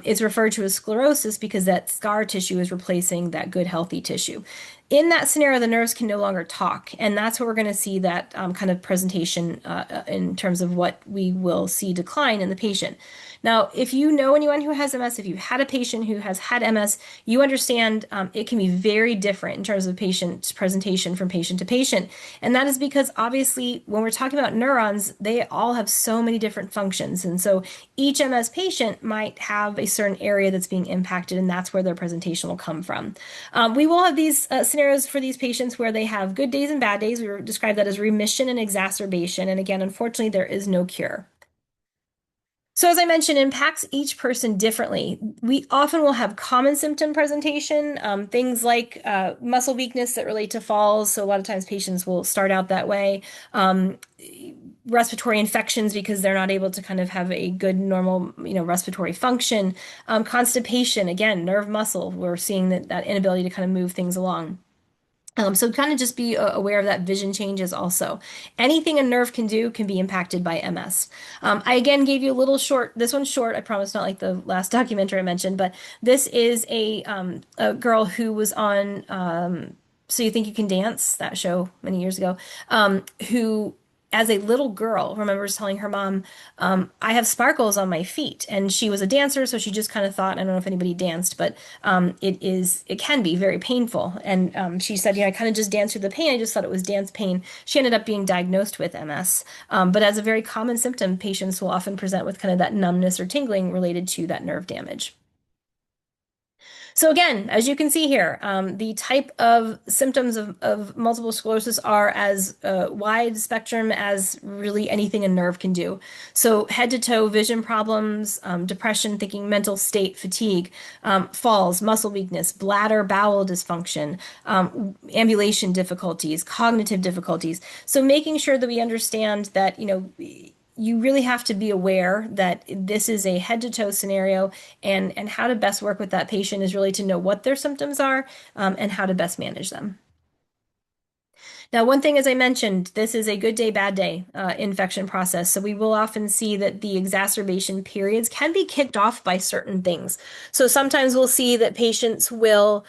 It's referred to as sclerosis because that scar tissue is replacing that good, healthy tissue. In that scenario, the nerves can no longer talk, and that's what we're going to see that kind of presentation in terms of what we will see decline in the patient. Now, if you know anyone who has MS, if you've had a patient who has had MS, you understand it can be very different in terms of patient presentation from patient to patient. And that is because obviously when we're talking about neurons, they all have so many different functions. And so each MS patient might have a certain area that's being impacted, and that's where their presentation will come from. We will have these scenarios for these patients where they have good days and bad days. We describe that as remission and exacerbation. And again, unfortunately, there is no cure. So, as I mentioned, it impacts each person differently. We often will have common symptom presentation, things like muscle weakness that relate to falls. So, a lot of times patients will start out that way. Respiratory infections because they're not able to kind of have a good normal, respiratory function. Constipation, again, nerve muscle. We're seeing that inability to kind of move things along. So kind of just be aware of that vision changes also. Anything a nerve can do can be impacted by MS. I again gave you a little short, this one's short, I promise, not like the last documentary I mentioned, but this is a girl who was on So You Think You Can Dance, that show many years ago, who as a little girl remembers telling her mom, I have sparkles on my feet. And she was a dancer, so she just kind of thought, I don't know if anybody danced, but it can be very painful. And she said, I kind of just danced through the pain. I just thought it was dance pain. She ended up being diagnosed with MS. But as a very common symptom, patients will often present with kind of that numbness or tingling related to that nerve damage. So again, as you can see here, the type of symptoms of multiple sclerosis are as wide spectrum as really anything a nerve can do. So head to toe vision problems, depression, thinking, mental state, fatigue, falls, muscle weakness, bladder, bowel dysfunction, ambulation difficulties, cognitive difficulties. So making sure that we understand that, you really have to be aware that this is a head to toe scenario, and how to best work with that patient is really to know what their symptoms are, and how to best manage them. Now, one thing, as I mentioned, this is a good day, bad day infection process. So we will often see that the exacerbation periods can be kicked off by certain things. So sometimes we'll see that patients will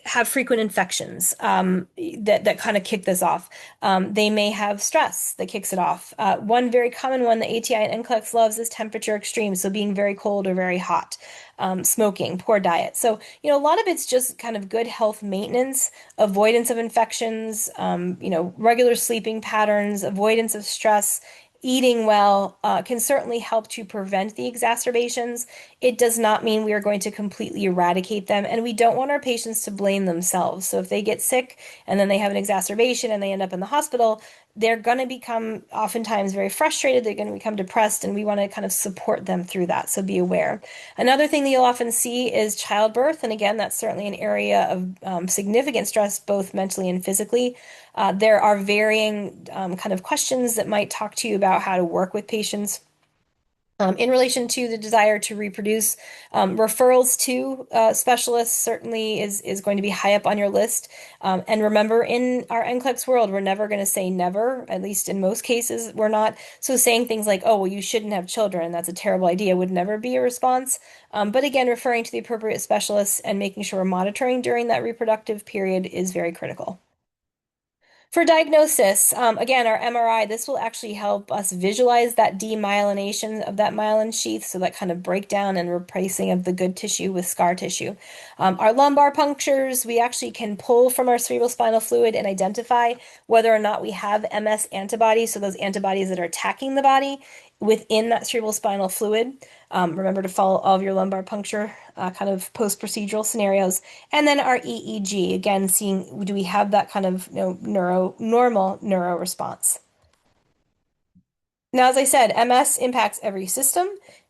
have frequent infections that kind of kick this off. They may have stress that kicks it off. One very common one that ATI and NCLEX loves is temperature extremes, so being very cold or very hot, smoking, poor diet. So, a lot of it's just kind of good health maintenance, avoidance of infections, regular sleeping patterns, avoidance of stress. Eating well can certainly help to prevent the exacerbations. It does not mean we are going to completely eradicate them, and we don't want our patients to blame themselves. So if they get sick and then they have an exacerbation and they end up in the hospital, they're going to become oftentimes very frustrated. They're going to become depressed, and we want to kind of support them through that. So be aware. Another thing that you'll often see is childbirth, and again, that's certainly an area of significant stress, both mentally and physically. There are varying kind of questions that might talk to you about how to work with patients in relation to the desire to reproduce. Referrals to specialists certainly is going to be high up on your list. And remember, in our NCLEX world, we're never going to say never, at least in most cases, we're not. So saying things like, oh, well, you shouldn't have children, that's a terrible idea, would never be a response. But again, referring to the appropriate specialists and making sure we're monitoring during that reproductive period is very critical. For diagnosis, again, our MRI, this will actually help us visualize that demyelination of that myelin sheath, so that kind of breakdown and replacing of the good tissue with scar tissue. Our lumbar punctures, we actually can pull from our cerebrospinal fluid and identify whether or not we have MS antibodies, so those antibodies that are attacking the body within that cerebrospinal fluid. Remember to follow all of your lumbar puncture kind of post-procedural scenarios. And then our EEG, again, seeing do we have that kind of normal neuro response. Now, as I said, MS impacts every system,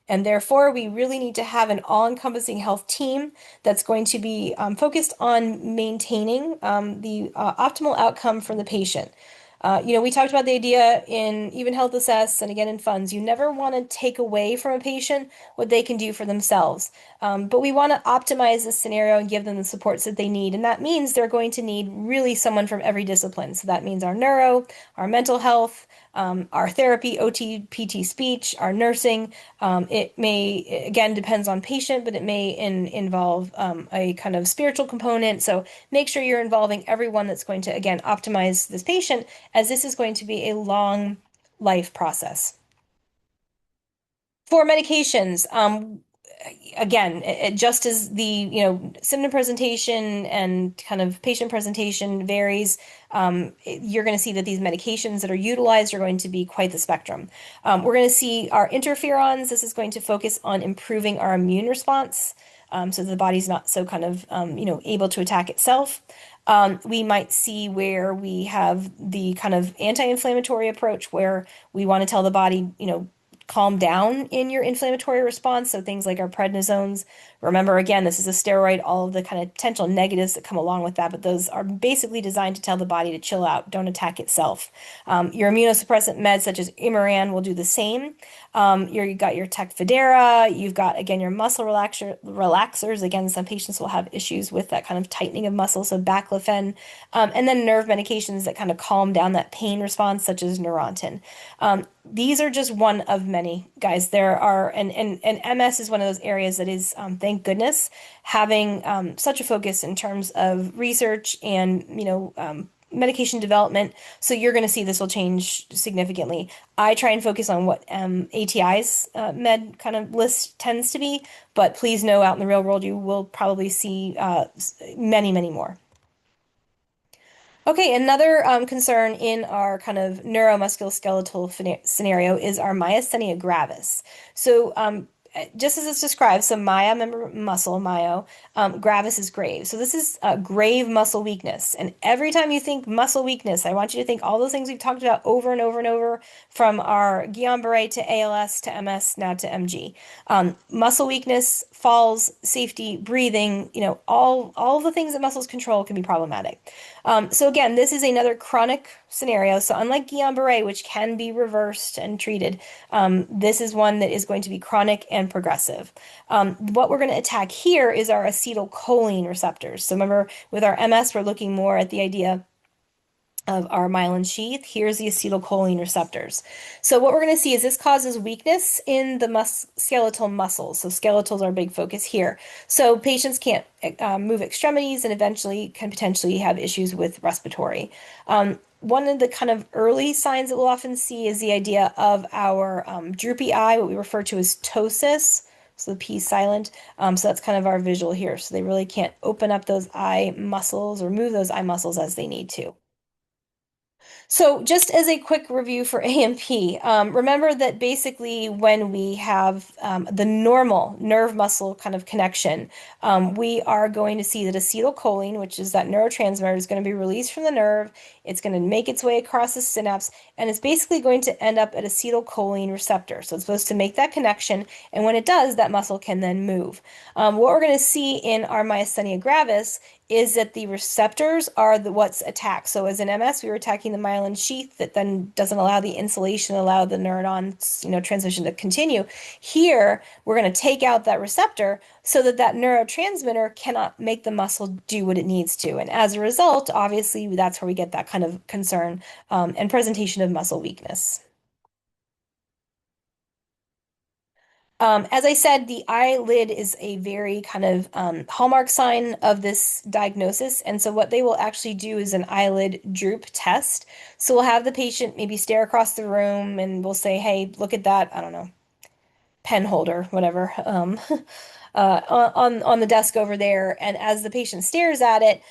and therefore we really need to have an all-encompassing health team that's going to be focused on maintaining the optimal outcome for the patient. We talked about the idea in even Health Assess and again in funds. You never want to take away from a patient what they can do for themselves. But we want to optimize the scenario and give them the supports that they need. And that means they're going to need really someone from every discipline. So that means our neuro, our mental health, our therapy, OT, PT, speech, our nursing. It may, again, depends on patient, but it may involve a kind of spiritual component. So make sure you're involving everyone that's going to, again, optimize this patient, as this is going to be a long life process. For medications, again, just as the, symptom presentation and kind of patient presentation varies, you're going to see that these medications that are utilized are going to be quite the spectrum. We're going to see our interferons. This is going to focus on improving our immune response, so the body's not so kind of, able to attack itself. We might see where we have the kind of anti-inflammatory approach where we want to tell the body, calm down in your inflammatory response. So things like our prednisones. Remember, again, this is a steroid, all of the kind of potential negatives that come along with that, but those are basically designed to tell the body to chill out, don't attack itself. Your immunosuppressant meds such as Imuran will do the same. You've got your Tecfidera, you've got, again, your muscle relaxers. Again, some patients will have issues with that kind of tightening of muscles, so baclofen. And then nerve medications that kind of calm down that pain response, such as Neurontin. These are just one of many, guys. There are, and MS is one of those areas that is, thank goodness, having such a focus in terms of research and, medication development. So you're going to see this will change significantly. I try and focus on what ATI's med kind of list tends to be, but please know out in the real world, you will probably see many, many more. Okay, another concern in our kind of neuromusculoskeletal scenario is our myasthenia gravis. So, just as it's described, so mya, remember muscle, myo, gravis is grave. So this is grave muscle weakness. And every time you think muscle weakness, I want you to think all those things we've talked about over and over and over, from our Guillain-Barré to ALS to MS, now to MG. Muscle weakness, falls, safety, breathing, all the things that muscles control can be problematic. So again, this is another chronic scenario. So unlike Guillain-Barré, which can be reversed and treated, this is one that is going to be chronic and progressive. What we're going to attack here is our acetylcholine receptors. So remember, with our MS, we're looking more at the idea of our myelin sheath. Here's the acetylcholine receptors. So what we're going to see is this causes weakness in the skeletal muscles. So skeletals are a big focus here. So patients can't move extremities and eventually can potentially have issues with respiratory. One of the kind of early signs that we'll often see is the idea of our droopy eye, what we refer to as ptosis. So the P is silent. So that's kind of our visual here. So they really can't open up those eye muscles or move those eye muscles as they need to. So, just as a quick review for AMP, remember that basically when we have the normal nerve muscle kind of connection, we are going to see that acetylcholine, which is that neurotransmitter, is going to be released from the nerve. It's going to make its way across the synapse, and it's basically going to end up at acetylcholine receptor. So, it's supposed to make that connection, and when it does, that muscle can then move. What we're going to see in our myasthenia gravis is that the receptors are what's attacked. So as in MS, we were attacking the myelin sheath that then doesn't allow the insulation, allow the neurons, transmission to continue. Here, we're going to take out that receptor so that that neurotransmitter cannot make the muscle do what it needs to. And as a result, obviously, that's where we get that kind of concern and presentation of muscle weakness. As I said, the eyelid is a very kind of hallmark sign of this diagnosis. And so, what they will actually do is an eyelid droop test. So, we'll have the patient maybe stare across the room and we'll say, hey, look at that, I don't know, pen holder, whatever, on the desk over there. And as the patient stares at it,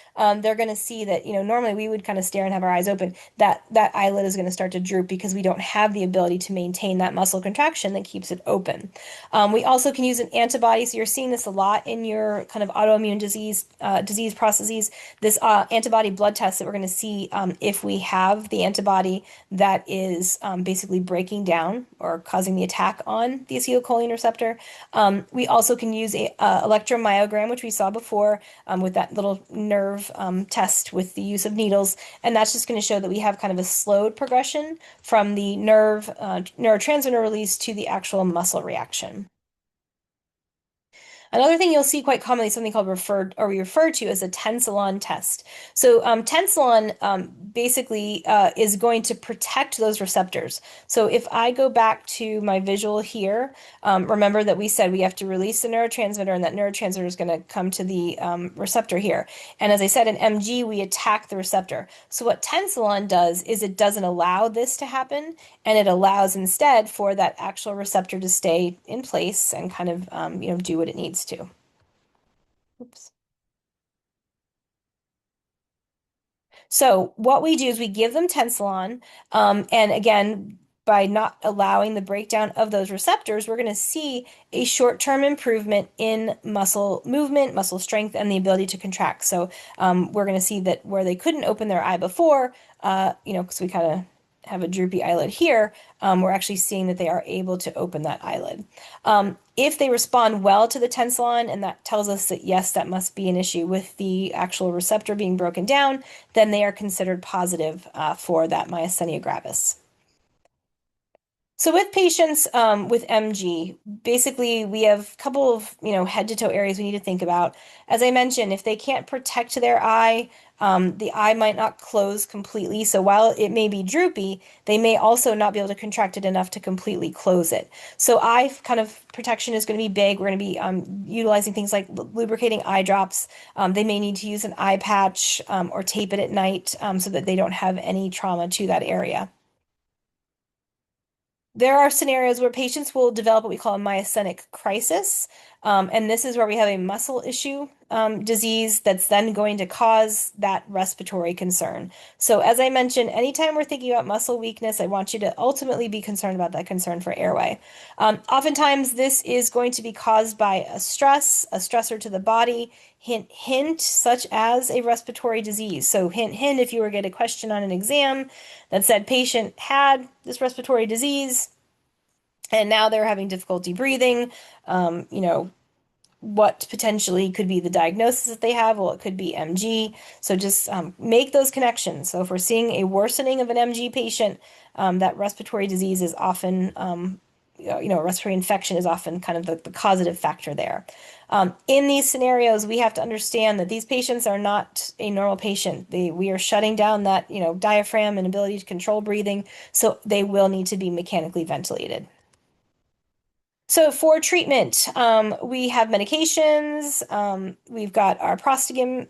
they're going to see that, normally we would kind of stare and have our eyes open. That eyelid is going to start to droop because we don't have the ability to maintain that muscle contraction that keeps it open. We also can use an antibody. So you're seeing this a lot in your kind of autoimmune disease processes. This antibody blood test that we're going to see if we have the antibody that is basically breaking down or causing the attack on the acetylcholine receptor. We also can use a electromyogram, which we saw before with that little nerve test with the use of needles, and that's just going to show that we have kind of a slowed progression from the neurotransmitter release to the actual muscle reaction. Another thing you'll see quite commonly is something called we refer to as a tensilon test. So tensilon basically is going to protect those receptors. So if I go back to my visual here, remember that we said we have to release the neurotransmitter, and that neurotransmitter is going to come to the receptor here. And as I said, in MG, we attack the receptor. So what tensilon does is it doesn't allow this to happen, and it allows instead for that actual receptor to stay in place and kind of do what it needs to. Oops. So what we do is we give them tensilon, and again, by not allowing the breakdown of those receptors, we're going to see a short-term improvement in muscle movement, muscle strength, and the ability to contract. So we're going to see that where they couldn't open their eye before, because we kind of have a droopy eyelid here, we're actually seeing that they are able to open that eyelid. If they respond well to the tensilon, and that tells us that yes, that must be an issue with the actual receptor being broken down, then they are considered positive for that myasthenia gravis. So with patients with MG, basically we have a couple of head to toe areas we need to think about. As I mentioned, if they can't protect their eye, the eye might not close completely. So while it may be droopy, they may also not be able to contract it enough to completely close it. So eye kind of protection is going to be big. We're going to be utilizing things like lubricating eye drops. They may need to use an eye patch or tape it at night so that they don't have any trauma to that area. There are scenarios where patients will develop what we call a myasthenic crisis. And this is where we have a muscle issue disease that's then going to cause that respiratory concern. So, as I mentioned, anytime we're thinking about muscle weakness, I want you to ultimately be concerned about that concern for airway. Oftentimes, this is going to be caused by a stressor to the body, hint, hint, such as a respiratory disease. So, hint, hint, if you were to get a question on an exam that said patient had this respiratory disease, and now they're having difficulty breathing, what potentially could be the diagnosis that they have? Well, it could be MG. So just make those connections. So if we're seeing a worsening of an MG patient, that respiratory disease is often a respiratory infection is often kind of the causative factor there. In these scenarios, we have to understand that these patients are not a normal patient. We are shutting down that, diaphragm and ability to control breathing, so they will need to be mechanically ventilated. So for treatment, we have medications. We've got our prostamine.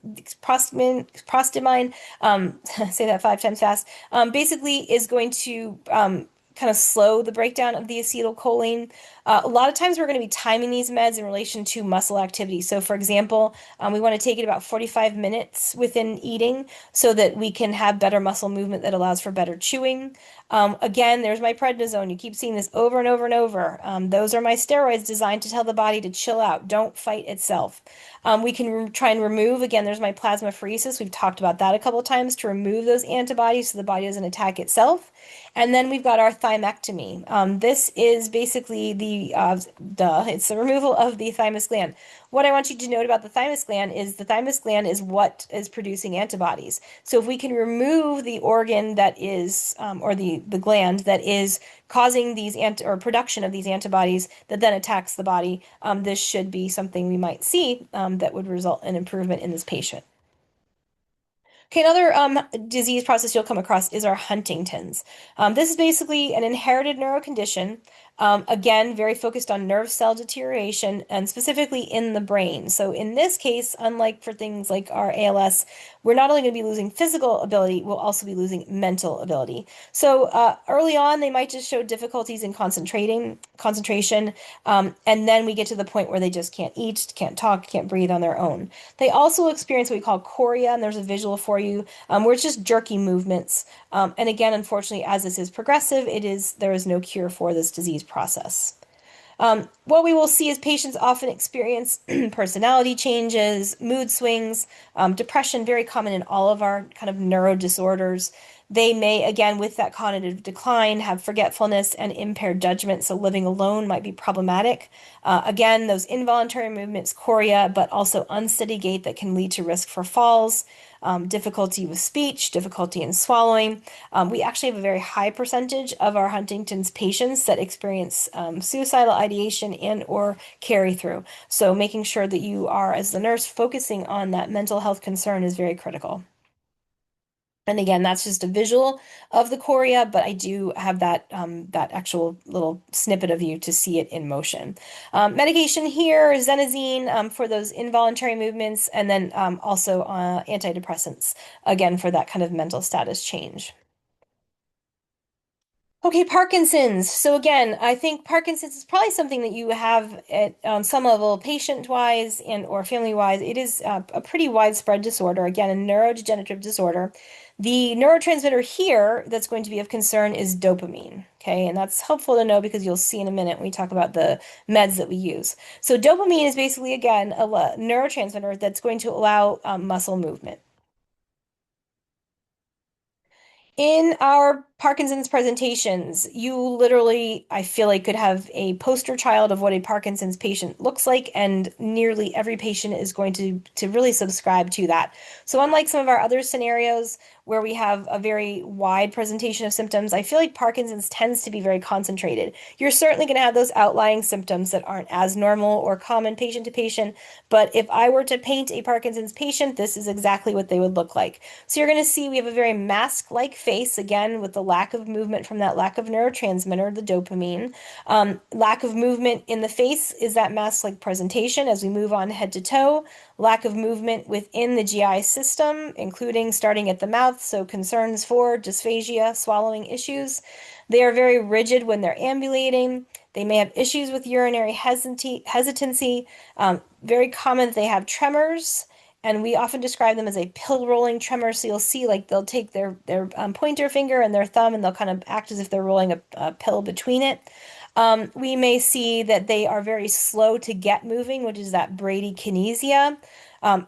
Say that 5 times fast. Basically, is going to kind of slow the breakdown of the acetylcholine. A lot of times, we're going to be timing these meds in relation to muscle activity. So, for example, we want to take it about 45 minutes within eating so that we can have better muscle movement that allows for better chewing. Again, there's my prednisone. You keep seeing this over and over and over. Those are my steroids designed to tell the body to chill out, don't fight itself. We can try and remove, again, there's my plasmapheresis. We've talked about that a couple of times to remove those antibodies so the body doesn't attack itself. And then we've got our thymectomy. This is basically it's the removal of the thymus gland. What I want you to note about the thymus gland is the thymus gland is what is producing antibodies. So if we can remove the organ that is, or the gland that is causing these or production of these antibodies that then attacks the body, this should be something we might see that would result in improvement in this patient. Okay, another disease process you'll come across is our Huntington's. This is basically an inherited neurocondition. Again, very focused on nerve cell deterioration and specifically in the brain. So in this case, unlike for things like our ALS, we're not only going to be losing physical ability, we'll also be losing mental ability. So early on, they might just show difficulties in concentration, and then we get to the point where they just can't eat, can't talk, can't breathe on their own. They also experience what we call chorea, and there's a visual for you, where it's just jerky movements. And again, unfortunately, as this is progressive, there is no cure for this disease process. What we will see is patients often experience personality changes, mood swings, depression, very common in all of our kind of neuro disorders. They may, again, with that cognitive decline, have forgetfulness and impaired judgment, so living alone might be problematic. Again, those involuntary movements, chorea, but also unsteady gait that can lead to risk for falls, difficulty with speech, difficulty in swallowing. We actually have a very high percentage of our Huntington's patients that experience suicidal ideation and or carry through. So making sure that you are, as the nurse, focusing on that mental health concern is very critical. And again, that's just a visual of the chorea, but I do have that actual little snippet of you to see it in motion. Medication here, xenazine for those involuntary movements, and then also antidepressants, again, for that kind of mental status change. Okay, Parkinson's. So again, I think Parkinson's is probably something that you have at some level, patient-wise and or family-wise. It is a pretty widespread disorder. Again, a neurodegenerative disorder. The neurotransmitter here that's going to be of concern is dopamine. Okay, and that's helpful to know because you'll see in a minute when we talk about the meds that we use. So dopamine is basically, again, a neurotransmitter that's going to allow muscle movement. In our Parkinson's presentations, you literally, I feel like, could have a poster child of what a Parkinson's patient looks like, and nearly every patient is going to really subscribe to that. So unlike some of our other scenarios where we have a very wide presentation of symptoms, I feel like Parkinson's tends to be very concentrated. You're certainly going to have those outlying symptoms that aren't as normal or common patient to patient, but if I were to paint a Parkinson's patient, this is exactly what they would look like. So you're going to see we have a very mask-like face, again, with the lack of movement from that lack of neurotransmitter, the dopamine. Lack of movement in the face is that mask-like presentation as we move on head to toe. Lack of movement within the GI system, including starting at the mouth, so concerns for dysphagia, swallowing issues. They are very rigid when they're ambulating. They may have issues with urinary hesitancy. Very common that they have tremors, and we often describe them as a pill rolling tremor. So you'll see like they'll take their pointer finger and their thumb and they'll kind of act as if they're rolling a pill between it. We may see that they are very slow to get moving, which is that bradykinesia.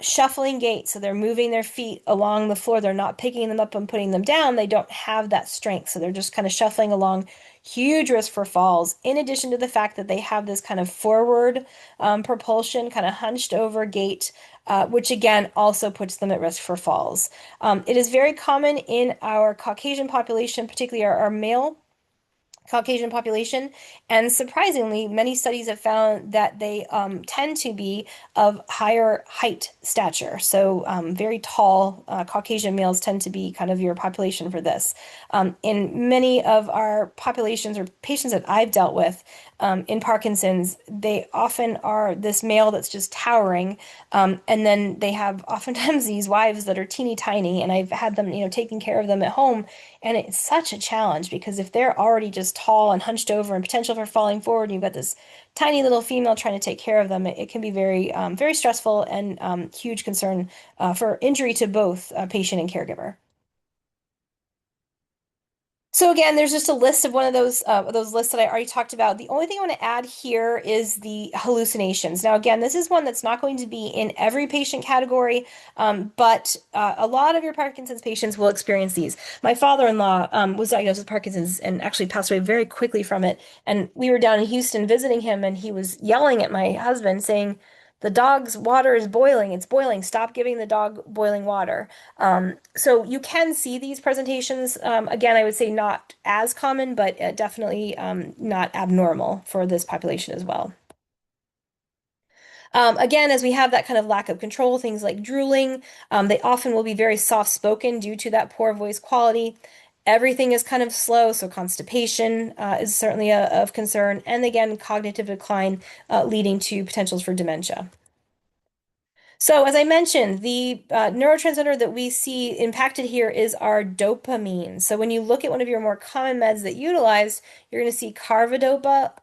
Shuffling gait, so they're moving their feet along the floor. They're not picking them up and putting them down. They don't have that strength, so they're just kind of shuffling along. Huge risk for falls, in addition to the fact that they have this kind of forward propulsion, kind of hunched over gait, which again also puts them at risk for falls. It is very common in our Caucasian population, particularly our male Caucasian population. And surprisingly, many studies have found that they tend to be of higher height stature. So, very tall Caucasian males tend to be kind of your population for this. In many of our populations or patients that I've dealt with in Parkinson's, they often are this male that's just towering. And then they have oftentimes these wives that are teeny tiny, and I've had them, taking care of them at home. And it's such a challenge because if they're already just tall and hunched over and potential for falling forward, and you've got this tiny little female trying to take care of them, it can be very, very stressful and huge concern for injury to both patient and caregiver. So again, there's just a list of one of those lists that I already talked about. The only thing I want to add here is the hallucinations. Now, again, this is one that's not going to be in every patient category, but a lot of your Parkinson's patients will experience these. My father-in-law was diagnosed with Parkinson's and actually passed away very quickly from it. And we were down in Houston visiting him, and he was yelling at my husband, saying, "The dog's water is boiling. It's boiling. Stop giving the dog boiling water." So you can see these presentations. Again, I would say not as common, but definitely not abnormal for this population as well. Again, as we have that kind of lack of control, things like drooling, they often will be very soft-spoken due to that poor voice quality. Everything is kind of slow, so constipation is certainly of concern. And again, cognitive decline leading to potentials for dementia. So, as I mentioned, the neurotransmitter that we see impacted here is our dopamine. So, when you look at one of your more common meds that utilized, you're going to see carbidopa,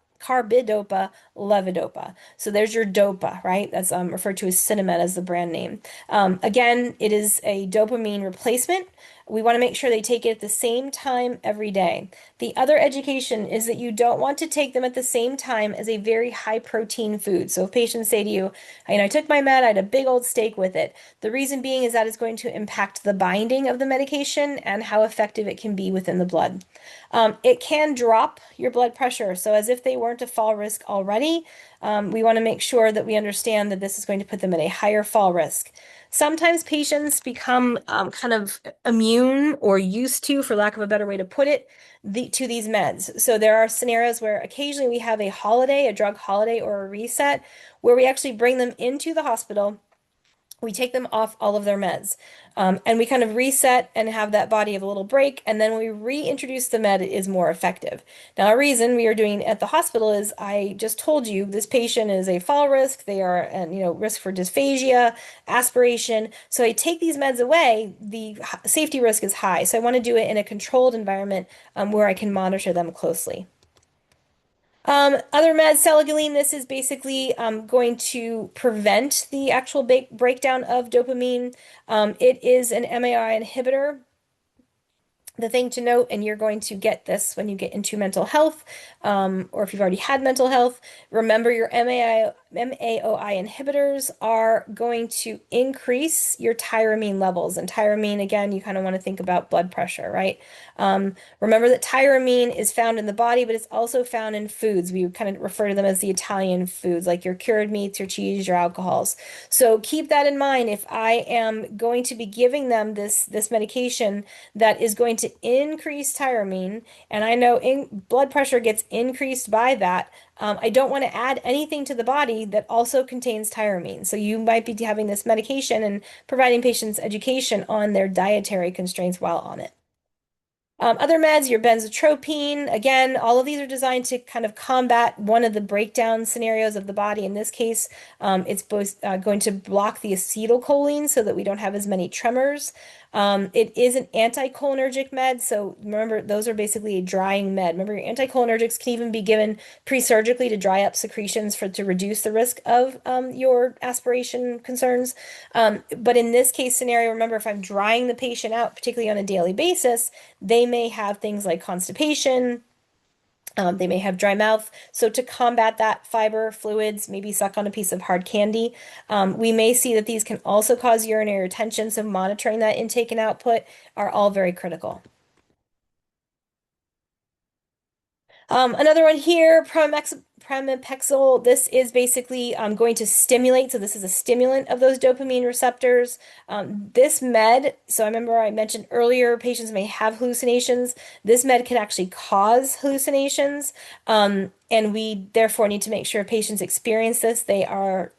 levodopa. So, there's your dopa, right? That's referred to as Cinemed as the brand name. Again, it is a dopamine replacement. We want to make sure they take it at the same time every day. The other education is that you don't want to take them at the same time as a very high protein food. So if patients say to you, I took my med, I had a big old steak with it. The reason being is that it's going to impact the binding of the medication and how effective it can be within the blood. It can drop your blood pressure. So as if they weren't a fall risk already, we want to make sure that we understand that this is going to put them at a higher fall risk. Sometimes patients become kind of immune or used to, for lack of a better way to put it, to these meds. So there are scenarios where occasionally we have a holiday, a drug holiday, or a reset, where we actually bring them into the hospital. We take them off all of their meds. And we kind of reset and have that body of a little break. And then when we reintroduce the med, it is more effective. Now, a reason we are doing at the hospital is I just told you this patient is a fall risk. They are, and risk for dysphagia, aspiration. So I take these meds away, the safety risk is high. So I want to do it in a controlled environment where I can monitor them closely. Other meds, selegiline, this is basically going to prevent the actual breakdown of dopamine. It is an MAI inhibitor. The thing to note, and you're going to get this when you get into mental health, or if you've already had mental health, remember your MAOI inhibitors are going to increase your tyramine levels. And tyramine, again, you kind of want to think about blood pressure, right? Remember that tyramine is found in the body, but it's also found in foods. We kind of refer to them as the Italian foods, like your cured meats, your cheese, your alcohols. So keep that in mind. If I am going to be giving them this medication that is going to increase tyramine, and I know blood pressure gets increased by that, I don't want to add anything to the body that also contains tyramine. So you might be having this medication and providing patients education on their dietary constraints while on it. Other meds, your benzotropine, again, all of these are designed to kind of combat one of the breakdown scenarios of the body. In this case, it's both going to block the acetylcholine so that we don't have as many tremors. It is an anticholinergic med, so remember, those are basically a drying med. Remember, your anticholinergics can even be given pre-surgically to dry up secretions to reduce the risk of your aspiration concerns. But in this case scenario, remember, if I'm drying the patient out, particularly on a daily basis, they may have things like constipation. They may have dry mouth. So to combat that, fiber, fluids, maybe suck on a piece of hard candy. We may see that these can also cause urinary retention, so monitoring that intake and output are all very critical. Another one here, pramipexole, this is basically going to stimulate. So this is a stimulant of those dopamine receptors. This med, so I remember I mentioned earlier, patients may have hallucinations. This med can actually cause hallucinations. And we therefore need to make sure patients experience this. The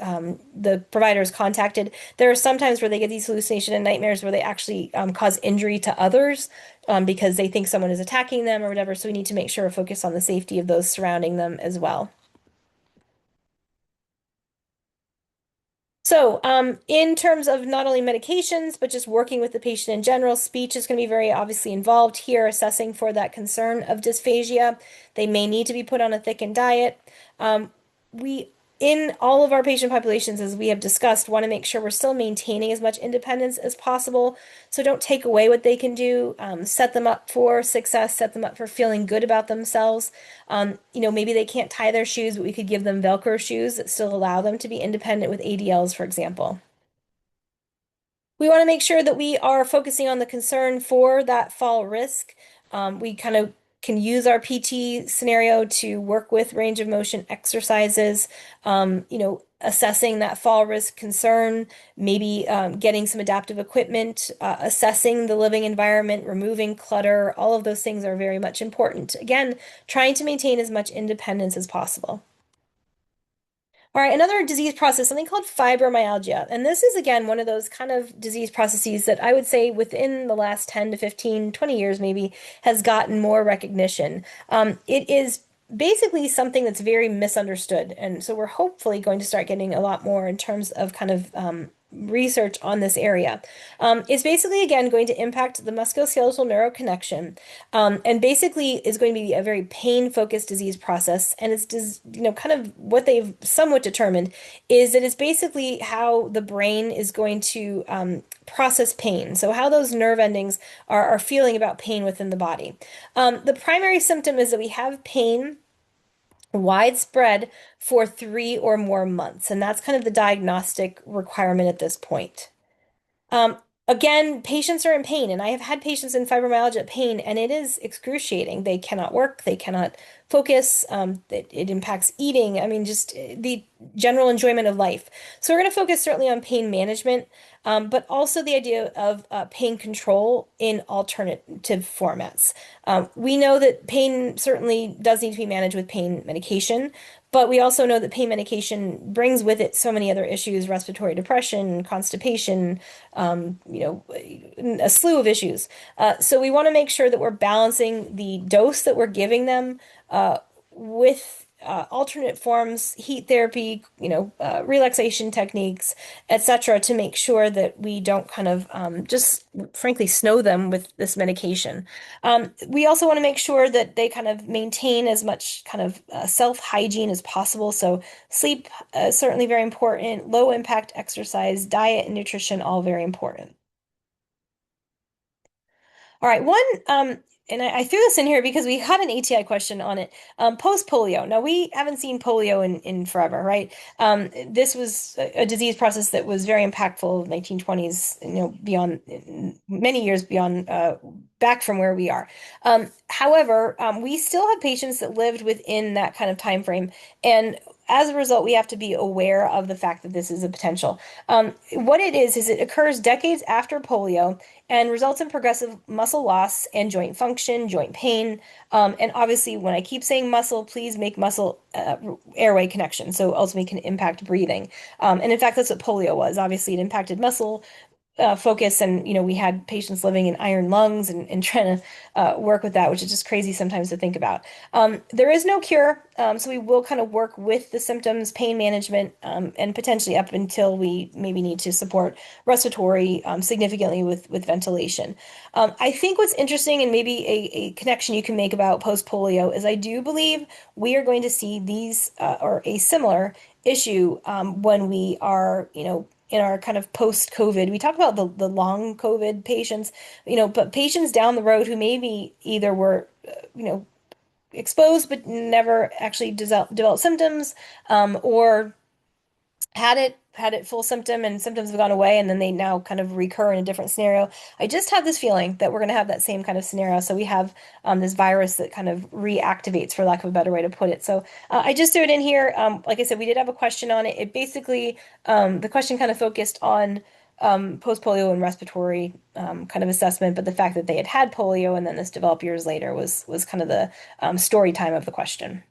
provider is contacted. There are some times where they get these hallucination and nightmares where they actually cause injury to others because they think someone is attacking them or whatever. So we need to make sure we focus on the safety of those surrounding them as well. So, in terms of not only medications, but just working with the patient in general, speech is going to be very obviously involved here, assessing for that concern of dysphagia. They may need to be put on a thickened diet. We, in all of our patient populations, as we have discussed, want to make sure we're still maintaining as much independence as possible. So don't take away what they can do. Set them up for success, set them up for feeling good about themselves. Maybe they can't tie their shoes, but we could give them Velcro shoes that still allow them to be independent with ADLs, for example. We want to make sure that we are focusing on the concern for that fall risk. We kind of can use our PT scenario to work with range of motion exercises, assessing that fall risk concern, maybe getting some adaptive equipment, assessing the living environment, removing clutter. All of those things are very much important. Again, trying to maintain as much independence as possible. All right, another disease process, something called fibromyalgia. And this is, again, one of those kind of disease processes that I would say within the last 10 to 15, 20 years maybe has gotten more recognition. It is basically something that's very misunderstood. And so we're hopefully going to start getting a lot more in terms of kind of research on this area. It's basically, again, going to impact the musculoskeletal neuroconnection, and basically is going to be a very pain-focused disease process. And kind of what they've somewhat determined is that it's basically how the brain is going to process pain. So how those nerve endings are feeling about pain within the body. The primary symptom is that we have pain widespread for 3 or more months, and that's kind of the diagnostic requirement at this point. Um, Again, patients are in pain, and I have had patients in fibromyalgia pain, and it is excruciating. They cannot work, they cannot focus. It impacts eating. I mean, just the general enjoyment of life. So we're going to focus certainly on pain management, but also the idea of pain control in alternative formats. We know that pain certainly does need to be managed with pain medication, but we also know that pain medication brings with it so many other issues, respiratory depression, constipation, a slew of issues. So we want to make sure that we're balancing the dose that we're giving them with alternate forms, heat therapy, relaxation techniques, etc., to make sure that we don't kind of just frankly snow them with this medication. We also want to make sure that they kind of maintain as much kind of self-hygiene as possible. So sleep, certainly very important, low impact exercise, diet, and nutrition, all very important. All right, and I threw this in here because we had an ATI question on it. Post polio. Now we haven't seen polio in forever, right? This was a disease process that was very impactful, 1920s, beyond many years beyond, back from where we are. However, we still have patients that lived within that kind of time frame, and as a result, we have to be aware of the fact that this is a potential. What it is it occurs decades after polio and results in progressive muscle loss and joint function, joint pain. And obviously, when I keep saying muscle, please make muscle airway connection. So ultimately can impact breathing. And in fact, that's what polio was. Obviously, it impacted muscle focus, and we had patients living in iron lungs and trying to work with that, which is just crazy sometimes to think about. There is no cure, so we will kind of work with the symptoms, pain management, and potentially up until we maybe need to support respiratory significantly with ventilation. I think what's interesting and maybe a connection you can make about post polio is I do believe we are going to see these or a similar issue when we are, in our kind of post-COVID. We talk about the long COVID patients, but patients down the road who maybe either were, exposed but never actually developed symptoms, or had it had it full symptom and symptoms have gone away and then they now kind of recur in a different scenario. I just have this feeling that we're going to have that same kind of scenario. So we have this virus that kind of reactivates, for lack of a better way to put it. So I just threw it in here. Like I said, we did have a question on it. It basically, the question kind of focused on post-polio and respiratory kind of assessment, but the fact that they had had polio and then this developed years later was kind of the story time of the question.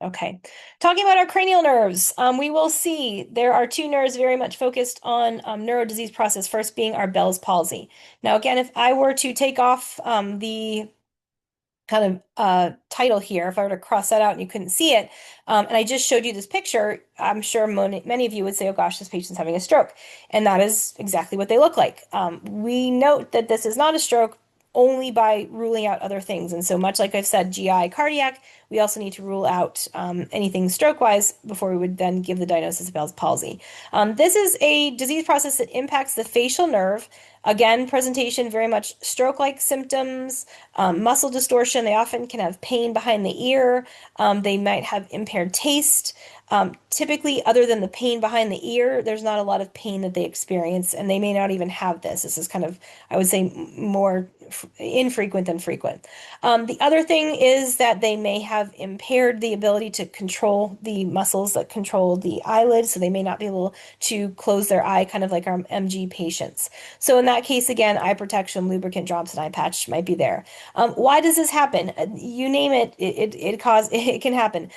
Okay. Talking about our cranial nerves, we will see there are two nerves very much focused on neuro disease process, first being our Bell's palsy. Now, again, if I were to take off the kind of title here, if I were to cross that out and you couldn't see it, and I just showed you this picture, I'm sure many of you would say, oh gosh, this patient's having a stroke. And that is exactly what they look like. We note that this is not a stroke only by ruling out other things. And so much like I've said, GI, cardiac, we also need to rule out anything stroke-wise before we would then give the diagnosis of Bell's palsy. This is a disease process that impacts the facial nerve. Again, presentation very much stroke-like symptoms, muscle distortion. They often can have pain behind the ear. They might have impaired taste. Typically, other than the pain behind the ear, there's not a lot of pain that they experience, and they may not even have this. This is kind of, I would say, more infrequent than frequent. The other thing is that they may have impaired the ability to control the muscles that control the eyelid, so they may not be able to close their eye, kind of like our MG patients. So in that case, again, eye protection, lubricant drops, and eye patch might be there. Why does this happen? You name it, it can happen.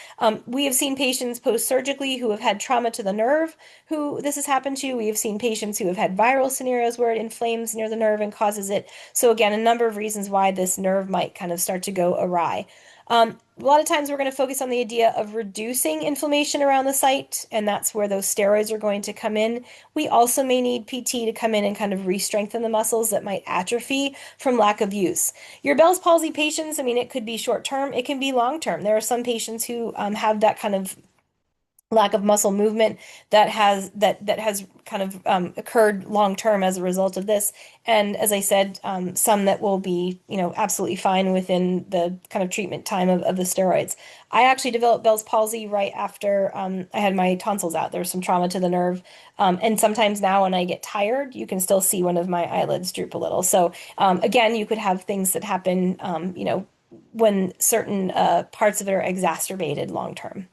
We have seen patients post-surgically who have had trauma to the nerve, who this has happened to. We have seen patients who have had viral scenarios where it inflames near the nerve and causes it. So again, a number of reasons why this nerve might kind of start to go awry. A lot of times we're going to focus on the idea of reducing inflammation around the site, and that's where those steroids are going to come in. We also may need PT to come in and kind of re-strengthen the muscles that might atrophy from lack of use. Your Bell's palsy patients, I mean, it could be short term, it can be long term. There are some patients who have that kind of lack of muscle movement that has kind of occurred long term as a result of this. And as I said, some that will be, absolutely fine within the kind of treatment time of the steroids. I actually developed Bell's palsy right after I had my tonsils out. There was some trauma to the nerve. And sometimes now when I get tired, you can still see one of my eyelids droop a little. So again, you could have things that happen, when certain parts of it are exacerbated long term.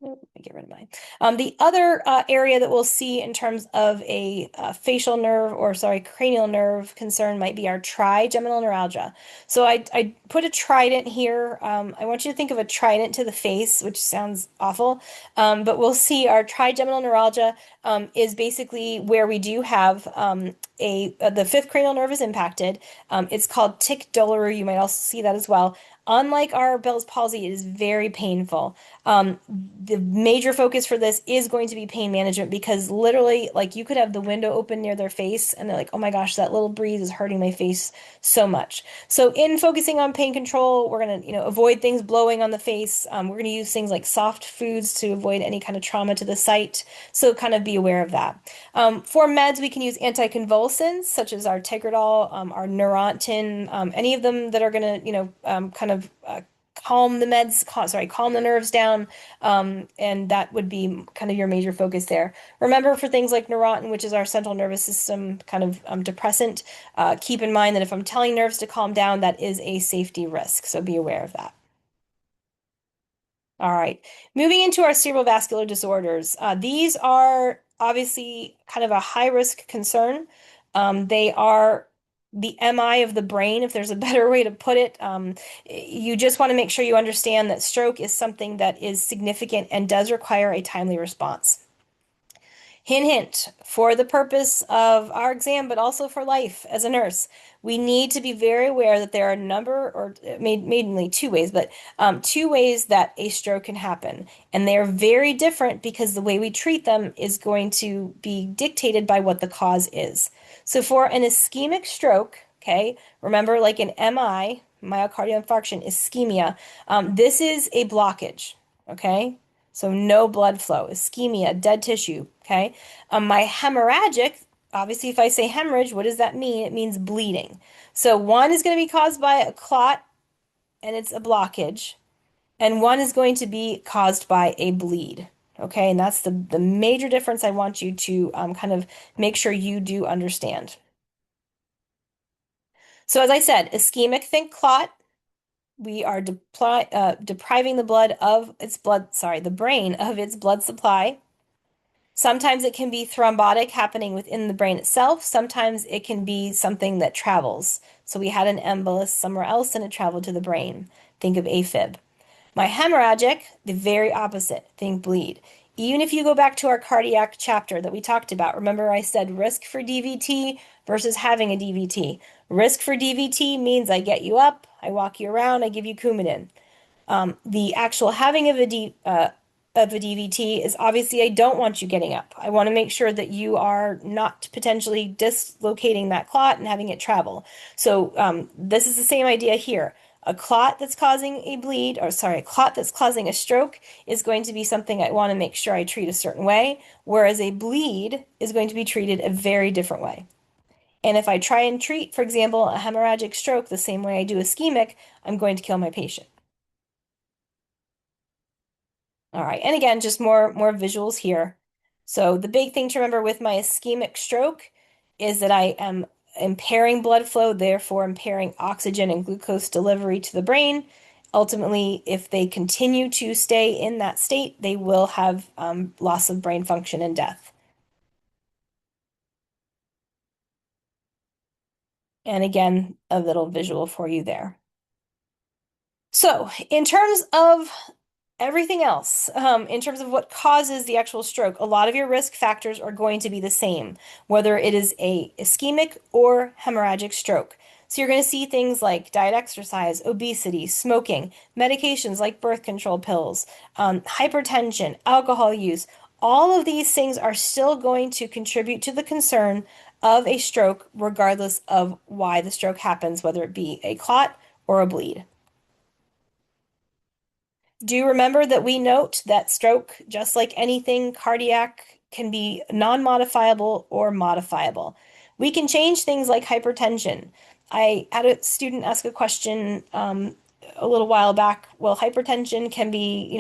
Let me get rid of mine. The other area that we'll see in terms of a facial nerve, or sorry, cranial nerve concern might be our trigeminal neuralgia. So I put a trident here. I want you to think of a trident to the face, which sounds awful, but we'll see our trigeminal neuralgia is basically where we do have the fifth cranial nerve is impacted. It's called tic douloureux. You might also see that as well. Unlike our Bell's palsy, it is very painful. The major focus for this is going to be pain management, because literally, like, you could have the window open near their face and they're like, oh my gosh, that little breeze is hurting my face so much. So in focusing on pain control, we're going to, avoid things blowing on the face. We're going to use things like soft foods to avoid any kind of trauma to the site. So kind of be aware of that. For meds, we can use anticonvulsants such as our Tegretol, our Neurontin, any of them that are going to, kind of calm the calm the nerves down, and that would be kind of your major focus there. Remember, for things like Neurontin, which is our central nervous system kind of depressant, keep in mind that if I'm telling nerves to calm down, that is a safety risk, so be aware of that. All right, moving into our cerebrovascular disorders. These are obviously kind of a high risk concern. They are the MI of the brain, if there's a better way to put it. You just want to make sure you understand that stroke is something that is significant and does require a timely response. Hint, hint, for the purpose of our exam, but also for life as a nurse, we need to be very aware that there are a number, or mainly two ways, but two ways that a stroke can happen. And they're very different because the way we treat them is going to be dictated by what the cause is. So for an ischemic stroke, okay, remember, like an MI, myocardial infarction, ischemia, this is a blockage, okay? So no blood flow, ischemia, dead tissue, okay? My hemorrhagic, obviously if I say hemorrhage, what does that mean? It means bleeding. So one is going to be caused by a clot and it's a blockage, and one is going to be caused by a bleed. Okay, and that's the major difference I want you to kind of make sure you do understand. So as I said, ischemic, think clot. We are depriving the brain of its blood supply. Sometimes it can be thrombotic happening within the brain itself. Sometimes it can be something that travels. So we had an embolus somewhere else and it traveled to the brain. Think of AFib. My hemorrhagic, the very opposite. Think bleed. Even if you go back to our cardiac chapter that we talked about, remember I said risk for DVT versus having a DVT. Risk for DVT means I get you up, I walk you around, I give you Coumadin. The actual having of a DVT is obviously I don't want you getting up. I want to make sure that you are not potentially dislocating that clot and having it travel. So this is the same idea here. A clot that's causing a bleed, or sorry, a clot that's causing a stroke is going to be something I want to make sure I treat a certain way, whereas a bleed is going to be treated a very different way. And if I try and treat, for example, a hemorrhagic stroke the same way I do ischemic, I'm going to kill my patient. All right, and again, just more visuals here. So the big thing to remember with my ischemic stroke is that I am impairing blood flow, therefore impairing oxygen and glucose delivery to the brain. Ultimately, if they continue to stay in that state, they will have loss of brain function and death. And again, a little visual for you there. So, in terms of everything else, in terms of what causes the actual stroke, a lot of your risk factors are going to be the same, whether it is a ischemic or hemorrhagic stroke. So you're going to see things like diet, exercise, obesity, smoking, medications like birth control pills, hypertension, alcohol use. All of these things are still going to contribute to the concern of a stroke, regardless of why the stroke happens, whether it be a clot or a bleed. Do remember that we note that stroke, just like anything cardiac, can be non-modifiable or modifiable. We can change things like hypertension. I had a student ask a question a little while back. Well, hypertension can be,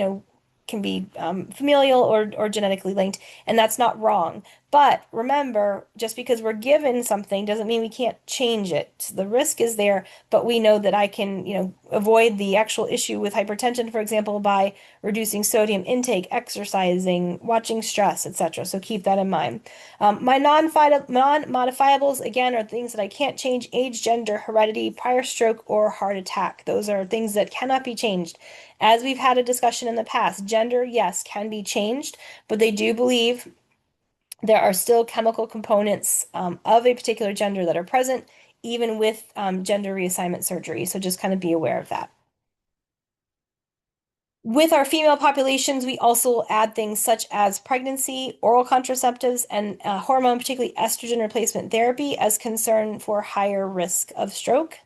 familial or genetically linked, and that's not wrong. But remember, just because we're given something doesn't mean we can't change it. The risk is there, but we know that I can, avoid the actual issue with hypertension, for example, by reducing sodium intake, exercising, watching stress, etc. So keep that in mind. My non-modifiables, again, are things that I can't change: age, gender, heredity, prior stroke, or heart attack. Those are things that cannot be changed. As we've had a discussion in the past, gender, yes, can be changed, but they do believe there are still chemical components of a particular gender that are present, even with gender reassignment surgery. So just kind of be aware of that. With our female populations, we also add things such as pregnancy, oral contraceptives, and hormone, particularly estrogen replacement therapy, as concern for higher risk of stroke.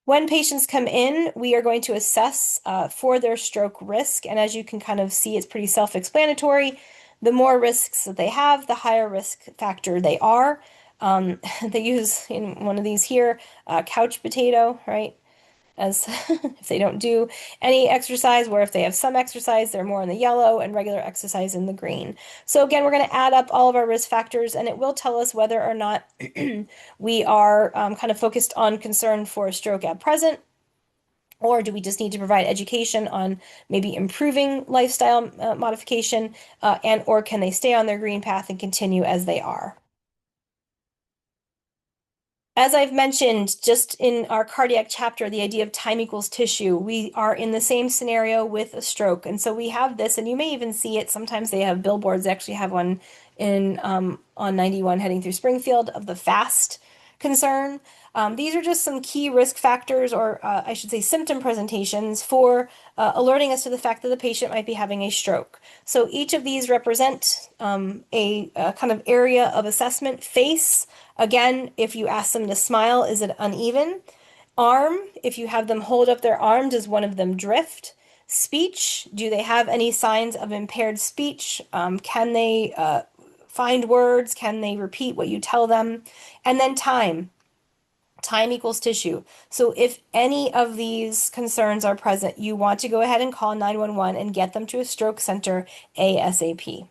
When patients come in, we are going to assess for their stroke risk. And as you can kind of see, it's pretty self-explanatory. The more risks that they have, the higher risk factor they are. They use in one of these here, couch potato, right? As if they don't do any exercise, where if they have some exercise, they're more in the yellow, and regular exercise in the green. So again, we're going to add up all of our risk factors, and it will tell us whether or not we are kind of focused on concern for a stroke at present, or do we just need to provide education on maybe improving lifestyle modification, and or can they stay on their green path and continue as they are? As I've mentioned, just in our cardiac chapter, the idea of time equals tissue, we are in the same scenario with a stroke. And so we have this, and you may even see it. Sometimes they have billboards. They actually have one in on 91 heading through Springfield of the FAST concern. These are just some key risk factors, or I should say symptom presentations, for alerting us to the fact that the patient might be having a stroke. So each of these represent a kind of area of assessment. Face, again, if you ask them to smile, is it uneven? Arm, if you have them hold up their arm, does one of them drift? Speech, do they have any signs of impaired speech? Can they find words? Can they repeat what you tell them? And then time. Time equals tissue. So if any of these concerns are present, you want to go ahead and call 911 and get them to a stroke center ASAP.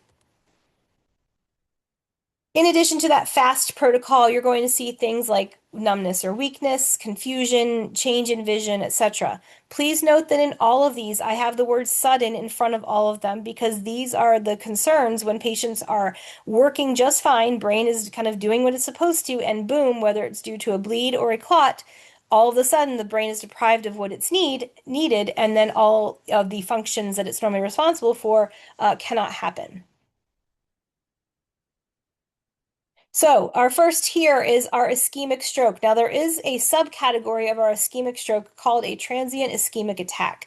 In addition to that fast protocol, you're going to see things like numbness or weakness, confusion, change in vision, etc. Please note that in all of these, I have the word sudden in front of all of them because these are the concerns when patients are working just fine, brain is kind of doing what it's supposed to, and boom, whether it's due to a bleed or a clot, all of a sudden the brain is deprived of what it's needed, and then all of the functions that it's normally responsible for cannot happen. So, our first here is our ischemic stroke. Now, there is a subcategory of our ischemic stroke called a transient ischemic attack.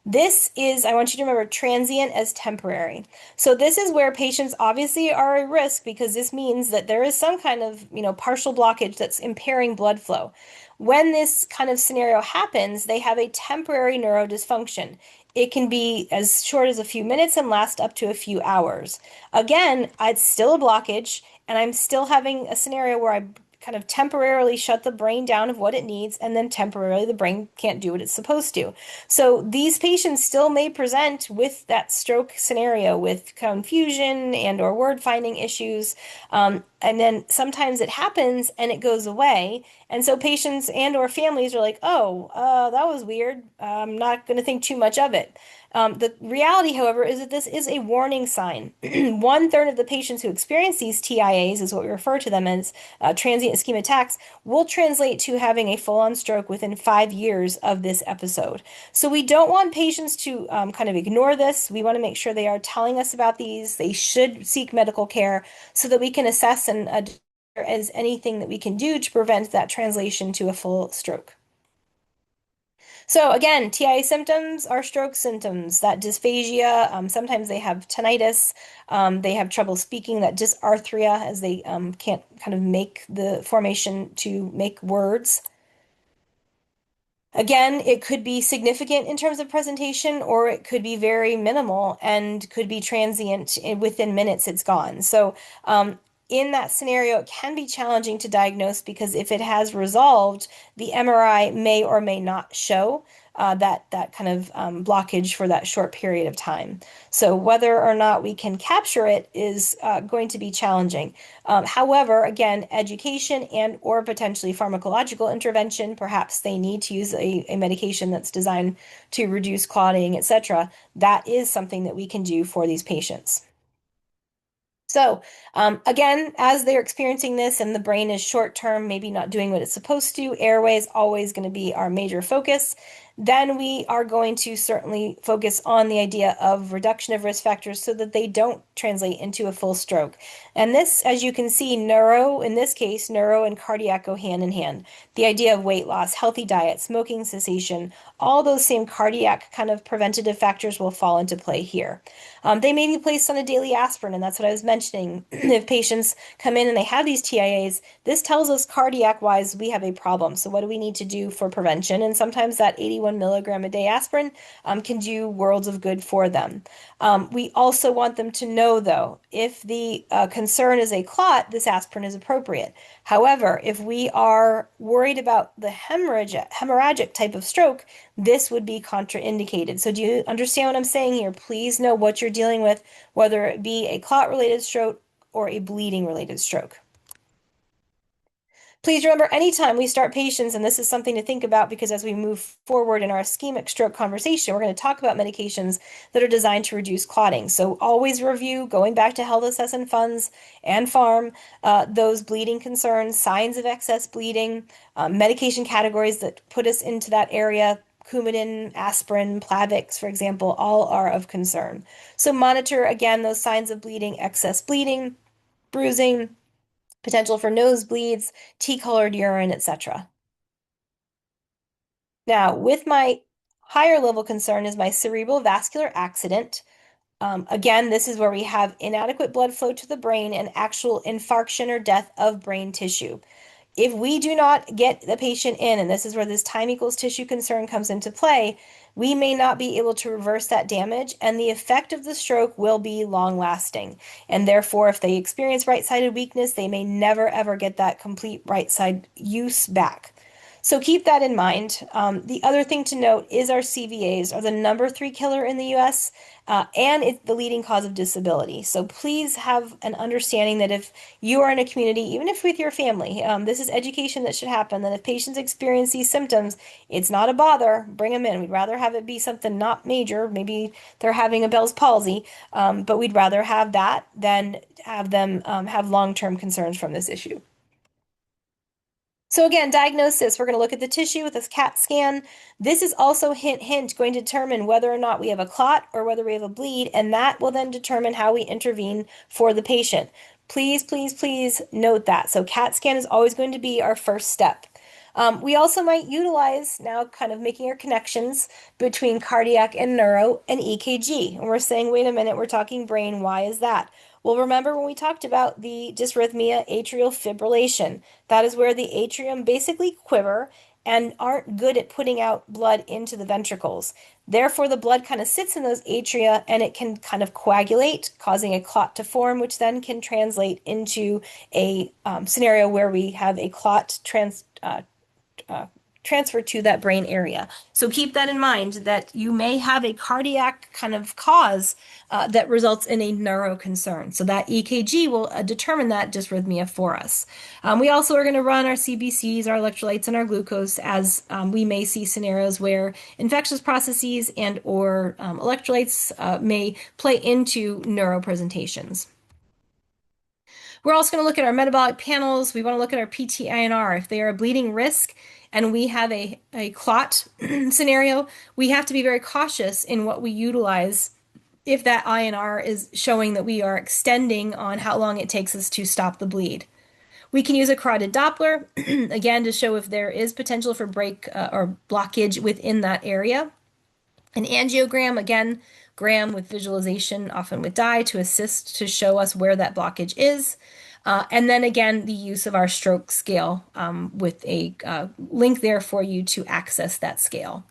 This is, I want you to remember transient as temporary. So, this is where patients obviously are at risk because this means that there is some kind of, partial blockage that's impairing blood flow. When this kind of scenario happens, they have a temporary neurodysfunction. It can be as short as a few minutes and last up to a few hours. Again, it's still a blockage, and I'm still having a scenario where I kind of temporarily shut the brain down of what it needs, and then temporarily the brain can't do what it's supposed to. So these patients still may present with that stroke scenario with confusion and or word finding issues. And then sometimes it happens and it goes away. And so patients and or families are like, oh, that was weird. I'm not going to think too much of it. The reality, however, is that this is a warning sign. One third of the patients who experience these TIAs, is what we refer to them as transient ischemic attacks, will translate to having a full-on stroke within 5 years of this episode. So we don't want patients to kind of ignore this. We want to make sure they are telling us about these. They should seek medical care so that we can assess and as anything that we can do to prevent that translation to a full stroke. So again, TIA symptoms are stroke symptoms. That dysphagia, sometimes they have tinnitus, they have trouble speaking, that dysarthria as they can't kind of make the formation to make words. Again, it could be significant in terms of presentation, or it could be very minimal and could be transient. Within minutes, it's gone. So, in that scenario, it can be challenging to diagnose because if it has resolved, the MRI may or may not show that kind of blockage for that short period of time. So whether or not we can capture it is going to be challenging. However, again, education and or potentially pharmacological intervention, perhaps they need to use a medication that's designed to reduce clotting, etc. That is something that we can do for these patients. So, again, as they're experiencing this and the brain is short term, maybe not doing what it's supposed to, airway is always going to be our major focus. Then we are going to certainly focus on the idea of reduction of risk factors so that they don't translate into a full stroke. And this, as you can see, neuro, in this case, neuro and cardiac go hand in hand. The idea of weight loss, healthy diet, smoking cessation, all those same cardiac kind of preventative factors will fall into play here. They may be placed on a daily aspirin, and that's what I was mentioning. If patients come in and they have these TIAs, this tells us cardiac-wise we have a problem. So what do we need to do for prevention? And sometimes that 81 milligram a day aspirin can do worlds of good for them. We also want them to know, though, if the concern is a clot, this aspirin is appropriate. However, if we are worried about the hemorrhagic type of stroke, this would be contraindicated. So do you understand what I'm saying here? Please know what you're dealing with, whether it be a clot-related stroke or a bleeding-related stroke. Please remember, anytime we start patients, and this is something to think about because as we move forward in our ischemic stroke conversation, we're going to talk about medications that are designed to reduce clotting. So always review, going back to Health Assessment Funds and Pharm, those bleeding concerns, signs of excess bleeding, medication categories that put us into that area. Coumadin, aspirin, Plavix, for example, all are of concern. So monitor, again, those signs of bleeding, excess bleeding, bruising, potential for nosebleeds, tea-colored urine, etc. Now, with my higher level concern is my cerebral vascular accident. Again, this is where we have inadequate blood flow to the brain and actual infarction or death of brain tissue. If we do not get the patient in, and this is where this time equals tissue concern comes into play, we may not be able to reverse that damage, and the effect of the stroke will be long lasting. And therefore, if they experience right-sided weakness, they may never ever get that complete right side use back. So keep that in mind. The other thing to note is our CVAs are the number three killer in the US, and it's the leading cause of disability. So please have an understanding that if you are in a community, even if with your family, this is education that should happen, that if patients experience these symptoms, it's not a bother, bring them in. We'd rather have it be something not major. Maybe they're having a Bell's palsy, but we'd rather have that than have them have long-term concerns from this issue. So again, diagnosis, we're going to look at the tissue with this CAT scan. This is also hint, hint, going to determine whether or not we have a clot or whether we have a bleed, and that will then determine how we intervene for the patient. Please, please, please note that. So CAT scan is always going to be our first step. We also might utilize now kind of making our connections between cardiac and neuro and EKG. And we're saying, wait a minute, we're talking brain. Why is that? Well, remember when we talked about the dysrhythmia atrial fibrillation? That is where the atrium basically quiver and aren't good at putting out blood into the ventricles. Therefore, the blood kind of sits in those atria and it can kind of coagulate, causing a clot to form, which then can translate into a scenario where we have a clot uh, transfer to that brain area. So keep that in mind that you may have a cardiac kind of cause that results in a neuro concern. So that EKG will determine that dysrhythmia for us. We also are going to run our CBCs, our electrolytes, and our glucose as we may see scenarios where infectious processes and or electrolytes may play into neuro presentations. We're also going to look at our metabolic panels. We want to look at our PT-INR. If they are a bleeding risk and we have a clot scenario, we have to be very cautious in what we utilize if that INR is showing that we are extending on how long it takes us to stop the bleed. We can use a carotid Doppler, again, to show if there is potential for break or blockage within that area. An angiogram, again, gram with visualization, often with dye, to assist to show us where that blockage is. And then again, the use of our stroke scale with a link there for you to access that scale.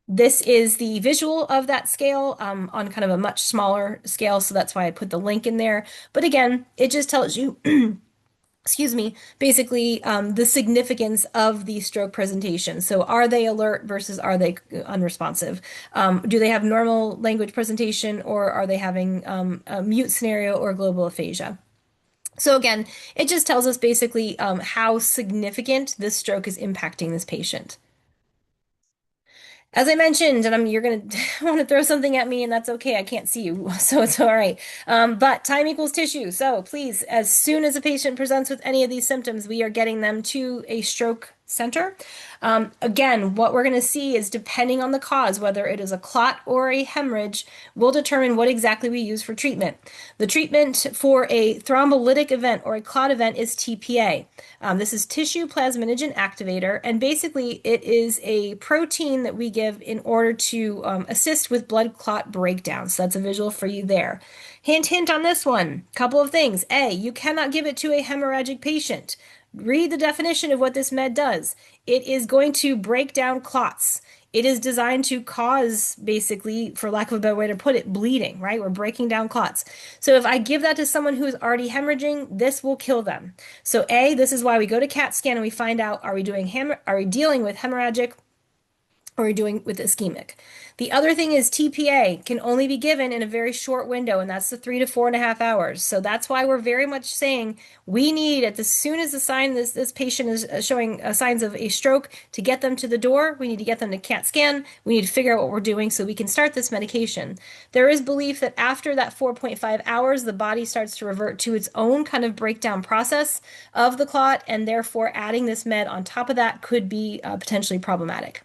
This is the visual of that scale on kind of a much smaller scale, so that's why I put the link in there. But again, it just tells you excuse me, basically the significance of the stroke presentation. So are they alert versus are they unresponsive? Do they have normal language presentation or are they having a mute scenario or global aphasia? So again, it just tells us basically how significant this stroke is impacting this patient. As I mentioned, and you're going to want to throw something at me, and that's okay. I can't see you, so it's all right. But time equals tissue. So please, as soon as a patient presents with any of these symptoms, we are getting them to a stroke center. Again, what we're going to see is depending on the cause, whether it is a clot or a hemorrhage, will determine what exactly we use for treatment. The treatment for a thrombolytic event or a clot event is TPA. This is tissue plasminogen activator, and basically it is a protein that we give in order to assist with blood clot breakdown. So that's a visual for you there. Hint, hint on this one. Couple of things. A, you cannot give it to a hemorrhagic patient. Read the definition of what this med does. It is going to break down clots. It is designed to cause, basically, for lack of a better way to put it, bleeding, right? We're breaking down clots. So if I give that to someone who is already hemorrhaging, this will kill them. So A, this is why we go to CAT scan and we find out, are we dealing with hemorrhagic or you're doing with ischemic. The other thing is TPA can only be given in a very short window, and that's the 3 to 4.5 hours. So that's why we're very much saying we need, at the soon as the sign this patient is showing signs of a stroke, to get them to the door. We need to get them to CAT scan. We need to figure out what we're doing so we can start this medication. There is belief that after that 4.5 hours, the body starts to revert to its own kind of breakdown process of the clot, and therefore adding this med on top of that could be potentially problematic.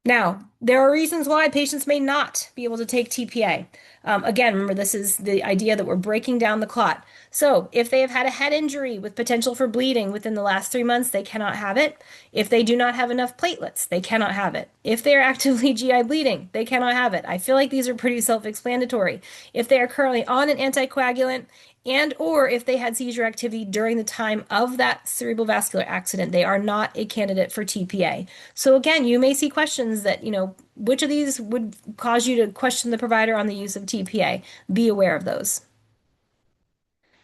Now, there are reasons why patients may not be able to take TPA. Again, remember, this is the idea that we're breaking down the clot. So if they have had a head injury with potential for bleeding within the last 3 months, they cannot have it. If they do not have enough platelets, they cannot have it. If they are actively GI bleeding, they cannot have it. I feel like these are pretty self-explanatory. If they are currently on an anticoagulant, and or if they had seizure activity during the time of that cerebral vascular accident, they are not a candidate for TPA. So again, you may see questions that, which of these would cause you to question the provider on the use of TPA? Be aware of those.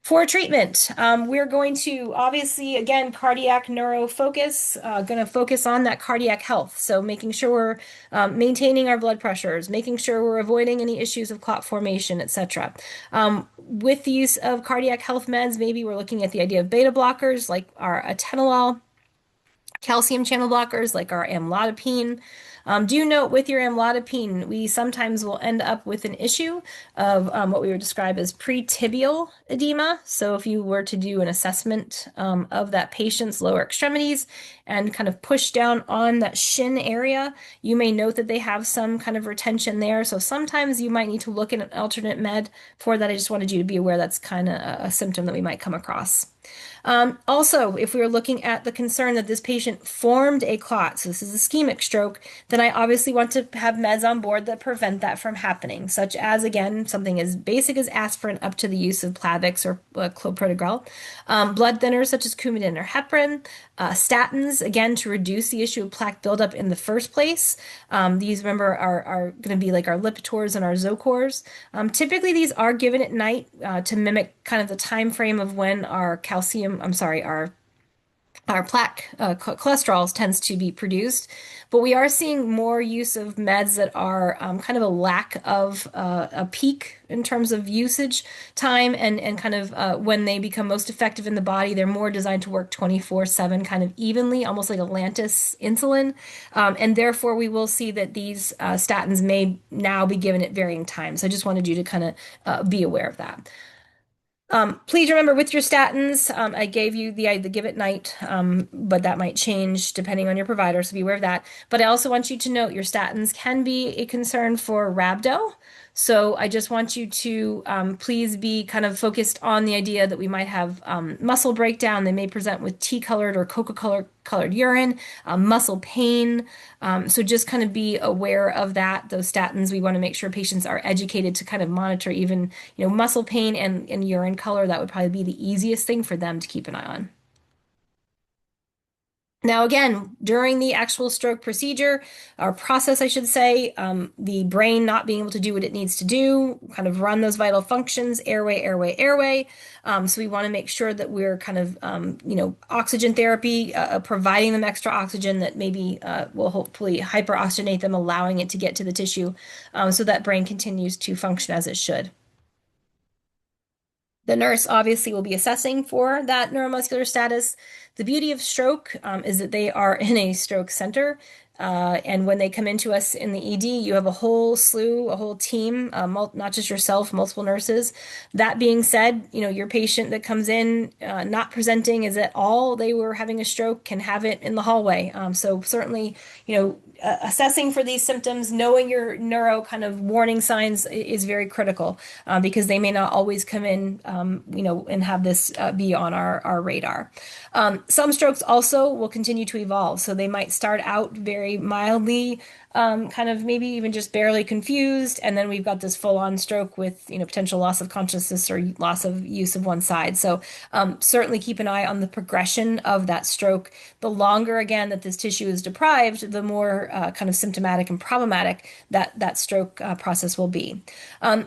For treatment, we're going to obviously, again, cardiac neuro focus, going to focus on that cardiac health. So making sure we're maintaining our blood pressures, making sure we're avoiding any issues of clot formation, etc. With the use of cardiac health meds, maybe we're looking at the idea of beta blockers like our atenolol, calcium channel blockers like our amlodipine. Do note with your amlodipine, we sometimes will end up with an issue of what we would describe as pre-tibial edema. So if you were to do an assessment of that patient's lower extremities and kind of push down on that shin area, you may note that they have some kind of retention there. So sometimes you might need to look at an alternate med for that. I just wanted you to be aware that's kind of a symptom that we might come across. Also, if we were looking at the concern that this patient formed a clot, so this is ischemic stroke, then I obviously want to have meds on board that prevent that from happening, such as, again, something as basic as aspirin up to the use of Plavix or clopidogrel, blood thinners such as Coumadin or heparin, statins, again, to reduce the issue of plaque buildup in the first place. These, remember, are going to be like our Lipitors and our Zocors. Typically, these are given at night to mimic kind of the time frame of when our our plaque cholesterols tends to be produced, but we are seeing more use of meds that are kind of a lack of a peak in terms of usage time and kind of when they become most effective in the body, they're more designed to work 24/7 kind of evenly, almost like a Lantus insulin. And therefore, we will see that these statins may now be given at varying times. I just wanted you to kind of be aware of that. Please remember with your statins, I gave you the give at night, but that might change depending on your provider, so be aware of that. But I also want you to note your statins can be a concern for rhabdo. So I just want you to please be kind of focused on the idea that we might have muscle breakdown. They may present with tea-colored or coca-colored urine, muscle pain. So just kind of be aware of that. Those statins, we want to make sure patients are educated to kind of monitor even, muscle pain and urine color. That would probably be the easiest thing for them to keep an eye on. Now, again, during the actual stroke procedure, or process, I should say, the brain not being able to do what it needs to do, kind of run those vital functions, airway, airway, airway. So we want to make sure that we're kind of, oxygen therapy, providing them extra oxygen that maybe will hopefully hyperoxygenate them, allowing it to get to the tissue, so that brain continues to function as it should. The nurse obviously will be assessing for that neuromuscular status. The beauty of stroke is that they are in a stroke center. And when they come into us in the ED, you have a whole slew, a whole team, not just yourself, multiple nurses. That being said, your patient that comes in not presenting is at all they were having a stroke can have it in the hallway. So certainly, assessing for these symptoms, knowing your neuro kind of warning signs is very critical because they may not always come in, and have this be on our radar. Some strokes also will continue to evolve. So they might start out very mildly, kind of maybe even just barely confused. And then we've got this full-on stroke with, potential loss of consciousness or loss of use of one side. So certainly keep an eye on the progression of that stroke. The longer, again, that this tissue is deprived, the more kind of symptomatic and problematic that stroke process will be.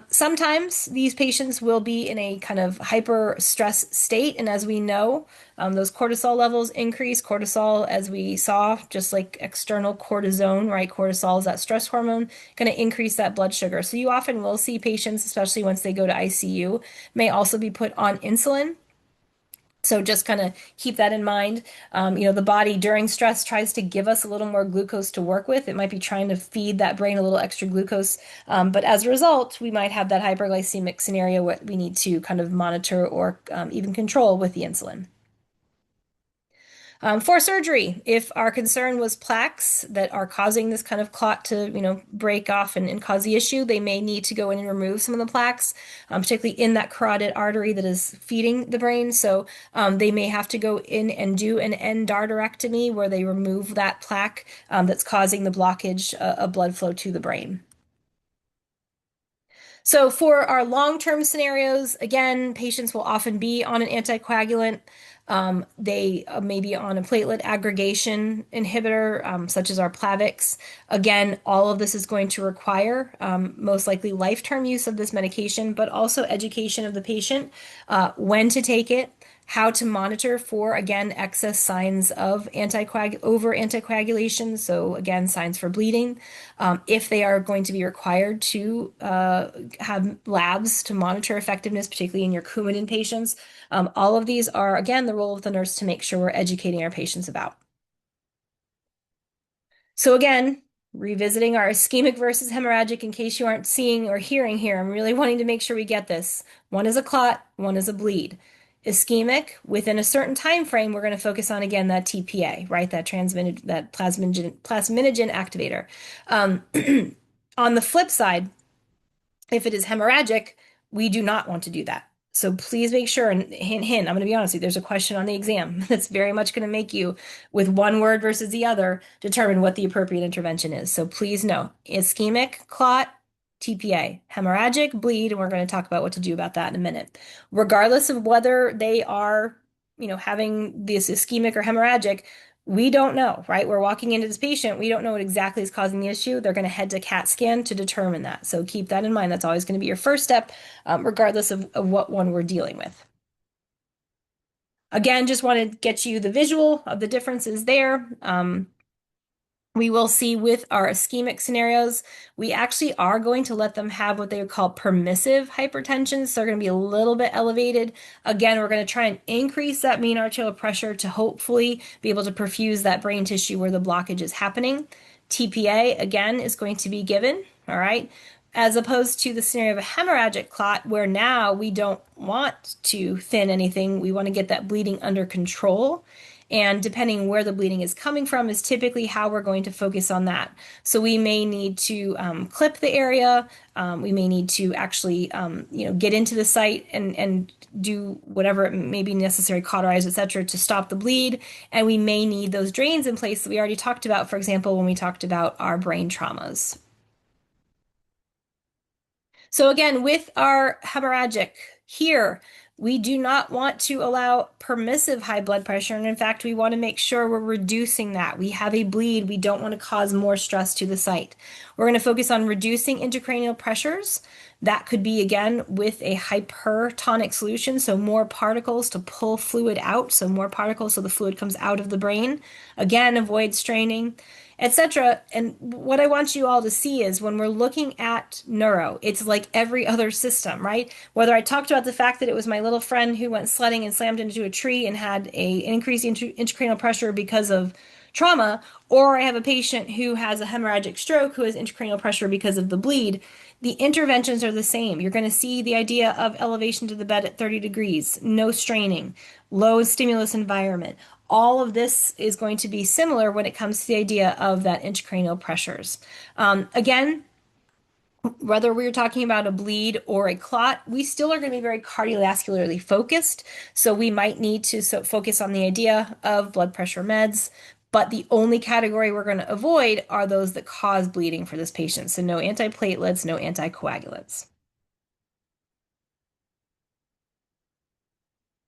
Sometimes these patients will be in a kind of hyper stress state. And as we know, those cortisol levels increase. Cortisol, as we saw, just like external cortisone, right? Cortisol is that stress hormone, going to increase that blood sugar. So you often will see patients, especially once they go to ICU, may also be put on insulin. So just kind of keep that in mind. The body during stress tries to give us a little more glucose to work with. It might be trying to feed that brain a little extra glucose. But as a result, we might have that hyperglycemic scenario where we need to kind of monitor or even control with the insulin. For surgery, if our concern was plaques that are causing this kind of clot to, break off and cause the issue, they may need to go in and remove some of the plaques, particularly in that carotid artery that is feeding the brain. So they may have to go in and do an endarterectomy where they remove that plaque that's causing the blockage of blood flow to the brain. So for our long-term scenarios, again, patients will often be on an anticoagulant. They may be on a platelet aggregation inhibitor, such as our Plavix. Again, all of this is going to require most likely lifetime use of this medication, but also education of the patient, when to take it, how to monitor for, again, excess signs of over anticoagulation. So again, signs for bleeding. If they are going to be required to have labs to monitor effectiveness, particularly in your Coumadin patients. All of these are, again, the role of the nurse to make sure we're educating our patients about. So again, revisiting our ischemic versus hemorrhagic in case you aren't seeing or hearing here, I'm really wanting to make sure we get this. One is a clot, one is a bleed. Ischemic, within a certain time frame, we're going to focus on again that TPA, right? That plasminogen activator. Um, on the flip side, if it is hemorrhagic, we do not want to do that. So please make sure, and hint, hint, I'm going to be honest with you, there's a question on the exam that's very much going to make you, with one word versus the other, determine what the appropriate intervention is. So please know, ischemic, clot, TPA, hemorrhagic, bleed, and we're going to talk about what to do about that in a minute. Regardless of whether they are, having this ischemic or hemorrhagic, we don't know, right? We're walking into this patient. We don't know what exactly is causing the issue. They're going to head to CAT scan to determine that. So keep that in mind. That's always going to be your first step, regardless of what one we're dealing with. Again, just want to get you the visual of the differences there. We will see with our ischemic scenarios, we actually are going to let them have what they would call permissive hypertension. So they're going to be a little bit elevated. Again, we're going to try and increase that mean arterial pressure to hopefully be able to perfuse that brain tissue where the blockage is happening. TPA, again, is going to be given, all right? As opposed to the scenario of a hemorrhagic clot, where now we don't want to thin anything. We want to get that bleeding under control. And depending where the bleeding is coming from is typically how we're going to focus on that. So we may need to clip the area. We may need to actually, get into the site and do whatever it may be necessary, cauterize, etc., to stop the bleed. And we may need those drains in place that we already talked about, for example, when we talked about our brain traumas. So again, with our hemorrhagic here, we do not want to allow permissive high blood pressure. And in fact, we want to make sure we're reducing that. We have a bleed. We don't want to cause more stress to the site. We're going to focus on reducing intracranial pressures. That could be, again, with a hypertonic solution, so more particles to pull fluid out, so more particles so the fluid comes out of the brain. Again, avoid straining, etc. And what I want you all to see is when we're looking at neuro, it's like every other system, right? Whether I talked about the fact that it was my little friend who went sledding and slammed into a tree and had an increase in intracranial pressure because of trauma, or I have a patient who has a hemorrhagic stroke who has intracranial pressure because of the bleed, the interventions are the same. You're going to see the idea of elevation to the bed at 30 degrees, no straining, low stimulus environment. All of this is going to be similar when it comes to the idea of that intracranial pressures. Again, whether we're talking about a bleed or a clot, we still are going to be very cardiovascularly focused. So we might need to focus on the idea of blood pressure meds. But the only category we're going to avoid are those that cause bleeding for this patient. So no antiplatelets, no anticoagulants.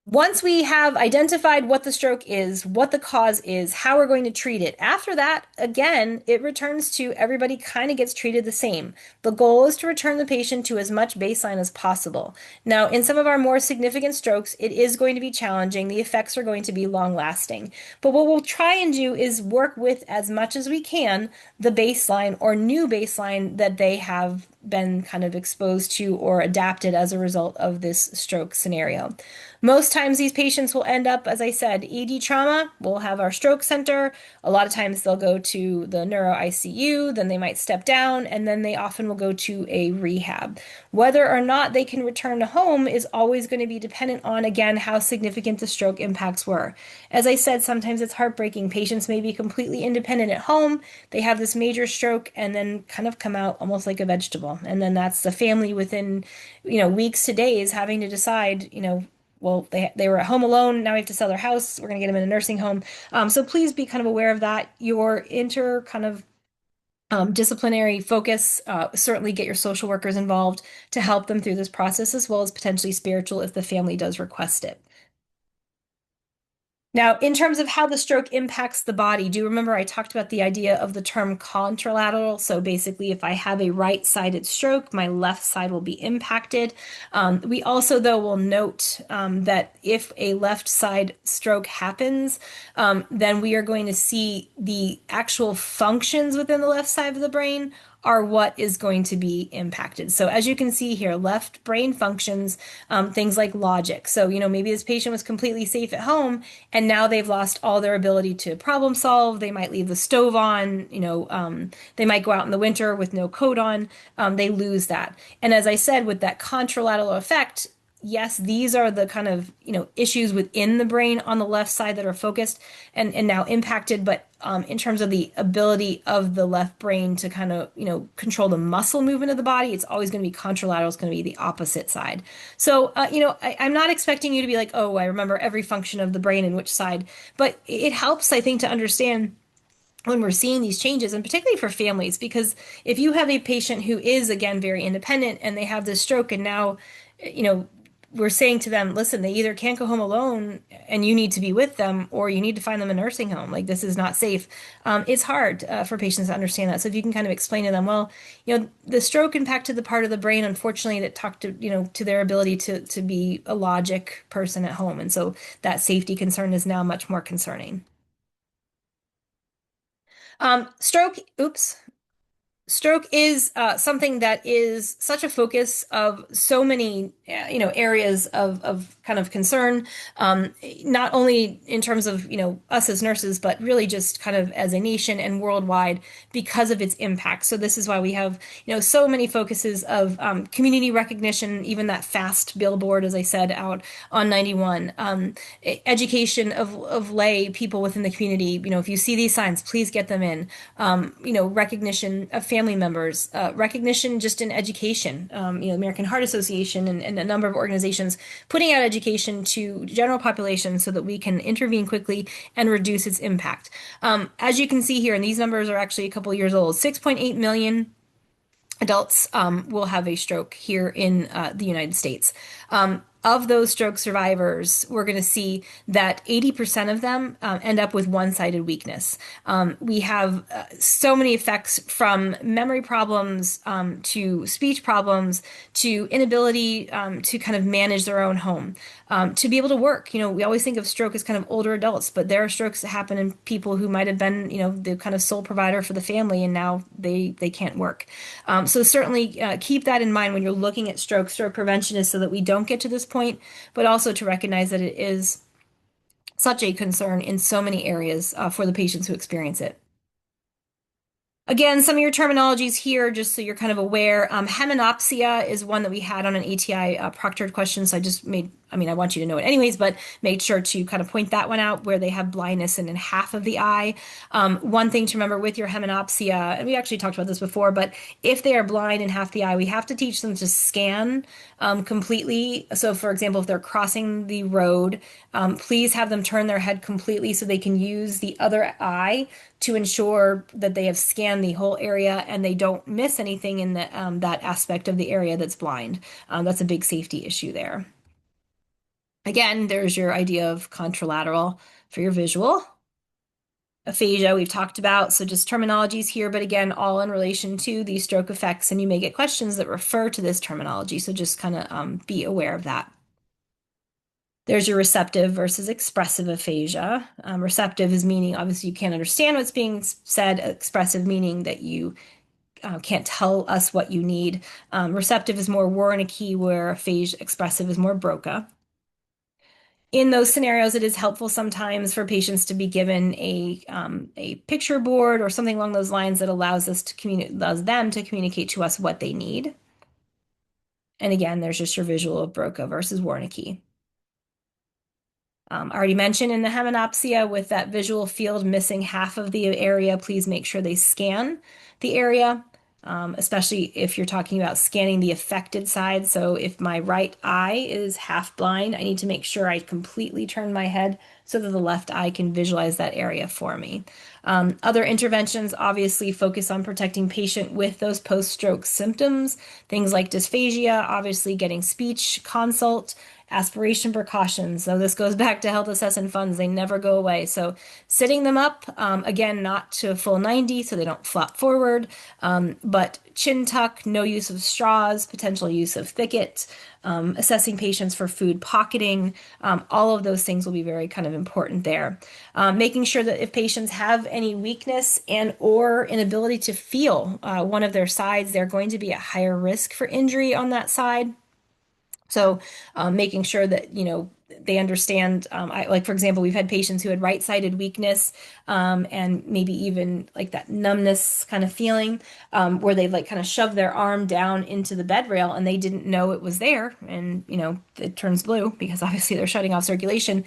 Once we have identified what the stroke is, what the cause is, how we're going to treat it, after that, again, it returns to everybody kind of gets treated the same. The goal is to return the patient to as much baseline as possible. Now, in some of our more significant strokes, it is going to be challenging. The effects are going to be long lasting. But what we'll try and do is work with, as much as we can, the baseline or new baseline that they have been kind of exposed to or adapted as a result of this stroke scenario. Most times these patients will end up, as I said, ED trauma. We'll have our stroke center. A lot of times they'll go to the neuro ICU, then they might step down, and then they often will go to a rehab. Whether or not they can return to home is always going to be dependent on, again, how significant the stroke impacts were. As I said, sometimes it's heartbreaking. Patients may be completely independent at home. They have this major stroke and then kind of come out almost like a vegetable. And then that's the family within, weeks to days having to decide, well, they were at home alone. Now we have to sell their house. We're going to get them in a nursing home. So please be kind of aware of that. Your inter kind of disciplinary focus, certainly get your social workers involved to help them through this process, as well as potentially spiritual if the family does request it. Now, in terms of how the stroke impacts the body, do you remember I talked about the idea of the term contralateral? So basically, if I have a right-sided stroke, my left side will be impacted. We also, though, will note that if a left side stroke happens, then we are going to see the actual functions within the left side of the brain are what is going to be impacted. So as you can see here, left brain functions, things like logic. So, maybe this patient was completely safe at home and now they've lost all their ability to problem solve. They might leave the stove on, they might go out in the winter with no coat on. They lose that. And as I said, with that contralateral effect, yes, these are the kind of, issues within the brain on the left side that are focused and now impacted. But in terms of the ability of the left brain to kind of, control the muscle movement of the body, it's always going to be contralateral. It's going to be the opposite side. So, I'm not expecting you to be like, oh, I remember every function of the brain and which side, but it helps, I think, to understand when we're seeing these changes, and particularly for families, because if you have a patient who is, again, very independent and they have this stroke, and now, you know, we're saying to them, listen, they either can't go home alone and you need to be with them, or you need to find them a nursing home. Like, this is not safe. It's hard for patients to understand that. So if you can kind of explain to them, well, the stroke impacted the part of the brain, unfortunately, that talked to, to their ability to be a logic person at home. And so that safety concern is now much more concerning. Stroke, oops. Stroke is something that is such a focus of so many, areas of kind of concern, not only in terms of, us as nurses, but really just kind of as a nation and worldwide because of its impact. So this is why we have, so many focuses of community recognition, even that fast billboard, as I said, out on 91, education of lay people within the community. If you see these signs, please get them in. Recognition of family members, recognition just in education, American Heart Association and a number of organizations putting out education to general population so that we can intervene quickly and reduce its impact. As you can see here, and these numbers are actually a couple of years old, 6.8 million adults will have a stroke here in the United States. Of those stroke survivors, we're going to see that 80% of them end up with one-sided weakness. We have so many effects from memory problems to speech problems to inability to kind of manage their own home, to be able to work. We always think of stroke as kind of older adults, but there are strokes that happen in people who might have been, the kind of sole provider for the family, and now they can't work. So certainly keep that in mind when you're looking at stroke. Stroke prevention is so that we don't get to this point, but also to recognize that it is such a concern in so many areas for the patients who experience it. Again, some of your terminologies here, just so you're kind of aware. Hemanopsia is one that we had on an ATI proctored question, so I want you to know it anyways, but made sure to kind of point that one out where they have blindness in half of the eye. One thing to remember with your hemanopsia, and we actually talked about this before, but if they are blind in half the eye, we have to teach them to scan completely. So for example, if they're crossing the road, please have them turn their head completely so they can use the other eye to ensure that they have scanned the whole area and they don't miss anything in that aspect of the area that's blind. That's a big safety issue there. Again, there's your idea of contralateral for your visual. Aphasia we've talked about, so just terminologies here, but again, all in relation to these stroke effects, and you may get questions that refer to this terminology, so just kind of be aware of that. There's your receptive versus expressive aphasia. Receptive is meaning, obviously, you can't understand what's being said. Expressive meaning that you can't tell us what you need. Receptive is more Wernicke, where aphasia expressive is more Broca. In those scenarios, it is helpful sometimes for patients to be given a picture board or something along those lines that allows them to communicate to us what they need. And again, there's just your visual of Broca versus Wernicke. I already mentioned in the hemanopsia with that visual field missing half of the area, please make sure they scan the area, especially if you're talking about scanning the affected side. So if my right eye is half blind, I need to make sure I completely turn my head so that the left eye can visualize that area for me. Other interventions obviously focus on protecting patient with those post-stroke symptoms, things like dysphagia, obviously getting speech consult aspiration precautions. So this goes back to health assessment funds. They never go away. So sitting them up, again, not to a full 90 so they don't flop forward, but chin tuck, no use of straws, potential use of thicket, assessing patients for food pocketing. All of those things will be very kind of important there. Making sure that if patients have any weakness and or inability to feel one of their sides, they're going to be at higher risk for injury on that side. So, making sure that, they understand, like, for example, we've had patients who had right-sided weakness, and maybe even like that numbness kind of feeling, where they like kind of shove their arm down into the bed rail and they didn't know it was there. And, it turns blue because obviously they're shutting off circulation.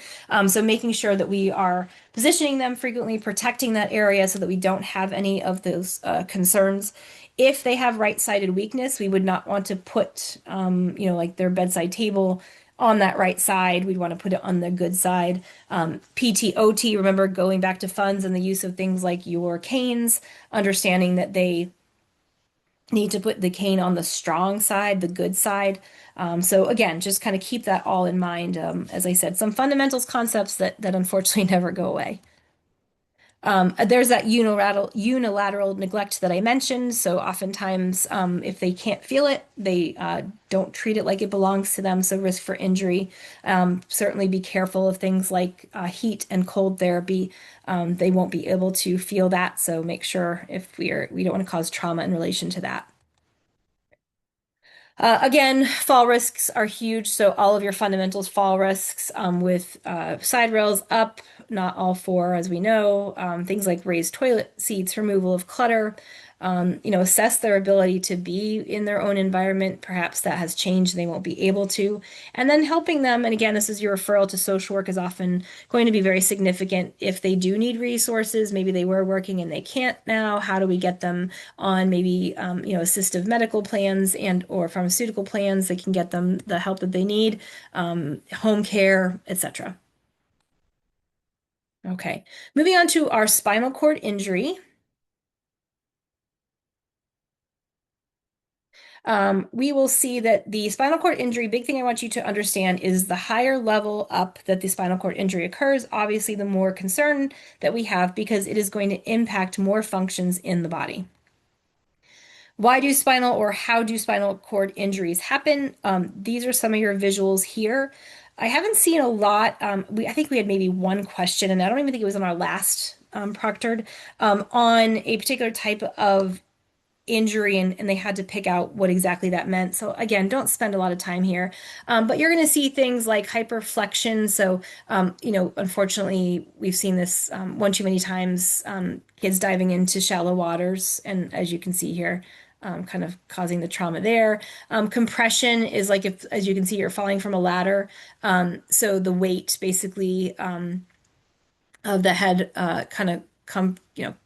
So making sure that we are positioning them frequently, protecting that area so that we don't have any of those concerns. If they have right-sided weakness, we would not want to put, like their bedside table on that right side. We'd want to put it on the good side. PTOT, remember going back to funds and the use of things like your canes, understanding that they need to put the cane on the strong side, the good side. So again, just kind of keep that all in mind. As I said, some fundamentals concepts that unfortunately never go away. There's that unilateral neglect that I mentioned. So oftentimes, if they can't feel it, they don't treat it like it belongs to them. So risk for injury. Certainly be careful of things like heat and cold therapy. They won't be able to feel that. So make sure if we don't want to cause trauma in relation to that. Again, fall risks are huge, so all of your fundamentals fall risks, with side rails up, not all four, as we know. Things like raised toilet seats, removal of clutter. Assess their ability to be in their own environment. Perhaps that has changed, they won't be able to. And then helping them, and again, this is your referral to social work is often going to be very significant. If they do need resources, maybe they were working and they can't now, how do we get them on maybe assistive medical plans and or pharmaceutical plans that can get them the help that they need, home care, etc. Okay, moving on to our spinal cord injury. We will see that the spinal cord injury, big thing I want you to understand is the higher level up that the spinal cord injury occurs, obviously the more concern that we have because it is going to impact more functions in the body. Why do spinal or how do spinal cord injuries happen? These are some of your visuals here. I haven't seen a lot. I think we had maybe one question, and I don't even think it was on our last proctored, on a particular type of injury, and they had to pick out what exactly that meant. So again, don't spend a lot of time here. But you're going to see things like hyperflexion. So, unfortunately, we've seen this one too many times, kids diving into shallow waters. And as you can see here, kind of causing the trauma there. Compression is like if, as you can see, you're falling from a ladder. So the weight basically of the head kind of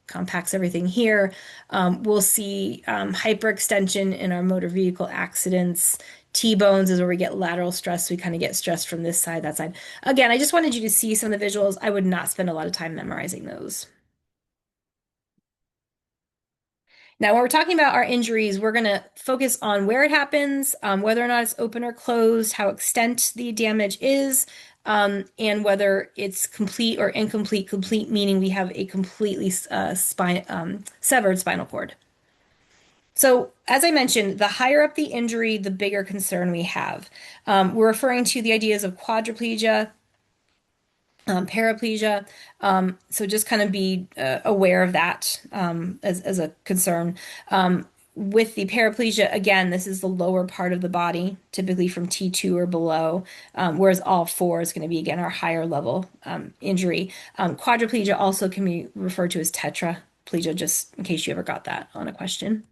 compacts everything here. We'll see hyperextension in our motor vehicle accidents. T-bones is where we get lateral stress. We kind of get stressed from this side, that side. Again, I just wanted you to see some of the visuals. I would not spend a lot of time memorizing those. Now, when we're talking about our injuries, we're going to focus on where it happens, whether or not it's open or closed, how extent the damage is, and whether it's complete or incomplete. Complete meaning we have a completely severed spinal cord. So, as I mentioned, the higher up the injury, the bigger concern we have. We're referring to the ideas of quadriplegia, paraplegia. So just kind of be aware of that as a concern. With the paraplegia, again, this is the lower part of the body, typically from T2 or below, whereas all four is going to be, again, our higher level injury. Quadriplegia also can be referred to as tetraplegia, just in case you ever got that on a question.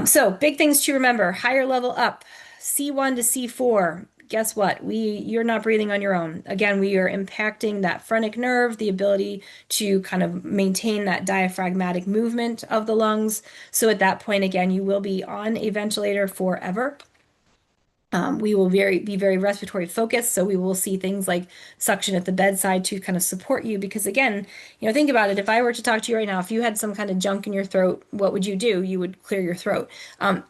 So big things to remember, higher level up, C1 to C4. Guess what? You're not breathing on your own. Again, we are impacting that phrenic nerve, the ability to kind of maintain that diaphragmatic movement of the lungs. So at that point, again, you will be on a ventilator forever. We will be very respiratory focused, so we will see things like suction at the bedside to kind of support you. Because again, think about it. If I were to talk to you right now, if you had some kind of junk in your throat, what would you do? You would clear your throat.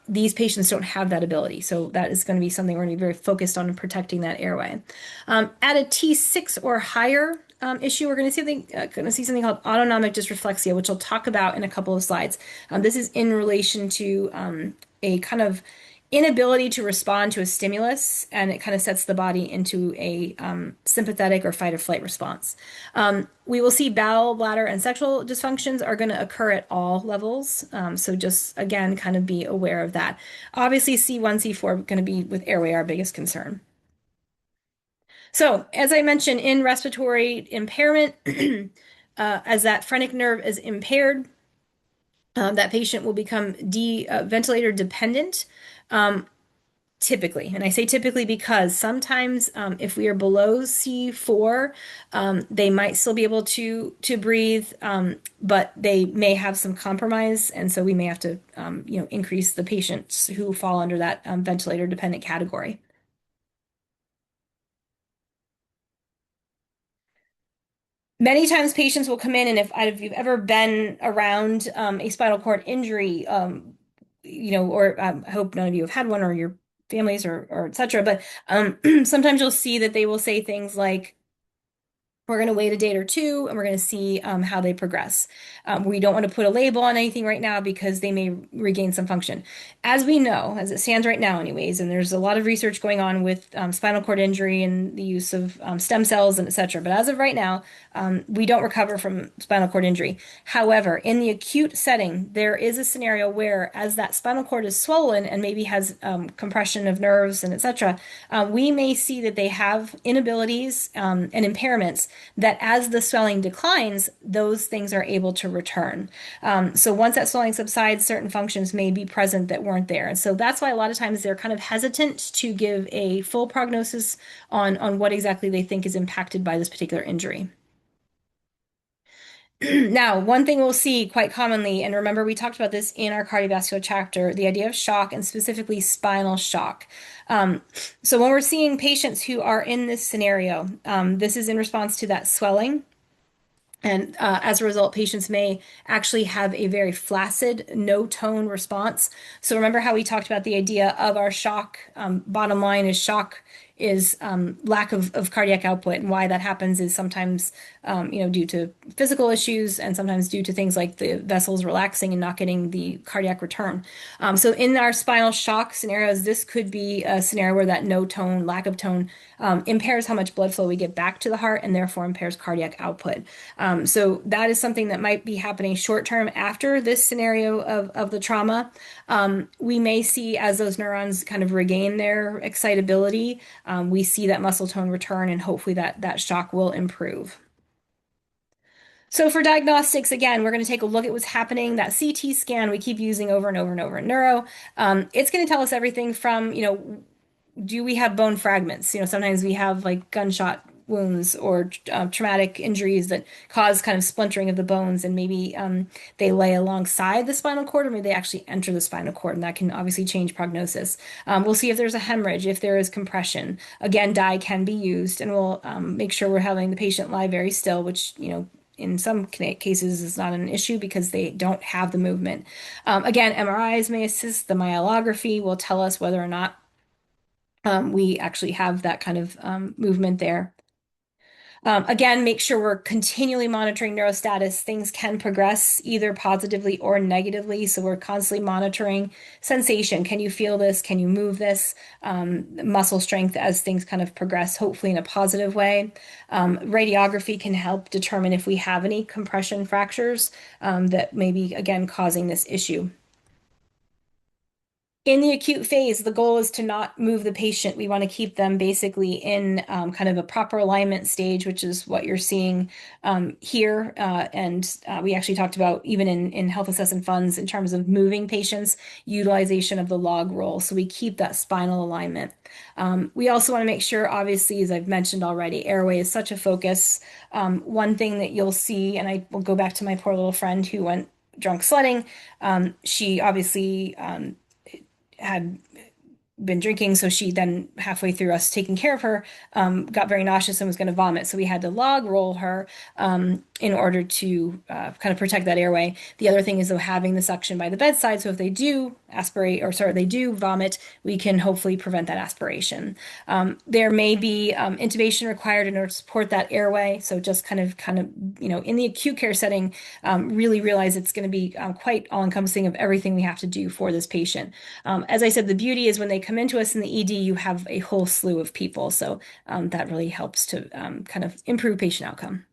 These patients don't have that ability, so that is going to be something we're going to be very focused on in protecting that airway. At a T6 or higher, issue, we're going to see something called autonomic dysreflexia, which I'll talk about in a couple of slides. This is in relation to a kind of inability to respond to a stimulus, and it kind of sets the body into a sympathetic or fight or flight response. We will see bowel, bladder, and sexual dysfunctions are going to occur at all levels. So just again, kind of be aware of that. Obviously, C1, C4 going to be with airway our biggest concern. So, as I mentioned, in respiratory impairment, as that phrenic nerve is impaired, that patient will become ventilator dependent. Um, Typically, and I say typically because sometimes if we are below C4, they might still be able to breathe, but they may have some compromise, and so we may have to increase the patients who fall under that ventilator dependent category. Many times patients will come in, and if you've ever been around a spinal cord injury, or I hope none of you have had one or your families or et cetera, but sometimes you'll see that they will say things like, we're going to wait a day or two and we're going to see how they progress. We don't want to put a label on anything right now because they may regain some function. As we know, as it stands right now, anyways, and there's a lot of research going on with spinal cord injury and the use of stem cells and et cetera. But as of right now, we don't recover from spinal cord injury. However, in the acute setting, there is a scenario where, as that spinal cord is swollen and maybe has compression of nerves and et cetera, we may see that they have inabilities and impairments that as the swelling declines, those things are able to return. So once that swelling subsides, certain functions may be present that weren't there. And so that's why a lot of times they're kind of hesitant to give a full prognosis on what exactly they think is impacted by this particular injury. Now, one thing we'll see quite commonly, and remember we talked about this in our cardiovascular chapter, the idea of shock and specifically spinal shock. Um, so when we're seeing patients who are in this scenario, this is in response to that swelling. And as a result, patients may actually have a very flaccid, no tone response. So remember how we talked about the idea of our shock. Bottom line is shock is lack of cardiac output, and why that happens is sometimes due to physical issues and sometimes due to things like the vessels relaxing and not getting the cardiac return. So in our spinal shock scenarios, this could be a scenario where that no tone, lack of tone, impairs how much blood flow we get back to the heart and therefore impairs cardiac output. So that is something that might be happening short term after this scenario of the trauma. We may see as those neurons kind of regain their excitability, we see that muscle tone return, and hopefully that shock will improve. So for diagnostics, again, we're going to take a look at what's happening. That CT scan we keep using over and over and over in neuro. It's going to tell us everything from, do we have bone fragments? Sometimes we have like gunshot wounds or traumatic injuries that cause kind of splintering of the bones, and maybe they lay alongside the spinal cord, or maybe they actually enter the spinal cord, and that can obviously change prognosis. We'll see if there's a hemorrhage, if there is compression. Again, dye can be used, and we'll make sure we're having the patient lie very still, which, in some cases is not an issue because they don't have the movement. Again, MRIs may assist. The myelography will tell us whether or not we actually have that kind of movement there. Again, make sure we're continually monitoring neurostatus. Things can progress either positively or negatively, so we're constantly monitoring sensation. Can you feel this? Can you move this? Muscle strength as things kind of progress, hopefully in a positive way. Radiography can help determine if we have any compression fractures that may be, again, causing this issue. In the acute phase, the goal is to not move the patient. We want to keep them basically in kind of a proper alignment stage, which is what you're seeing here. And we actually talked about even in health assessment funds in terms of moving patients, utilization of the log roll. So we keep that spinal alignment. We also want to make sure, obviously, as I've mentioned already, airway is such a focus. One thing that you'll see, and I will go back to my poor little friend who went drunk sledding. She obviously had been drinking. So she then, halfway through us taking care of her, got very nauseous and was going to vomit. So we had to log roll her in order to kind of protect that airway. The other thing is, though, having the suction by the bedside. So if they do aspirate, or sorry, they do vomit, we can hopefully prevent that aspiration. There may be intubation required in order to support that airway. So just in the acute care setting, really realize it's going to be quite all-encompassing of everything we have to do for this patient. As I said, the beauty is when they come into us in the ED, you have a whole slew of people. So that really helps to kind of improve patient outcome.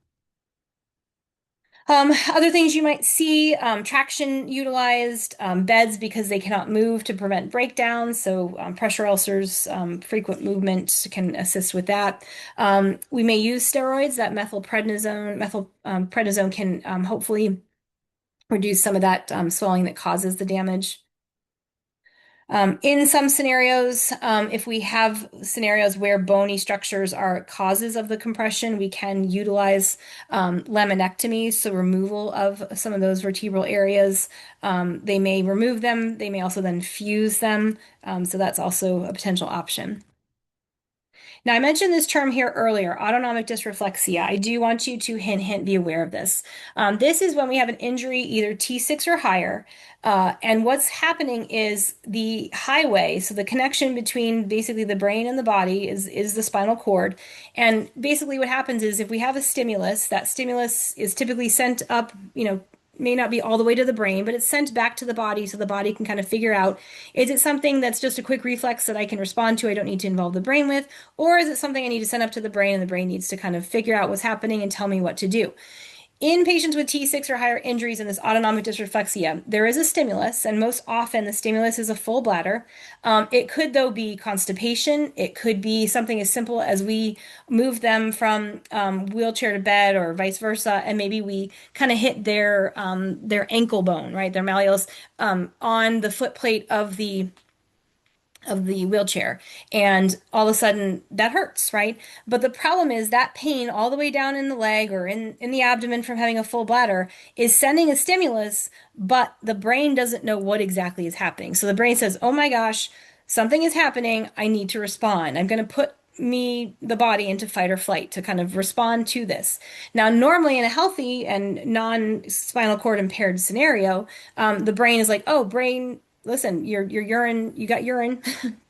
Other things you might see, traction utilized, beds because they cannot move to prevent breakdowns. So pressure ulcers, frequent movement can assist with that. We may use steroids. That methylprednisone can hopefully reduce some of that swelling that causes the damage. In some scenarios, if we have scenarios where bony structures are causes of the compression, we can utilize laminectomy, so removal of some of those vertebral areas. They may remove them, they may also then fuse them, so that's also a potential option. Now, I mentioned this term here earlier, autonomic dysreflexia. I do want you to be aware of this. This is when we have an injury, either T6 or higher, and what's happening is the highway, so the connection between basically the brain and the body is the spinal cord. And basically what happens is if we have a stimulus, that stimulus is typically sent up, may not be all the way to the brain, but it's sent back to the body so the body can kind of figure out, is it something that's just a quick reflex that I can respond to, I don't need to involve the brain with, or is it something I need to send up to the brain and the brain needs to kind of figure out what's happening and tell me what to do? In patients with T6 or higher injuries and this autonomic dysreflexia, there is a stimulus, and most often the stimulus is a full bladder. It could, though, be constipation. It could be something as simple as we move them from wheelchair to bed, or vice versa, and maybe we kind of hit their ankle bone, right, their malleolus, on the foot plate of the wheelchair, and all of a sudden that hurts, right? But the problem is that pain all the way down in the leg or in the abdomen from having a full bladder is sending a stimulus, but the brain doesn't know what exactly is happening. So the brain says, oh my gosh, something is happening, I need to respond, I'm going to put the body into fight or flight to kind of respond to this. Now, normally in a healthy and non-spinal cord impaired scenario, the brain is like, oh, brain, listen, your urine, you got urine,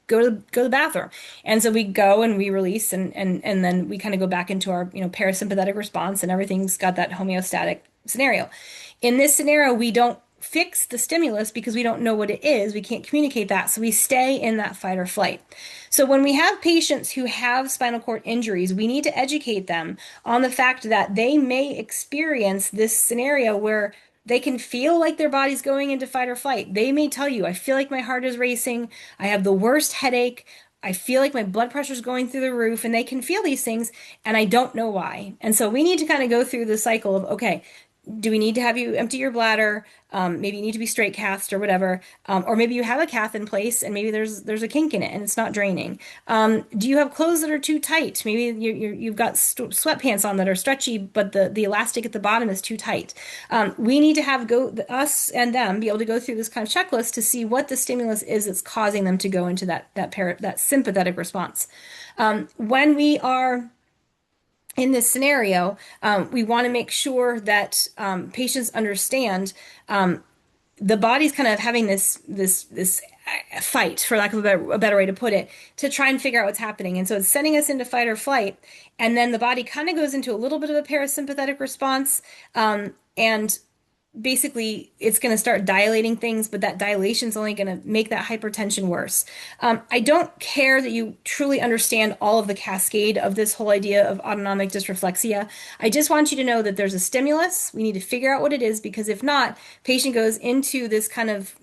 go to the bathroom. And so we go and we release, and then we kind of go back into our, parasympathetic response, and everything's got that homeostatic scenario. In this scenario, we don't fix the stimulus because we don't know what it is. We can't communicate that. So we stay in that fight or flight. So when we have patients who have spinal cord injuries, we need to educate them on the fact that they may experience this scenario where they can feel like their body's going into fight or flight. They may tell you, I feel like my heart is racing. I have the worst headache. I feel like my blood pressure is going through the roof, and they can feel these things, and I don't know why. And so we need to kind of go through the cycle of, okay, do we need to have you empty your bladder? Maybe you need to be straight cathed or whatever. Or maybe you have a cath in place and maybe there's a kink in it and it's not draining. Do you have clothes that are too tight? Maybe you've got sweatpants on that are stretchy, but the elastic at the bottom is too tight. We need to have us and them be able to go through this kind of checklist to see what the stimulus is that's causing them to go into that sympathetic response. When we are in this scenario, we want to make sure that patients understand the body's kind of having this fight, for lack of a better way to put it, to try and figure out what's happening. And so it's sending us into fight or flight, and then the body kind of goes into a little bit of a parasympathetic response, and basically it's going to start dilating things, but that dilation is only going to make that hypertension worse. I don't care that you truly understand all of the cascade of this whole idea of autonomic dysreflexia. I just want you to know that there's a stimulus. We need to figure out what it is, because if not, patient goes into this kind of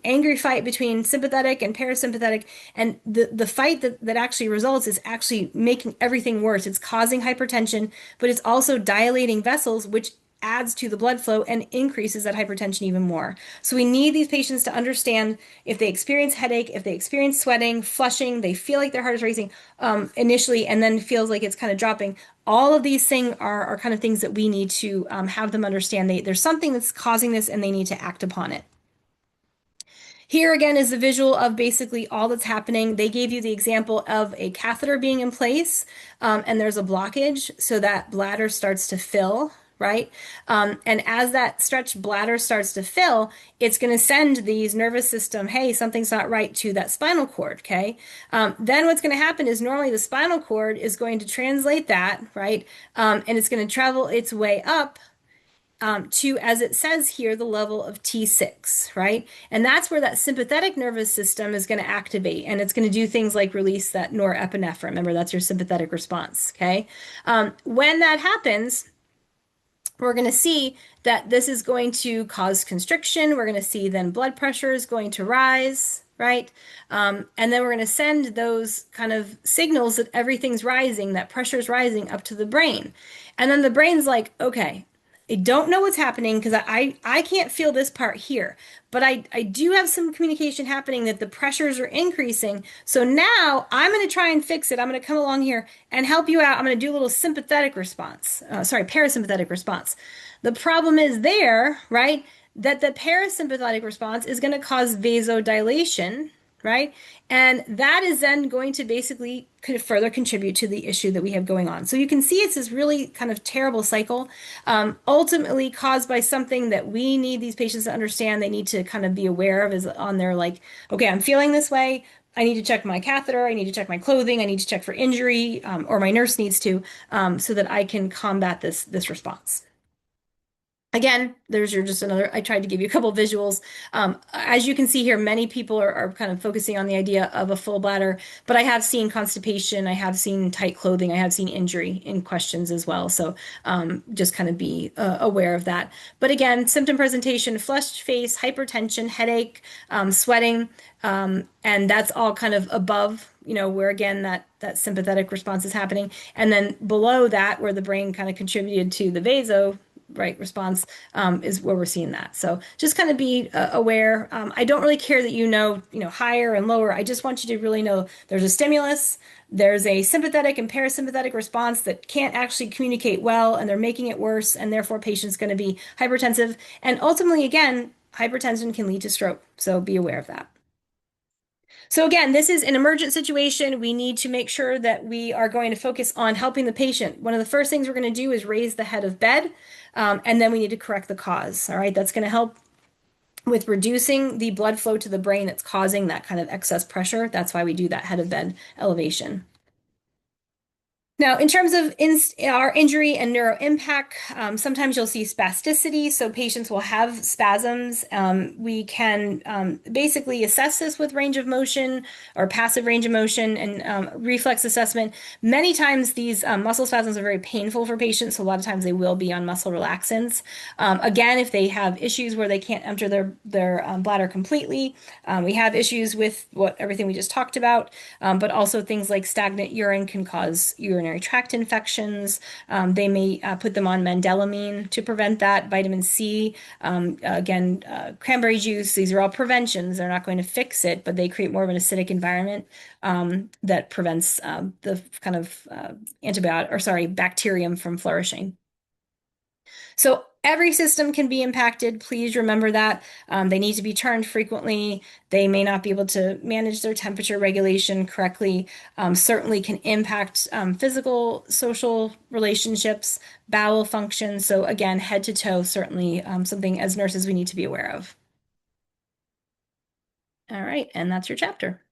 angry fight between sympathetic and parasympathetic, and the fight that actually results is actually making everything worse. It's causing hypertension, but it's also dilating vessels, which adds to the blood flow and increases that hypertension even more. So we need these patients to understand, if they experience headache, if they experience sweating, flushing, they feel like their heart is racing initially, and then feels like it's kind of dropping. All of these things are kind of things that we need to have them understand. There's something that's causing this, and they need to act upon it. Here again is the visual of basically all that's happening. They gave you the example of a catheter being in place, and there's a blockage, so that bladder starts to fill, right? And as that stretched bladder starts to fill, it's going to send these nervous system, hey, something's not right, to that spinal cord, okay? Then what's going to happen is normally the spinal cord is going to translate that, right? And it's going to travel its way up to, as it says here, the level of T6, right? And that's where that sympathetic nervous system is going to activate, and it's going to do things like release that norepinephrine. Remember, that's your sympathetic response, okay? When that happens, we're going to see that this is going to cause constriction. We're going to see then blood pressure is going to rise, right? And then we're going to send those kind of signals that everything's rising, that pressure's rising up to the brain. And then the brain's like, okay, I don't know what's happening because I can't feel this part here, but I do have some communication happening that the pressures are increasing. So now I'm going to try and fix it. I'm going to come along here and help you out. I'm going to do a little sympathetic response, parasympathetic response. The problem is there, right, that the parasympathetic response is going to cause vasodilation, right? And that is then going to basically kind of further contribute to the issue that we have going on. So you can see it's this really kind of terrible cycle, ultimately caused by something that we need these patients to understand. They need to kind of be aware of, is on their like, okay, I'm feeling this way. I need to check my catheter. I need to check my clothing. I need to check for injury, or my nurse needs to, so that I can combat this response. Again, there's your just another, I tried to give you a couple of visuals. As you can see here, many people are kind of focusing on the idea of a full bladder, but I have seen constipation, I have seen tight clothing, I have seen injury in questions as well. So just kind of be aware of that. But again, symptom presentation, flushed face, hypertension, headache, sweating, and that's all kind of above, where again that sympathetic response is happening. And then below that, where the brain kind of contributed to the vaso, right, response, is where we're seeing that. So just kind of be aware. I don't really care that higher and lower. I just want you to really know there's a stimulus, there's a sympathetic and parasympathetic response that can't actually communicate well, and they're making it worse, and therefore patient's going to be hypertensive. And ultimately, again, hypertension can lead to stroke. So be aware of that. So again, this is an emergent situation. We need to make sure that we are going to focus on helping the patient. One of the first things we're going to do is raise the head of bed, and then we need to correct the cause. All right, that's going to help with reducing the blood flow to the brain that's causing that kind of excess pressure. That's why we do that head of bed elevation. Now, in terms of our injury and neuro impact, sometimes you'll see spasticity. So patients will have spasms. We can basically assess this with range of motion or passive range of motion and reflex assessment. Many times these muscle spasms are very painful for patients. So a lot of times they will be on muscle relaxants. Again, if they have issues where they can't empty their bladder completely, we have issues with everything we just talked about, but also things like stagnant urine can cause urinary tract infections. They may put them on mendelamine to prevent that. Vitamin C, again, cranberry juice. These are all preventions. They're not going to fix it, but they create more of an acidic environment that prevents the kind of bacterium from flourishing. So every system can be impacted. Please remember that. They need to be turned frequently. They may not be able to manage their temperature regulation correctly. Certainly can impact physical, social relationships, bowel function. So again, head to toe, certainly something as nurses we need to be aware of. All right, and that's your chapter.